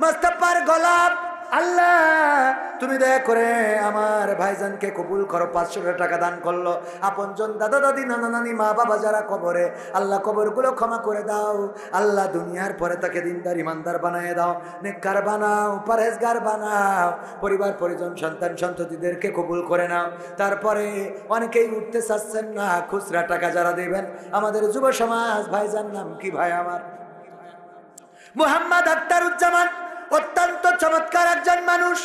মুস্তাফার গোলাপ। আল্লাহ তুমি দয়া করে আমার ভাইজানকে কবুল করো। 500 টাকা দান করলো। আপনজন, দাদা দাদি, নানা নানি, মা বাবা যারা কবরে, আল্লাহ কবরগুলো ক্ষমা করে দাও। আল্লাহ দুনিয়ার পরে তাকে দিনদার ইমানদার বানিয়ে দাও, নেককার বানাও, পরহেজগার বানাও। পরিবার পরিজন, সন্তান সন্ততিদেরকে কবুল করে নাও। তারপরে অনেকেই উঠতে চাচ্ছেন না, খুচরা টাকা যারা দেবেন, আমাদের যুব সমাজ। ভাইজান নাম কি ভাই আমার? মোহাম্মদ আখতারুজ্জামান, অত্যন্ত চমৎকার একজন মানুষ।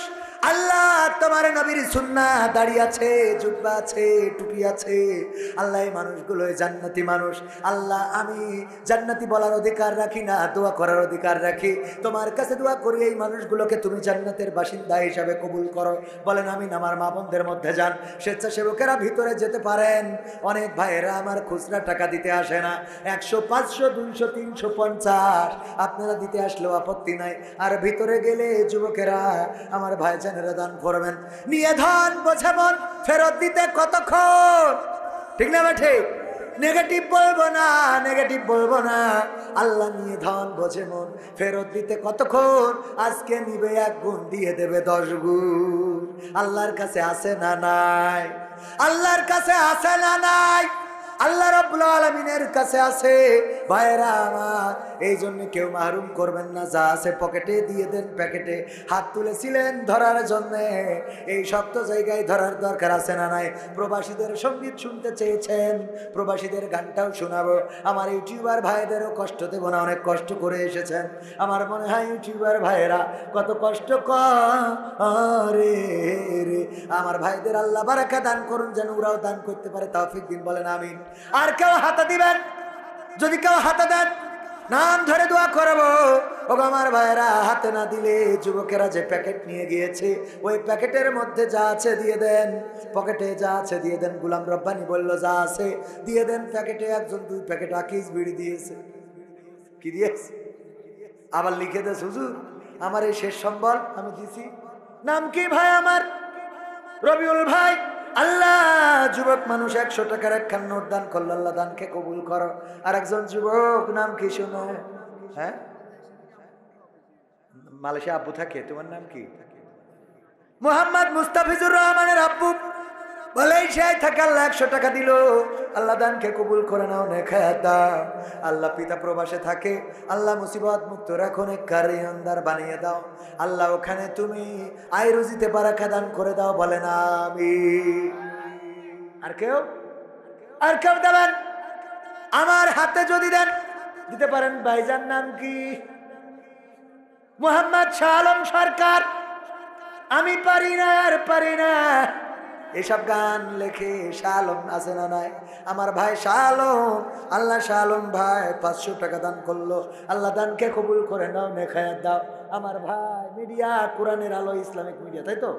আল্লাহ তোমার নবীর সুন্নাহ দাড়ি আছে, জুব্বা আছে, টুপি আছে। আল্লাহ এই মানুষগুলো জান্নাতি মানুষ। আল্লাহ আমি জান্নাতি বলার অধিকার রাখি না, দোয়া করার অধিকার রাখি। তোমার কাছে দোয়া করি এই মানুষগুলোকে তুমি জান্নাতের বাসিন্দা হিসাবে কবুল করো। বলেন আমিন। আমার মা বোনদের মধ্যে যান, স্বেচ্ছাসেবকেরা ভিতরে যেতে পারেন। অনেক ভাইয়েরা আমার খুচরা টাকা দিতে আসে না, 100, 500, 200, 350 আপনারা দিতে আসলেও আপত্তি নাই। আর ভিতরে গেলে যুবকেরা আমার ভাইজানেরা দান করবেন। নিয়ে ধন বোঝে মন, ফেরত দিতে কতক্ষণ, ঠিক না ঠিক? নেগেটিভ বলবো না, নেগেটিভ বলবো না। আল্লাহ নিয়ে ধন বোঝে মন, ফেরত দিতে কতক্ষণ? আজকে নিবে 1 গুণ, দিয়ে দেবে 10 গুণ। আল্লাহর কাছে আছে না নাই? আল্লাহর কাছে আছে না নাই? আল্লাহ রাব্বুল আলামিনের কাছে আছে। ভাইরা আমার, এই জন্য কেউ মাহরুম করবেন না। যা আছে পকেটে দিয়ে দেন, প্যাকেটে। হাত তুলেছিলেন ধরার জন্য, এই শক্ত জায়গায় ধরার দরকার আছে না নাই? প্রবাসীদের সঙ্গীত শুনতে চেয়েছেন, প্রবাসীদের গানটাও শোনাবো। আমার ইউটিউবার ভাইদেরও কষ্ট দেব না, অনেক কষ্ট করে এসেছেন। আমার মনে হয় ইউটিউবার ভাইয়েরা কত কষ্ট করে রে। আমার ভাইদের আল্লাহ বারাকা দান করুন, যেন ওরাও দান করতে পারে, তৌফিক দিন। বলেন আমিন। আর কেউ হাতে দিবেন? যদি কেউ হাতে দেন নাম ধরে দোয়া করবো। ও আমার ভাইয়েরা, হাতে না দিলে যুবকেরা যে প্যাকেট নিয়ে গিয়েছে ওই প্যাকেটের মধ্যে যা আছে দিয়ে দেন, পকেটে যা আছে দিয়ে দেন। গোলাম রব্বানি বলল যা আছে দিয়ে দেন প্যাকেটে। একজন 2 প্যাকেট আকিস বিড়ি দিয়েছে। কি দিয়েছে? আবার লিখে দেশ, হুজুর আমার এই শেষ সম্বল আমি দিছি। নাম কি ভাই আমার? রবিউল ভাই। আল্লাহ যুবক মানুষ 100 টাকার 1 নোট দান করলো, আল্লাহ দানকে কবুল করো। আর একজন যুবক, নাম কি শুনো? হ্যাঁ, মালয়েশিয়া আব্বু থাকে, তোমার নাম কি? মোহাম্মদ মুস্তাফিজুর রহমানের আব্বু মালয়েশিয়ায় থাকে। আল্লাহ 100 টাকা দিল, আল্লাহ দানকে কবুল করে নাও, নেখায়াত দাও। আল্লাহ পিতা প্রবাসে থাকে, আল্লাহ মুসিবত মুক্ত রাখো, নেককার ইমানদার বানিয়ে দাও। আল্লাহ ওখানে তুমি আয় রুজিতে বারাকা দান করে দাও। বলেন আমিন। আর কেউ? আর কেউ দেবেন? আমার হাতে যদি দেন দিতে পারেন। ভাইজান নাম কি? মোহাম্মদ শাহ আলম সরকার। আমি পারি না, আর পারি না। এসব গান লেখে শাহ আলম আছে না নাই? আমার ভাই শাহ আলম, আল্লাহ শাহ আলম ভাই 500 টাকা দান করলো। আল্লাহ দানকে কবুল করে নাও, নেখায়াত দাও। আমার ভাই মিডিয়া, কোরআনের আলো ইসলামিক মিডিয়া, তাই তো?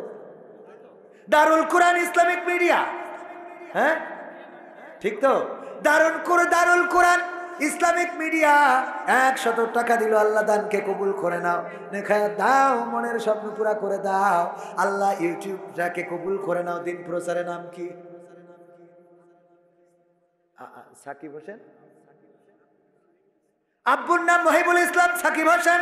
দারুল কোরআন ইসলামিক মিডিয়া, হ্যাঁ ঠিক তো? দারুল কোরআন ইসলামিক মিডিয়া 100 টাকা দিল। আল্লাহ দানকে কবুল করে নাও, নেখায়াত দাও, মনের স্বপ্ন পুরা করে দাও। আল্লাহ ইউটিউবটাকে কবুল করে নাও। দিন প্রচারের নাম কি? সাকিব হোসেন। আব্বুর নাম মহিবুল ইসলাম সাকিব হোসেন।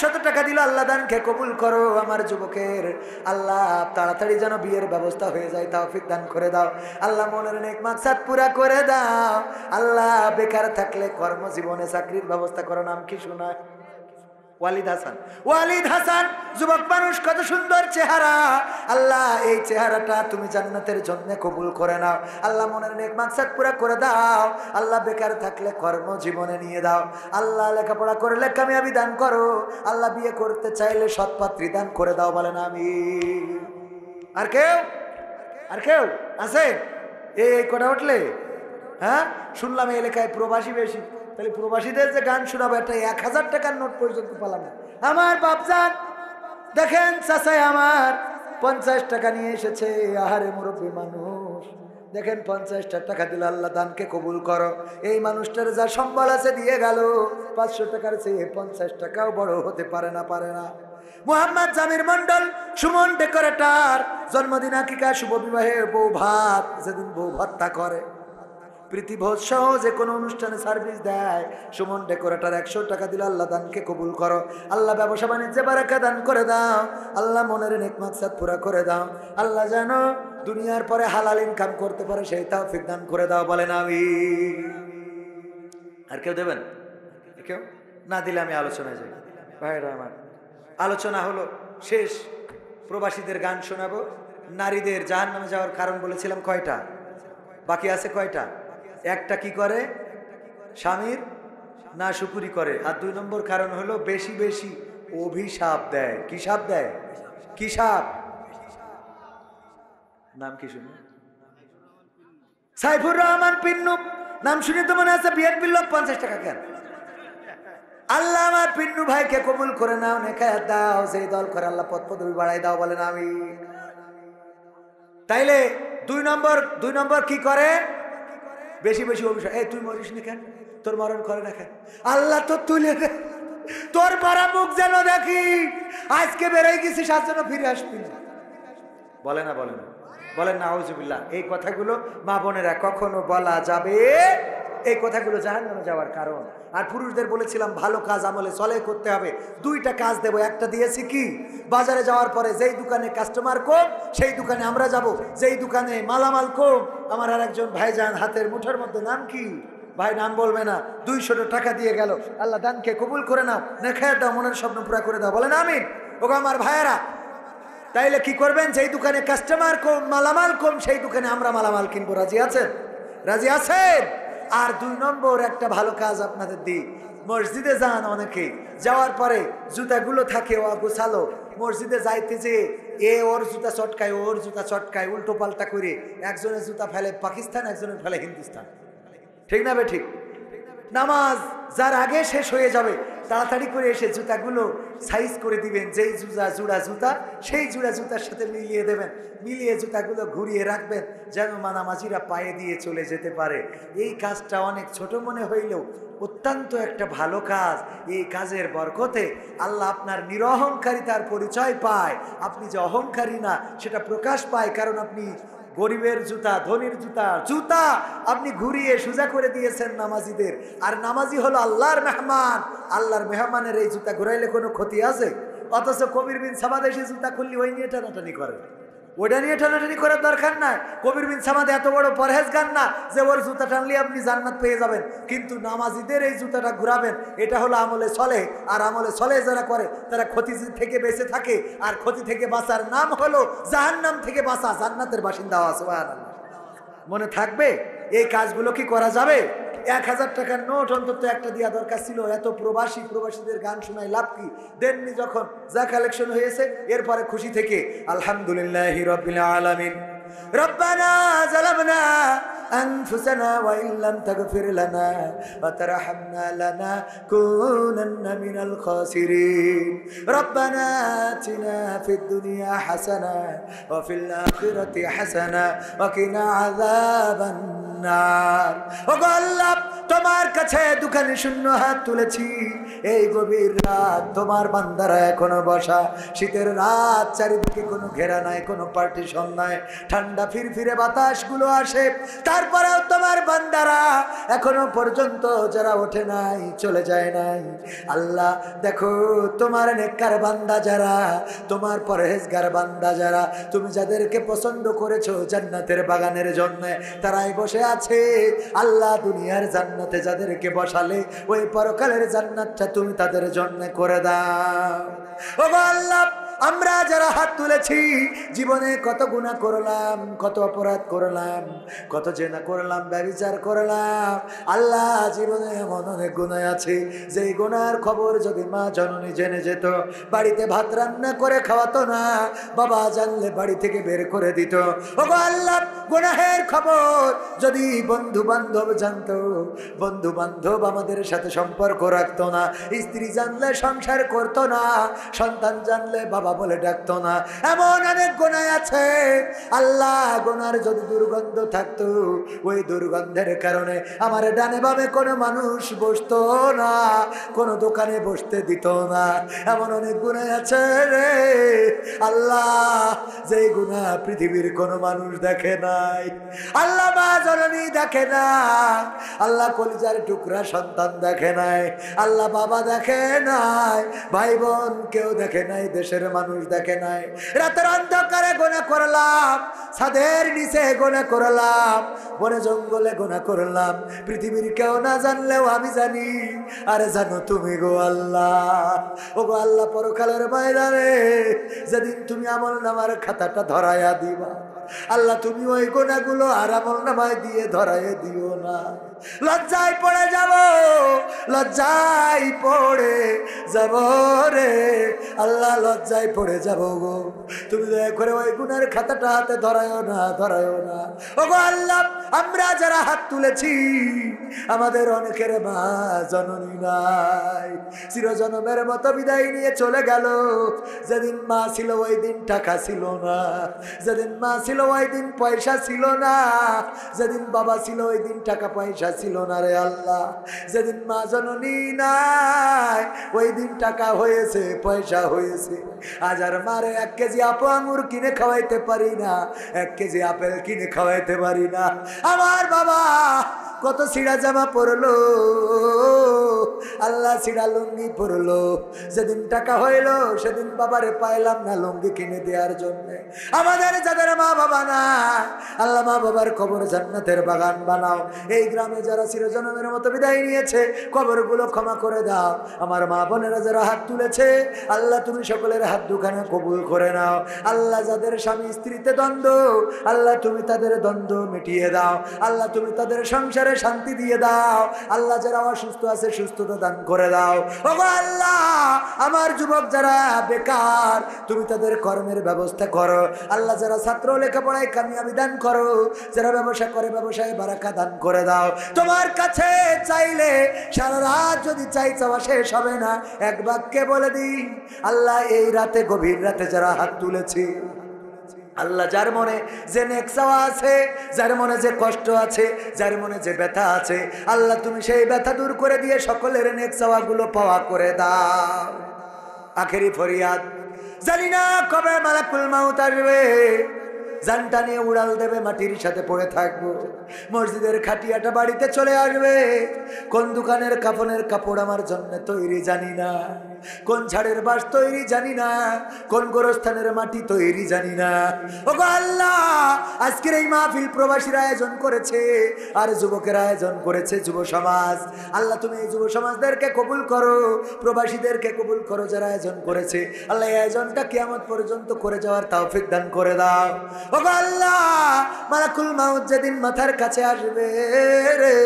100 টাকা দিল। আল্লাহ দানকে কবুল করো। আমার যুবকের আল্লাহ তাড়াতাড়ি যেন বিয়ের ব্যবস্থা হয়ে যায়, তৌফিক দান করে দাও। আল্লাহ মনের নেক মাকসাদ পুরা করে দাও। আল্লাহ বেকার থাকলে কর্মজীবনে চাকরির ব্যবস্থা করো। নাম কি শোনায়? ওয়ালিদ হাসান। ওয়ালিদ হাসান যুবক মানুষ, কত সুন্দর চেহারা। আল্লাহ এই চেহারাটা তুমি জান্নাতের জন্য কবুল করে নাও। আল্লাহ মনের নেক মাকসাদ পুরা করে দাও। আল্লাহ বেকার থাকলে কর্মজীবনে নিয়ে দাও। আল্লাহ লেখাপড়া করলে কামিয়াবি দান করো। আল্লাহ বিয়ে করতে চাইলে সৎপাত্রী দান করে দাও। বলেন আমিন। আর কেউ? আর কেউ আছে? এই কটা উঠলে? হ্যাঁ, শুনলাম এই এলাকায় প্রবাসী বেশি। তাহলে প্রবাসীদের যে গান শোনাবো, একটা 1000 টাকার নোট পর্যন্ত পেলাম না। আমার বাপজান দেখেন, চাচাই আমার 50 টাকা নিয়ে এসেছে। আহারে মুরব্বী মানুষ, দেখেন 50 টাকা দিল। আল্লাহ দানকে কবুল করো। এই মানুষটার যা সম্বল আছে দিয়ে গেল। 500 টাকার চেয়ে 50 টাকাও বড় হতে পারে না, পারে না। মোহাম্মদ জামির মন্ডল, সুমন ডেকোরেটর, জন্মদিন আকিকা শুভ বিবাহে বউ ভাত, যেদিন বউ ভাতটা করে, প্রীতি ভোজ সহ যে কোনো অনুষ্ঠানে সার্ভিস দেয়, সুমন ডেকোরেটর 100 টাকা দিল। আল্লাহ দানকে কবুল করো। আল্লাহ ব্যবসা বাণিজ্যে বারাকা দান করে দাও। আল্লাহ মনের নেক মাকসাদ পুরা করে দাও। আল্লাহ যেন দুনিয়ার পরে হালাল ইনকাম করতে পারে, সেই তৌফিক দান করে দাও। বলেন আমিন। আর কেউ দেবেন? কেউ না দিলে আমি আলোচনায় যাই। ভাইরা আমার, আলোচনা হলো শেষ। প্রবাসীদের গান শোনাবো। নারীদের জাহান্নামে যাওয়ার কারণ বলেছিলাম কয়টা? বাকি আছে কয়টা? একটা কি করে? স্বামীর না শুকুরি করে। আর 2 নম্বর কারণ হলো বেশি বেশি অভিশাপ দেয়। কি সাপ দেয়? কি সাপ? নাম কি শুনে? সাইফুর রহমান পিন্নু নাম শুনে তো মনে আছে বিএনপির লোক। 50 টাকা কেন? আল্লাহ আমার পিন্নু ভাইকে কবুল করে নাও, নেখায়াত দাও, সেই দল করে আল্লাহ পদ পদবি বাড়াই দাও, বলেন আমি। তাইলে 2 নম্বর কি করে? বেশি বেশি অভিশাপ। এই তুই মরিস নি কেন? তোর মরণ করে না কেন? আল্লাহ তো তুলে দে, তোর পারা মুখ যেন দেখি। আজকে বেরোয় গেছিস, আজ যেন ফিরে আসবি না। বলে না, বলে না, বলেন না আউযুবিল্লাহ। এই কথাগুলো মা বোনেরা কখনো বলা যাবে? এই কথাগুলো জাহান্নামে যাওয়ার কারণ। আর পুরুষদের বলেছিলাম ভালো কাজ আমলে চলে করতে হবে। 2টা কাজ দেব। একটা দিয়েছি কি, বাজারে যাওয়ার পরে যেই দোকানে কাস্টমার কম সেই দোকানে আমরা যাব, যেই দোকানে মালামাল কম। আমার আর একজন ভাইজান হাতের মুঠোর মধ্যে, নাম কি ভাই? নাম বলবে না। 200 টাকা দিয়ে গেল। আল্লাহ দানকে কবুল করে নাও, নেখায়াত দাও, মনের স্বপ্ন পুরা করে দাও, বলেন আমিন। ওগো আমার ভাইয়েরা, তাইলে কি করবেন? যেই দোকানে কাস্টমার কম, মালামাল কম, সেই দোকানে আমরা মালামাল কিনবো। রাজি আছেন? রাজি আছেন? আর 2 নম্বর একটা ভালো কাজ আপনাদের দিই। মসজিদে যান অনেকে, যাওয়ার পরে জুতাগুলো থাকে অগোছালো। মসজিদে যাইতে যে ওর জুতা চটকায়, ওর জুতা চটকায়, উল্টো পাল্টা করে একজনের জুতা ফেলে পাকিস্তান, একজনের ফেলে হিন্দুস্তান। ঠিক না বে ঠিক? নামাজ যার আগে শেষ হয়ে যাবে তাড়াতাড়ি করে এসে জুতাগুলো সাইজ করে দিবেন। যেই জোড়া জুতা সেই জোড়া জুতার সাথে মিলিয়ে দেবেন, মিলিয়ে জুতাগুলো ঘুরিয়ে রাখবেন যেন নামাজিরা পায়ে দিয়ে চলে যেতে পারে। এই কাজটা অনেক ছোট মনে হইলেও অত্যন্ত একটা ভালো কাজ। এই কাজের বরকতে আল্লাহ আপনার নিরহংকারিতার পরিচয় পায়। আপনি যে অহংকারী না সেটা প্রকাশ পায়, কারণ আপনি গরিবের জুতা, ধনীর জুতা আপনি ঘুরিয়ে সোজা করে দিয়েছেন নামাজিদের। আর নামাজি হলো আল্লাহর মেহমান। আল্লাহর মেহমানের এই জুতা ঘুরাইলে কোনো ক্ষতি আছে? অথচ কবির বিন সামাদ এসে জুতা খুললি ওই নিয়ে টানাটানি করে। ওইটা নিয়ে টানাটানি করার দরকার নাই। কবির বিন সামাদ এত বড় পরহেজগার না যে ওর জুতা টানলে আপনি জান্নাত পেয়ে যাবেন। কিন্তু নামাজিদের এই জুতাটা ঘুরাবেন, এটা হলো আমলে চলে। আর আমলে চলে যারা করে তারা ক্ষতি থেকে বেঁচে থাকে। আর ক্ষতি থেকে বাঁচার নাম হলো জাহান্নাম থেকে বাঁচা, জান্নাতের বাসিন্দা হওয়া। সুবহানাল্লাহ। মনে থাকবে? এই কাজগুলো কি করা যাবে? 1000 টাকার নোট অন্তত একটা দেওয়া দরকার ছিল। এত প্রবাসীদের গান শোনায় লাভ কি? দেননি যখন, যা কালেকশন হয়েছে এরপরে খুশি থেকে আলহামদুলিল্লাহি রাব্বিল আলামিন। রব্বানা যালামনা আনফুসানা ওয়া ইল্লাম তাগফির লানা ওয়া তারহামনা লানাকুনান্না মিনাল খাসিরিন। রব্বানা আতিনা ফিদ দুনিয়া হাসানা ওয়া ফিল আখিরাতি হাসানা ওয়া কিনা আযাবান নার। ওগো আল্লাহ, তোমার কাছে দুখানি শূন্য হাত তুলেছি। এই গভীর রাত তোমার বান্দারা এখনো বসা, শীতের রাত, চারিদিকে কোনো ঘেরা নাই, কোনো পার্টিশন নাই, ঠান্ডা ফিরফিরে বাতাসগুলো আসে। তারপরেও তোমার বান্দারা এখনো পর্যন্ত যারা ওঠে নাই, চলে যায় নাই। আল্লাহ দেখো, তোমার নেককার বান্দা যারা, তোমার পরহেজগার বান্দা যারা, তুমি যাদেরকে পছন্দ করেছো জান্নাতের বাগানের জন্য, তারাই বসে আছে। আল্লাহ দুনিয়ার জান্নাতে যাদেরকে বসালে ওই পরকালের জান্নাতটা তুমি তাদের জন্য করে দাও। ওগো আল্লাহ, আমরা যারা হাত তুলেছি জীবনে কত গুনাহ করলাম, কত অপরাধ করলাম, কত জেনা করলাম, ব্যভিচার করলাম। আল্লাহ জীবনে এমন অনেক গুনাহ আছে যেই গুনার খবর যদি মা জননী জেনে যেত, বাড়িতে ভাত রান্না করে খাওয়াতো না, বাবা জানলে বাড়ি থেকে বের করে দিত। ওগো আল্লাহ, গুনাহের খবর যদি বন্ধু বান্ধব জানতো, বন্ধু বান্ধব আমাদের সাথে সম্পর্ক রাখতো না, স্ত্রী জানলে সংসার করতো না, সন্তান জানলে বাবা বলে ডাকতো না। এমন অনেক গুনাহ আছে আল্লাহ, গুনার যদি দুর্গন্ধ থাকতো, ওই দুর্গন্ধের কারণে আমার ডানে বামে কোনো মানুষ বসতো না, কোনো দোকানে বসতে দিত না। এমন অনেক গুনাহ আছে রে আল্লাহ, যেই গুনাহ পৃথিবীর কোনো মানুষ দেখে নাই। আল্লাহ মা জননী দেখে না, আল্লাহ কলিজার টুকরা সন্তান দেখে নাই, আল্লাহ বাবা দেখে নাই, ভাই বোন কেউ দেখে নাই, দেশের মানুষ দেখে নাই। রাতের অন্ধকারে গুনাহ করলাম, ছাদের নিচে গুনাহ করলাম, বনে জঙ্গলে গুনাহ করলাম, পৃথিবীর কেউ না জানলেও আমি জানি। আরে জানো তুমি গো আল্লাহ। ও গো আল্লাহ, পরকালের ময়দানে যেদিন তুমি আমল নামার খাতাটা ধরাইয়া দিবা, আল্লাহ তুমি ওই গুনাহগুলো আর আমল নামায় দিয়ে ধরাইয়া দিও না। লজ্জায় পড়ে যাব, লজ্জায় পড়ে যাব রে আল্লাহ, লজ্জায় পড়ে যাব গো। তুমি দয়া করে ওই গুনার খাতাটা হাতে ধরায়ও না, ধরায়ও না। ও গো আল্লাহ, আমরা যারা হাত তুলেছি আমাদের অনেকের মা জননী নাই, চিরজনমের মতো বিদায় নিয়ে চলে গেল। যেদিন মা ছিল ওই দিন টাকা ছিল না, যেদিন মা ছিল ওই দিন পয়সা ছিল না, যেদিন বাবা ছিল ওই দিন টাকা পয়সা ছিল না রে আল্লাহ। যেদিন মা জননী নাই ওই দিন টাকা হয়েছে, পয়সা হয়েছে। আজ আর মারে 1 কেজি আঙুর কিনে খাওয়াইতে পারি না, 1 কেজি আপেল কিনে খাওয়াইতে পারি না। আমার বাবা কত ছিঁড়া জামা পরলো আল্লাহ, ছিঁড়া লুঙ্গি পরলো। যেদিন টাকা হইলো সেদিন বাবারে পাইলাম না লুঙ্গি কিনে দেওয়ার জন্য। আমাদের যাদের মা বাবা না আল্লাহ, মা বাবার কবর জান্নাতের বাগান বানাও। এই গ্রামে যারা চিরজনমের মতো বিদায় নিয়েছে কবরগুলো ক্ষমা করে দাও। আমার মা বোনেরা যারা হাত তুলেছে আল্লাহ, তুমি সকলের হাত দুখানা কবুল করে নাও। আল্লাহ, যাদের স্বামী স্ত্রীতে দ্বন্দ্ব আল্লাহ, তুমি তাদের দ্বন্দ্ব মিটিয়ে দাও। আল্লাহ, তুমি তাদের সংসারে শান্তি দিয়ে দাও। আল্লাহ, যারা অসুস্থ আছে সুস্থতা দান করে দাও। ওগো আল্লাহ, আমার যুবক যারা বেকার তুমি তাদের কর্মের ব্যবস্থা করো। আল্লাহ, যারা ছাত্র লেখাপড়ায় কামিয়াবি দান করো, যারা ব্যবসা করে ব্যবসায় বারাকা দান করে দাও। তোমার কাছে চাইলে সারা রাত যদি চাওয়া শেষ হবে না। এক বাক্যে বলে দিই আল্লাহ, এই রাতে গভীর রাতে যারা হাত তুলেছি আল্লাহ, যার মনে যে নেক চাওয়া আছে, যার মনে যে কষ্ট আছে, যার মনে যে ব্যথা আছে আল্লাহ, তুমি সেই ব্যথা দূর করে দিয়ে সকলের নেক চাওয়াগুলো পাওয়া করে দাও। আখেরি ফরিয়াদ, জানি না কবে মালাকুল মাউত আসবে, জানটা নিয়ে উড়াল দেবে, মাটির সাথে পড়ে থাকবো। মসজিদের খাটিয়াটা বাড়িতে চলে আসবে। কোন দোকানের কাফনের কাপড় আমার জন্য তৈরি জানি না, কোন ঝাড়ের বাঁশ তৈরি জানি না, কোন গোরস্থানের মাটি তৈরি জানি না। ওগো আল্লাহ, আজকের এই মাহফিল প্রবাসীর আয়োজন করেছে আর যুবকের আয়োজন করেছে যুব সমাজ। আল্লাহ, তুমি এই যুব সমাজদেরকে কবুল করো, প্রবাসীদেরকে কবুল করো যারা আয়োজন করেছে। আল্লাহ, এই আয়োজনটা কিয়ামত পর্যন্ত করে যাওয়ার তৌফিক দান করে দাও। ওগো আল্লাহ, মালাকুল মাউত যেদিন মাথার কাছে আসবে রে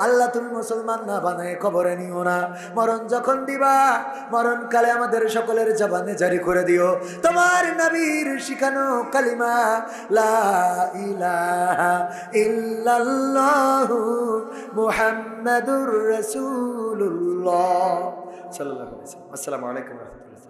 আল্লাহ, তুমি মুসলমান না বানায় কবরে নিও না। মরণ যখন দিবা মরণকালে আমাদের সকলের জবানে জারি করে দিও তোমার নবীর শিখানো কালিমা, লা ইলাহা ইল্লাল্লাহু মুহাম্মাদুর রাসূলুল্লাহ সাল্লাল্লাহু আলাইহি ওয়াসাল্লাম। আসসালামু আলাইকুম ওয়া রাহমাতুল্লাহ।